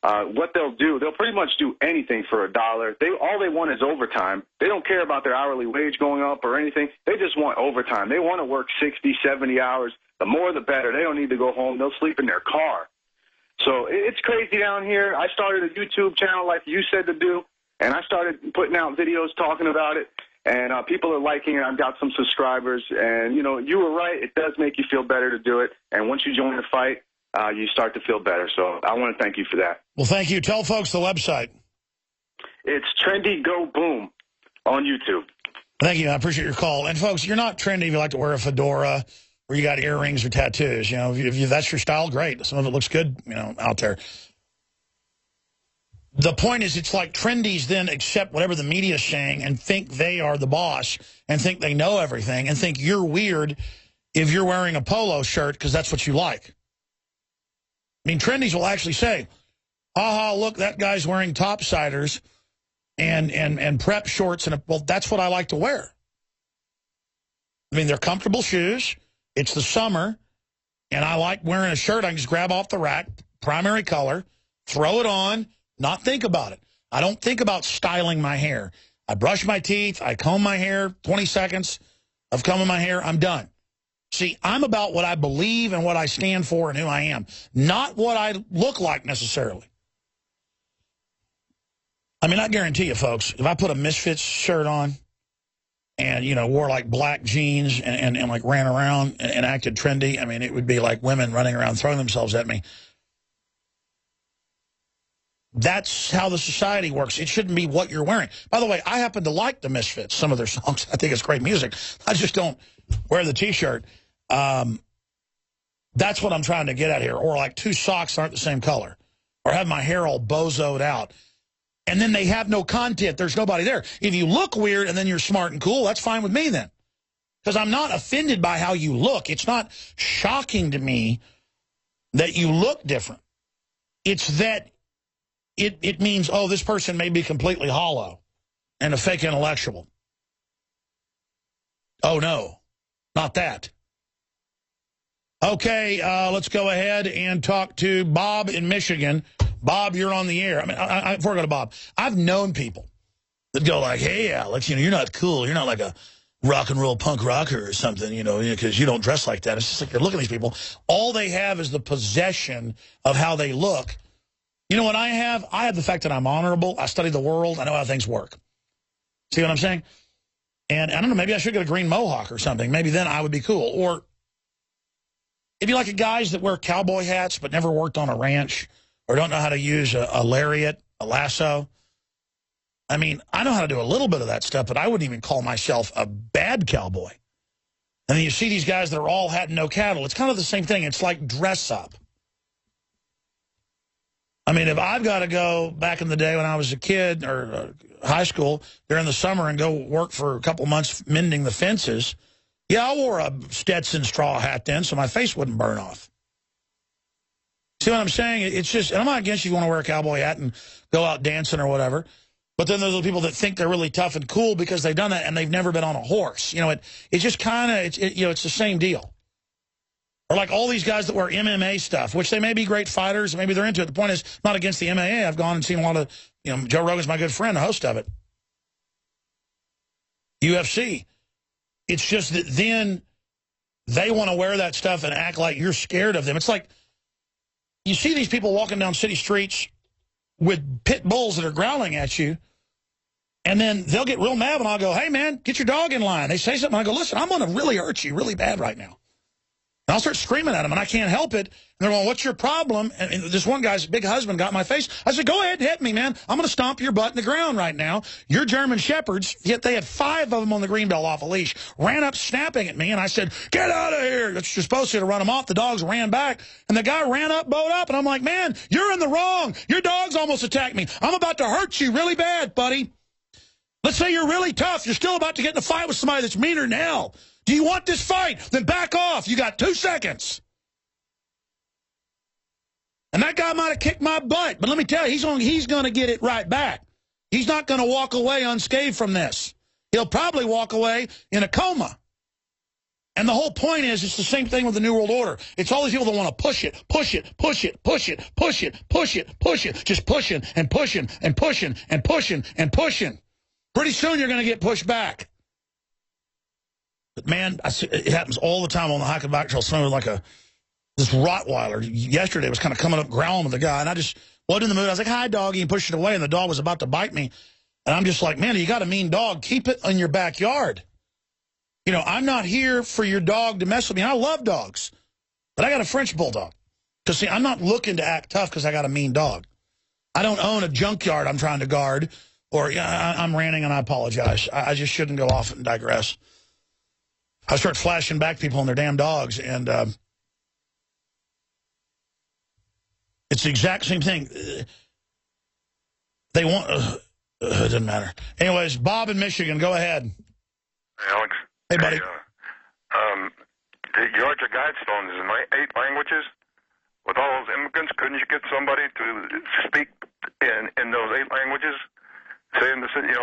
What they'll do, they'll pretty much do anything for $1. All they want is overtime. They don't care about their hourly wage going up or anything. They just want overtime. They want to work 60, 70 hours. The more, the better. They don't need to go home. They'll sleep in their car. So it's crazy down here. I started a YouTube channel like you said to do, and I started putting out videos talking about it. And people are liking it. I've got some subscribers. And, you know, you were right. It does make you feel better to do it. And once you join the fight, you start to feel better. So I want to thank you for that. Well, thank you. Tell folks the website. It's Trendy Go Boom on YouTube. Thank you. I appreciate your call. And, folks, you're not trendy if you like to wear a fedora or you got earrings or tattoos. You know, if that's your style, great. Some of it looks good, you know, out there. The point is, it's like trendies then accept whatever the media is saying and think they are the boss and think they know everything and think you're weird if you're wearing a polo shirt because that's what you like. I mean, trendies will actually say, haha, look, that guy's wearing topsiders and prep shorts. And well, that's what I like to wear. I mean, they're comfortable shoes. It's the summer. And I like wearing a shirt I can just grab off the rack, primary color, throw it on, not think about it. I don't think about styling my hair. I brush my teeth. I comb my hair, 20 seconds of combing my hair. I'm done. See, I'm about what I believe and what I stand for and who I am, not what I look like necessarily. I mean, I guarantee you, folks, if I put a Misfits shirt on and, you know, wore like black jeans and like ran around and acted trendy, I mean, it would be like women running around throwing themselves at me. That's how the society works. It shouldn't be what you're wearing. By the way, I happen to like the Misfits, some of their songs. I think it's great music. I just don't wear the T-shirt. That's what I'm trying to get at here. Or like two socks aren't the same color. Or have my hair all bozoed out. And then they have no content. There's nobody there. If you look weird and then you're smart and cool, that's fine with me then. Because I'm not offended by how you look. It's not shocking to me that you look different. It's that it means, oh, this person may be completely hollow and a fake intellectual. Oh, no, not that. Okay, let's go ahead and talk to Bob in Michigan. Bob, you're on the air. I mean, before I go to Bob, I've known people that go like, hey, Alex, you know, you're not cool. You're not like a rock and roll punk rocker or something, you know, because you don't dress like that. It's just like you're looking at these people. All they have is the possession of how they look. You know what I have? I have the fact that I'm honorable. I study the world. I know how things work. See what I'm saying? And I don't know, maybe I should get a green mohawk or something. Maybe then I would be cool. Or if you like guys that wear cowboy hats but never worked on a ranch or don't know how to use a lariat, a lasso. I mean, I know how to do a little bit of that stuff, but I wouldn't even call myself a bad cowboy. And then you see these guys that are all hat and no cattle. It's kind of the same thing. It's like dress up. I mean, if I've got to go back in the day when I was a kid or high school during the summer and go work for a couple months mending the fences, yeah, I wore a Stetson straw hat then so my face wouldn't burn off. See what I'm saying? It's just, and I'm not against you want to wear a cowboy hat and go out dancing or whatever. But then there's the people that think they're really tough and cool because they've done that and they've never been on a horse. You know, it's just kind of, you know, it's the same deal. Or like all these guys that wear MMA stuff, which they may be great fighters, maybe they're into it. The point is, I'm not against the MMA. I've gone and seen a lot of, you know, Joe Rogan's my good friend, the host of it. UFC. It's just that then they want to wear that stuff and act like you're scared of them. It's like you see these people walking down city streets with pit bulls that are growling at you, and then they'll get real mad when I'll go, hey, man, get your dog in line. They say something, I go, listen, I'm going to really hurt you really bad right now. And I'll start screaming at them, and I can't help it. And they're going, what's your problem? And this one guy's big husband got in my face. I said, go ahead and hit me, man. I'm going to stomp your butt in the ground right now. You're German Shepherds, yet they had 5 of them on the Greenbelt off a leash, ran up snapping at me, and I said, get out of here. You're supposed to run them off. The dogs ran back, and the guy ran up, bowed up, and I'm like, man, you're in the wrong. Your dogs almost attacked me. I'm about to hurt you really bad, buddy. Let's say you're really tough. You're still about to get in a fight with somebody that's meaner than hell. Do you want this fight? Then back off. You got 2 seconds. And that guy might have kicked my butt, but let me tell you, he's going to get it right back. He's not going to walk away unscathed from this. He'll probably walk away in a coma. And the whole point is, it's the same thing with the New World Order. It's all these people that want to push it, push it, push it, push it, push it, push it, push it, just pushing and pushing and pushing and pushing and pushing. Pretty soon you're going to get pushed back. But, man, it happens all the time on the hiking bike trail. Someone like this Rottweiler yesterday was kind of coming up growling with the guy, and I just wasn't in the mood. I was like, hi, doggy, and pushed it away, and the dog was about to bite me. And I'm just like, man, you got a mean dog. Keep it in your backyard. You know, I'm not here for your dog to mess with me. I love dogs, but I got a French bulldog. Because, see, I'm not looking to act tough because I got a mean dog. I don't own a junkyard I'm trying to guard, or I'm ranting and I apologize. I just shouldn't go off and digress. I start flashing back people on their damn dogs, and it's the exact same thing. They want... it doesn't matter. Anyways, Bob in Michigan, go ahead. Hey, Alex. Hey, buddy. The Georgia Guidestones is in 8 languages. With all those immigrants, couldn't you get somebody to speak in those 8 languages? Say in the city,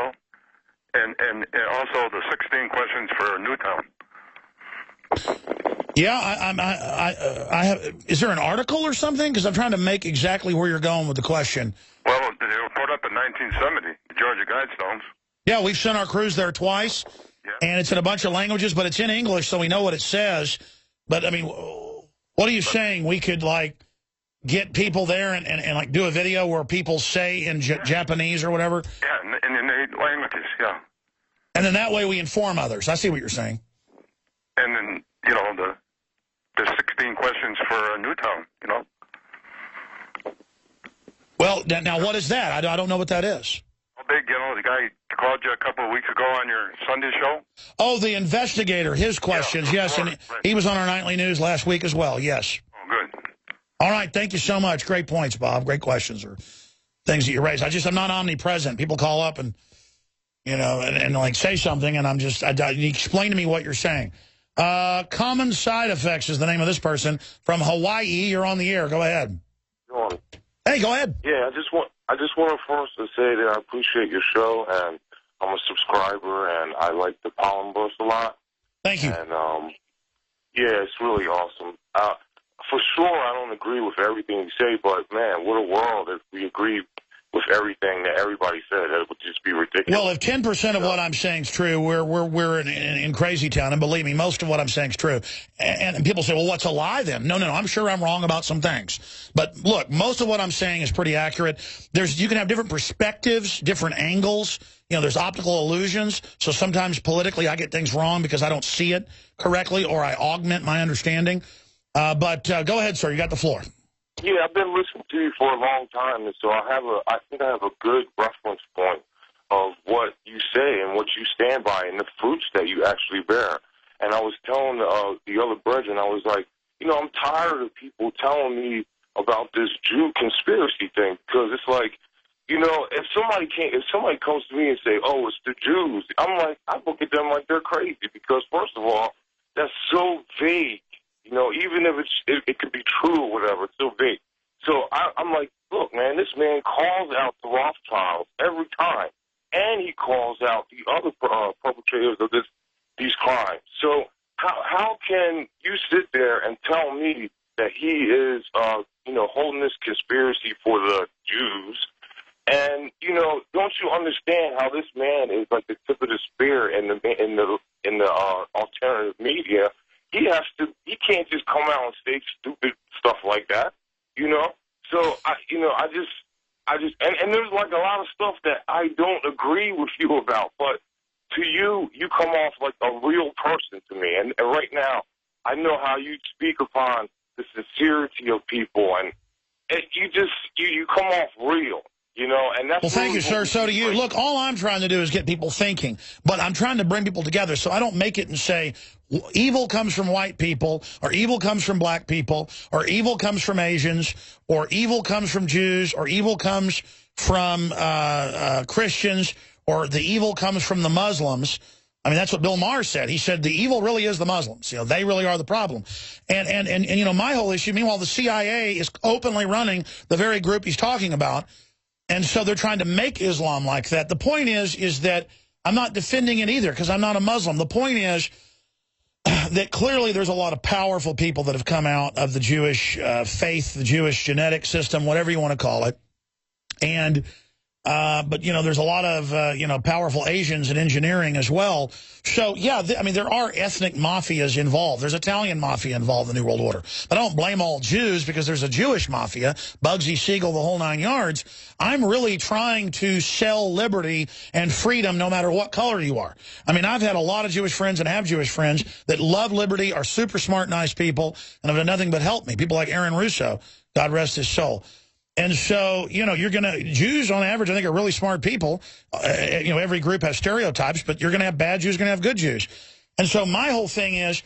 and also the 16 questions for Newtown. Yeah, I have. Is there an article or something? Because I'm trying to make exactly where you're going with the question. Well, they were put up in 1970, the Georgia Guidestones. Yeah, we've sent our crews there twice, and it's in a bunch of languages, but it's in English, so we know what it says. But, I mean, what are you saying? We could, like, get people there and like, do a video where people say in Japanese or whatever? Yeah, in 8 languages, yeah. And then that way we inform others. I see what you're saying. And then, the 16 questions for Newtown, Well, now what is that? I don't know what that is. How big, the guy called you a couple of weeks ago on your Sunday show? Oh, the investigator, his questions, yes. And he was on our nightly news last week as well, yes. Oh, good. All right, thank you so much. Great points, Bob. Great questions or things that you raise. I'm not omnipresent. People call up and, and like say something, and you explain to me what you're saying. Common side effects is the name of this person from Hawaii. You're on the air. Go ahead. Hey, go ahead. Yeah, I just want first to say that I appreciate your show, and I'm a subscriber, and I like the pollen burst a lot. Thank you. And yeah, it's really awesome. For sure, I don't agree with everything you say, but man, what a world if we agree with everything that everybody said. It would just be ridiculous. Well, if 10% of what I'm saying is true, we're in crazy town. And believe me, most of what I'm saying is true. And people say, well, what's a lie then? No, I'm sure I'm wrong about some things. But look, most of what I'm saying is pretty accurate. You can have different perspectives, different angles. There's optical illusions. So sometimes politically I get things wrong because I don't see it correctly or I augment my understanding. But go ahead, sir. You got the floor. Yeah, I've been listening to you for a long time, and so I think I have a good reference point of what you say and what you stand by and the fruits that you actually bear. And I was telling the other brethren, I was like, I'm tired of people telling me about this Jew conspiracy thing because it's like, if somebody comes to me and say, oh, it's the Jews, I'm like, I look at them like they're crazy because first of all, that's so vague. Even if it could be true or whatever, it's so big. So I'm like, look, man, this man calls out the Rothschilds every time, and he calls out the other perpetrators of these crimes. So how can you sit there and tell me that he is, holding this conspiracy for the Jews? And don't you understand how this man is like the tip of the spear in the alternative media? He can't just come out and say stupid stuff like that, So and there's like a lot of stuff that I don't agree with you about, but to you come off like a real person to me. And right now, I know how you speak upon the sincerity of people, and you come off real. And that's well, thank you, sir. So do you. Look, all I'm trying to do is get people thinking, but I'm trying to bring people together so I don't make it and say evil comes from white people or evil comes from black people or evil comes from Asians or evil comes from Jews or evil comes from Christians or the evil comes from the Muslims. I mean, that's what Bill Maher said. He said the evil really is the Muslims. They really are the problem. And my whole issue, meanwhile, the CIA is openly running the very group he's talking about. And so they're trying to make Islam like that. The point is that I'm not defending it either because I'm not a Muslim. The point is that clearly there's a lot of powerful people that have come out of the Jewish faith, the Jewish genetic system, whatever you want to call it. And but, there's a lot of, powerful Asians in engineering as well. So, yeah, there are ethnic mafias involved. There's Italian mafia involved in the New World Order. But I don't blame all Jews because there's a Jewish mafia, Bugsy Siegel, the whole 9 yards. I'm really trying to sell liberty and freedom no matter what color you are. I've had a lot of Jewish friends and have Jewish friends that love liberty, are super smart, nice people, and have done nothing but help me. People like Aaron Russo, God rest his soul. And so, Jews on average, I think, are really smart people. Every group has stereotypes, but you're going to have bad Jews, you're going to have good Jews. And so my whole thing is,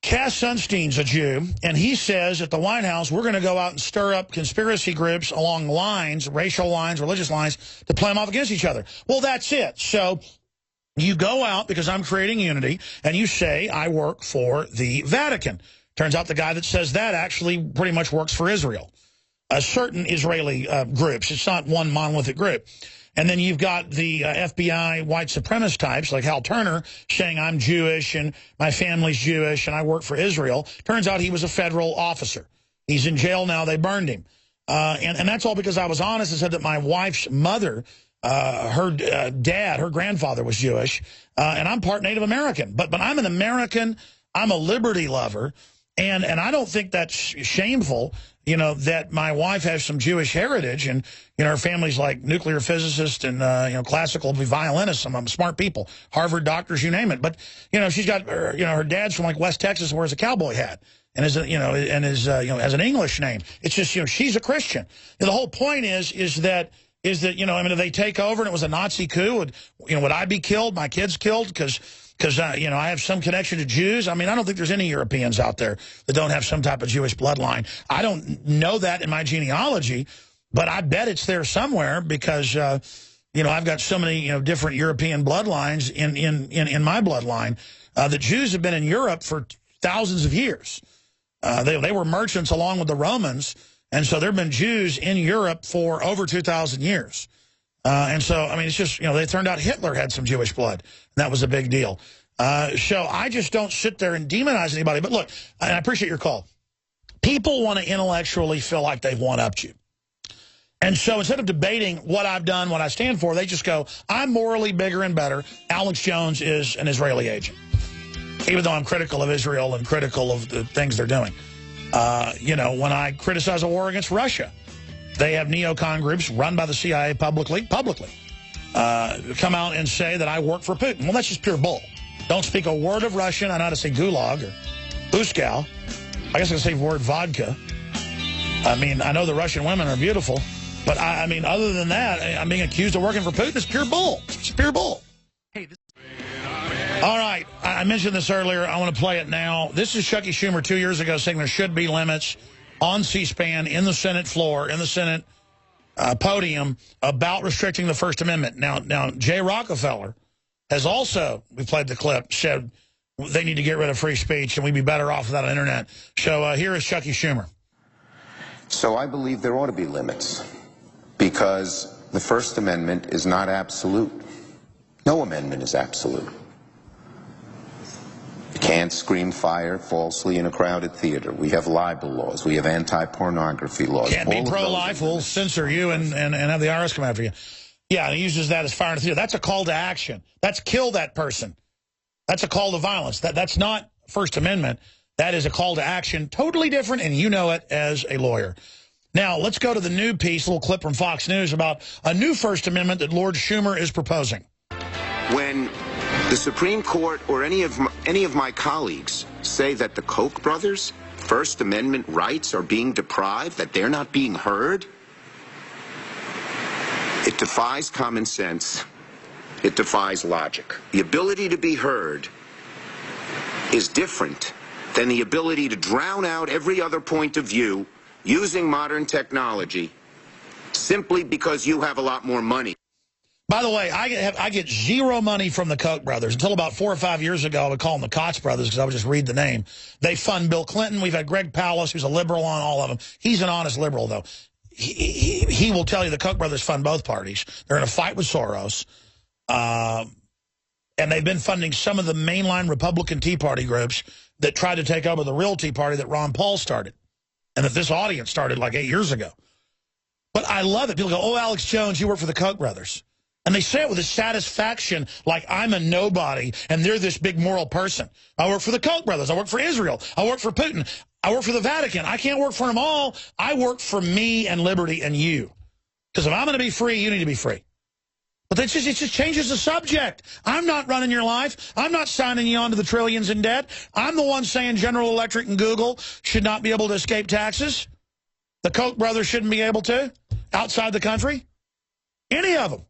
Cass Sunstein's a Jew, and he says at the White House, we're going to go out and stir up conspiracy groups along lines, racial lines, religious lines, to play them off against each other. Well, that's it. So you go out, because I'm creating unity, and you say, I work for the Vatican. Turns out the guy that says that actually pretty much works for Israel. Certain Israeli groups. It's not one monolithic group. And then you've got the FBI white supremacist types like Hal Turner saying I'm Jewish and my family's Jewish and I work for Israel. Turns out he was a federal officer. He's in jail now. They burned him. And that's all because I was honest and said that my wife's mother, her dad, her grandfather was Jewish. And I'm part Native American. But I'm an American. I'm a liberty lover. And I don't think that's shameful, you know, that my wife has some Jewish heritage and, you know, her family's like nuclear physicists and, you know, classical violinists. Some smart people, Harvard doctors, you name it. But, you know, she's got, you know, her dad's from like West Texas, wears a cowboy hat and is, you know, has an English name. It's just, you know, she's a Christian. And the whole point is that, you know, I mean, if they take over and it was a Nazi coup, would I be killed? My kids killed? Because you know, I have some connection to Jews. I mean, I don't think there's any Europeans out there that don't have some type of Jewish bloodline. I don't know that in my genealogy, but I bet it's there somewhere because, you know, I've got so many, you know, different European bloodlines in my bloodline. The Jews have been in Europe for thousands of years. They were merchants along with the Romans, and so there have been Jews in Europe for over 2,000 years. And so, I mean, it's just, you know, they turned out Hitler had some Jewish blood. And that was a big deal. So I just don't sit there and demonize anybody. But look, and I appreciate your call. People want to intellectually feel like they've one-upped you. And so instead of debating what I've done, what I stand for, they just go, I'm morally bigger and better. Alex Jones is an Israeli agent. Even though I'm critical of Israel and critical of the things they're doing. You know, when I criticize a war against Russia, they have neocon groups run by the CIA publicly, come out and say that I work for Putin. Well, that's just pure bull. Don't speak a word of Russian. I know how to say gulag or uskow. I guess I can say the word vodka. I mean, I know the Russian women are beautiful, but I mean, other than that, I'm being accused of working for Putin. It's pure bull. It's pure bull. Hey, all right, I mentioned this earlier. I want to play it now. This is Chucky Schumer 2 years ago saying there should be limits on C-SPAN, in the Senate floor, in the Senate podium, about restricting the First Amendment. Now, Jay Rockefeller has also, we played the clip, said they need to get rid of free speech and we'd be better off without an internet. So here is Chucky Schumer. So I believe there ought to be limits because the First Amendment is not absolute. No amendment is absolute. You can't scream fire falsely in a crowded theater. We have libel laws. We have anti-pornography laws. Can't be pro-life. We'll censor you and have the IRS come after you. Yeah, and he uses that as fire in the theater. That's a call to action. That's kill that person. That's a call to violence. That's not First Amendment. That is a call to action. Totally different, and you know it as a lawyer. Now, let's go to the new piece, a little clip from Fox News about a new First Amendment that Lord Schumer is proposing. When the Supreme Court or any of my colleagues say that the Koch brothers' First Amendment rights are being deprived, that they're not being heard, it defies common sense. It defies logic. The ability to be heard is different than the ability to drown out every other point of view using modern technology simply because you have a lot more money. By the way, I get zero money from the Koch brothers. Until about 4 or 5 years ago, I would call them the Koch brothers because I would just read the name. They fund Bill Clinton. We've had Greg Palast, who's a liberal on all of them. He's an honest liberal, though. He will tell you the Koch brothers fund both parties. They're in a fight with Soros. And they've been funding some of the mainline Republican Tea Party groups that tried to take over the real Tea Party that Ron Paul started. And that this audience started like 8 years ago. But I love it. People go, oh, Alex Jones, you work for the Koch brothers. And they say it with a satisfaction like I'm a nobody and they're this big moral person. I work for the Koch brothers. I work for Israel. I work for Putin. I work for the Vatican. I can't work for them all. I work for me and liberty and you. Because if I'm going to be free, you need to be free. But it just changes the subject. I'm not running your life. I'm not signing you on to the trillions in debt. I'm the one saying General Electric and Google should not be able to escape taxes. The Koch brothers shouldn't be able to outside the country. Any of them.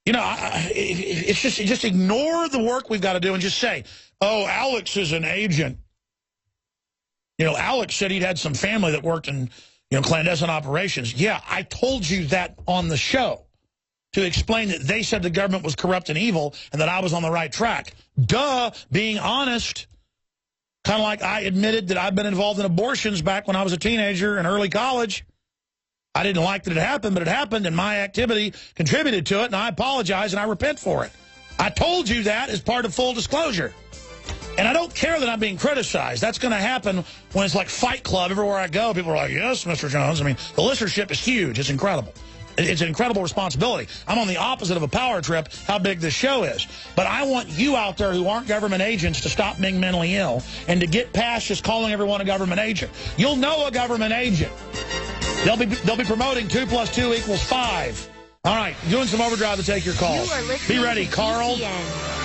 You know, it's just ignore the work we've got to do and just say, oh, Alex is an agent. You know, Alex said he'd had some family that worked in, you know, clandestine operations. Yeah, I told you that on the show to explain that they said the government was corrupt and evil and that I was on the right track. Duh, being honest. Kind of like I admitted that I've been involved in abortions back when I was a teenager in early college. I didn't like that it happened, but it happened, and my activity contributed to it, and I apologize, and I repent for it. I told you that as part of full disclosure. And I don't care that I'm being criticized. That's going to happen when it's like Fight Club. Everywhere I go, people are like, yes, Mr. Jones. I mean, the listenership is huge. It's incredible. It's an incredible responsibility. I'm on the opposite of a power trip, how big this show is. But I want you out there who aren't government agents to stop being mentally ill and to get past just calling everyone a government agent. You'll know a government agent. They'll be promoting 2 + 2 = 5. All right, doing some overdrive to take your calls. Be ready, Carl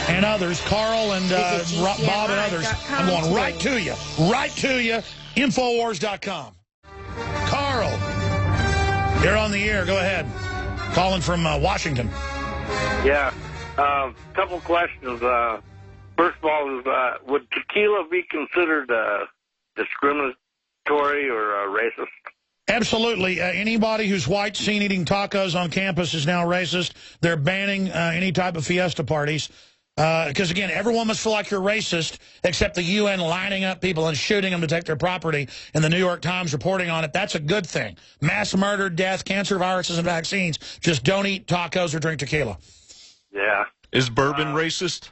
and others. Carl and Bob and others. I'm going right to you. Right to you. Infowars.com. Carl, you're on the air. Go ahead. Calling from Washington. Yeah. Couple questions. First of all, would tequila be considered discriminatory or racist? Absolutely. Anybody who's white seen eating tacos on campus is now racist. They're banning any type of fiesta parties. Because, again, everyone must feel like you're racist, except the UN lining up people and shooting them to take their property, and the New York Times reporting on it. That's a good thing. Mass murder, death, cancer, viruses, and vaccines. Just don't eat tacos or drink tequila. Yeah. Is bourbon racist?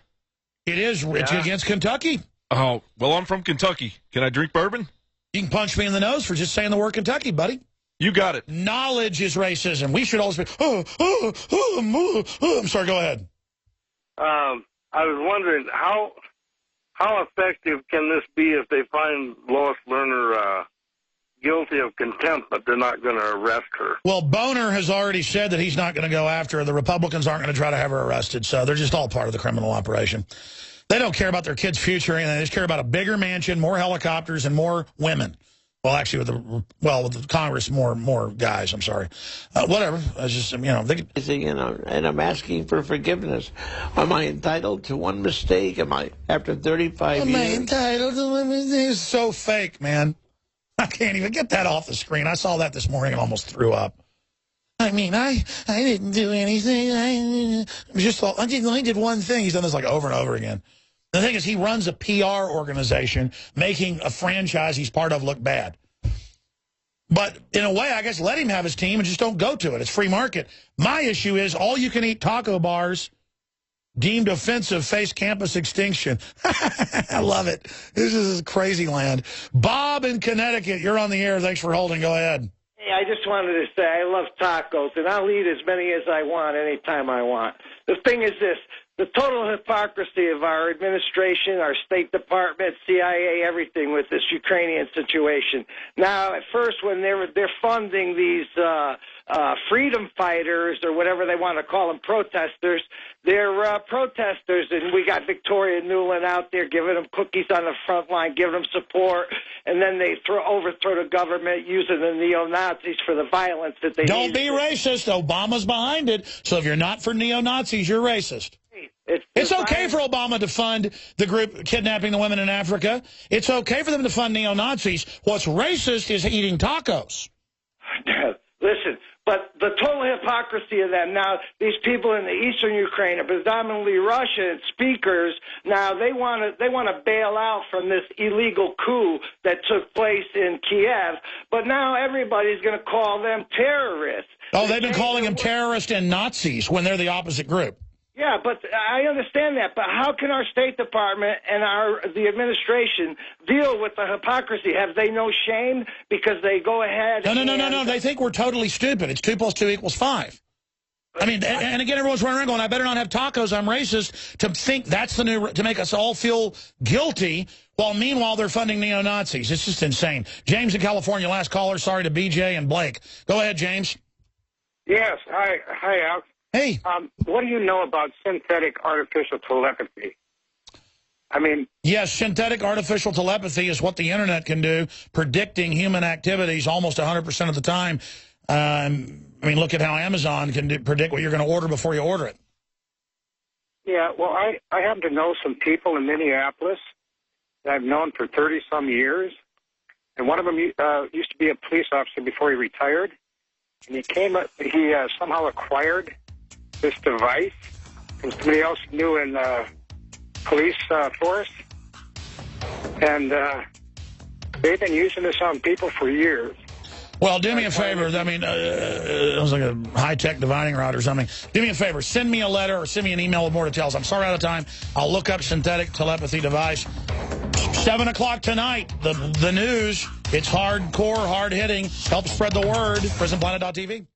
It is. It's against Kentucky. Oh, well, I'm from Kentucky. Can I drink bourbon? You can punch me in the nose for just saying the word Kentucky, buddy. You got it. Knowledge is racism. We should always be, I'm sorry, go ahead. I was wondering, how effective can this be if they find Lois Lerner guilty of contempt, but they're not going to arrest her? Well, Boner has already said that he's not going to go after her. The Republicans aren't going to try to have her arrested, so they're just all part of the criminal operation. They don't care about their kids' future, and they just care about a bigger mansion, more helicopters, and more women. Well, actually, with the Congress, more guys. I'm sorry. Whatever. It's just, you know, and I'm asking for forgiveness. Am I entitled to one mistake? Am I, after 35 years? Am I entitled to one mistake? It's so fake, man. I can't even get that off the screen. I saw that this morning and almost threw up. I mean, I didn't do anything. I did one thing. He's done this like over and over again. The thing is, he runs a PR organization making a franchise he's part of look bad. But in a way, I guess let him have his team and just don't go to it. It's free market. My issue is all-you-can-eat taco bars deemed offensive face campus extinction. I love it. This is crazy land. Bob in Connecticut, you're on the air. Thanks for holding. Go ahead. Hey, I just wanted to say I love tacos, and I'll eat as many as I want anytime I want. The thing is this. The total hypocrisy of our administration, our State Department, CIA, everything with this Ukrainian situation. Now, at first, when they're funding these freedom fighters or whatever they want to call them, protesters, they're protesters, and we got Victoria Nuland out there giving them cookies on the front line, giving them support, and then they overthrow the government using the neo-Nazis for the violence that they Don't be racist. Obama's behind it. So if you're not for neo-Nazis, you're racist. It's okay for Obama to fund the group kidnapping the women in Africa. It's okay for them to fund neo-Nazis. What's racist is eating tacos. Listen, but the total hypocrisy of them. Now, these people in the eastern Ukraine are predominantly Russian speakers. Now, they want to bail out from this illegal coup that took place in Kiev. But now everybody's going to call them terrorists. Oh, they've been calling them terrorists and Nazis when they're the opposite group. Yeah, but I understand that. But how can our State Department and the administration deal with the hypocrisy? Have they no shame because they go ahead? No. They think we're totally stupid. It's 2 + 2 = 5. I mean, and again, everyone's running around going, I better not have tacos, I'm racist, to think that's the new, to make us all feel guilty, while meanwhile they're funding neo-Nazis. It's just insane. James in California, last caller. Sorry to BJ and Blake. Go ahead, James. Yes. Hi, Alex. Hey. What do you know about synthetic artificial telepathy? I mean... Yes, synthetic artificial telepathy is what the Internet can do, predicting human activities almost 100% of the time. I mean, look at how Amazon can predict what you're going to order before you order it. Yeah, well, I happen to know some people in Minneapolis that I've known for 30-some years, and one of them used to be a police officer before he retired, and he somehow acquired this device from somebody else he knew in police force, and they've been using this on people for years. Well, do me a favor. I mean, it was like a high-tech divining rod or something. Do me a favor. Send me a letter or send me an email with more details. I'm sorry, out of time. I'll look up synthetic telepathy device. 7 o'clock tonight, the news. It's hardcore, hard-hitting. Help spread the word. PrisonPlanet.tv.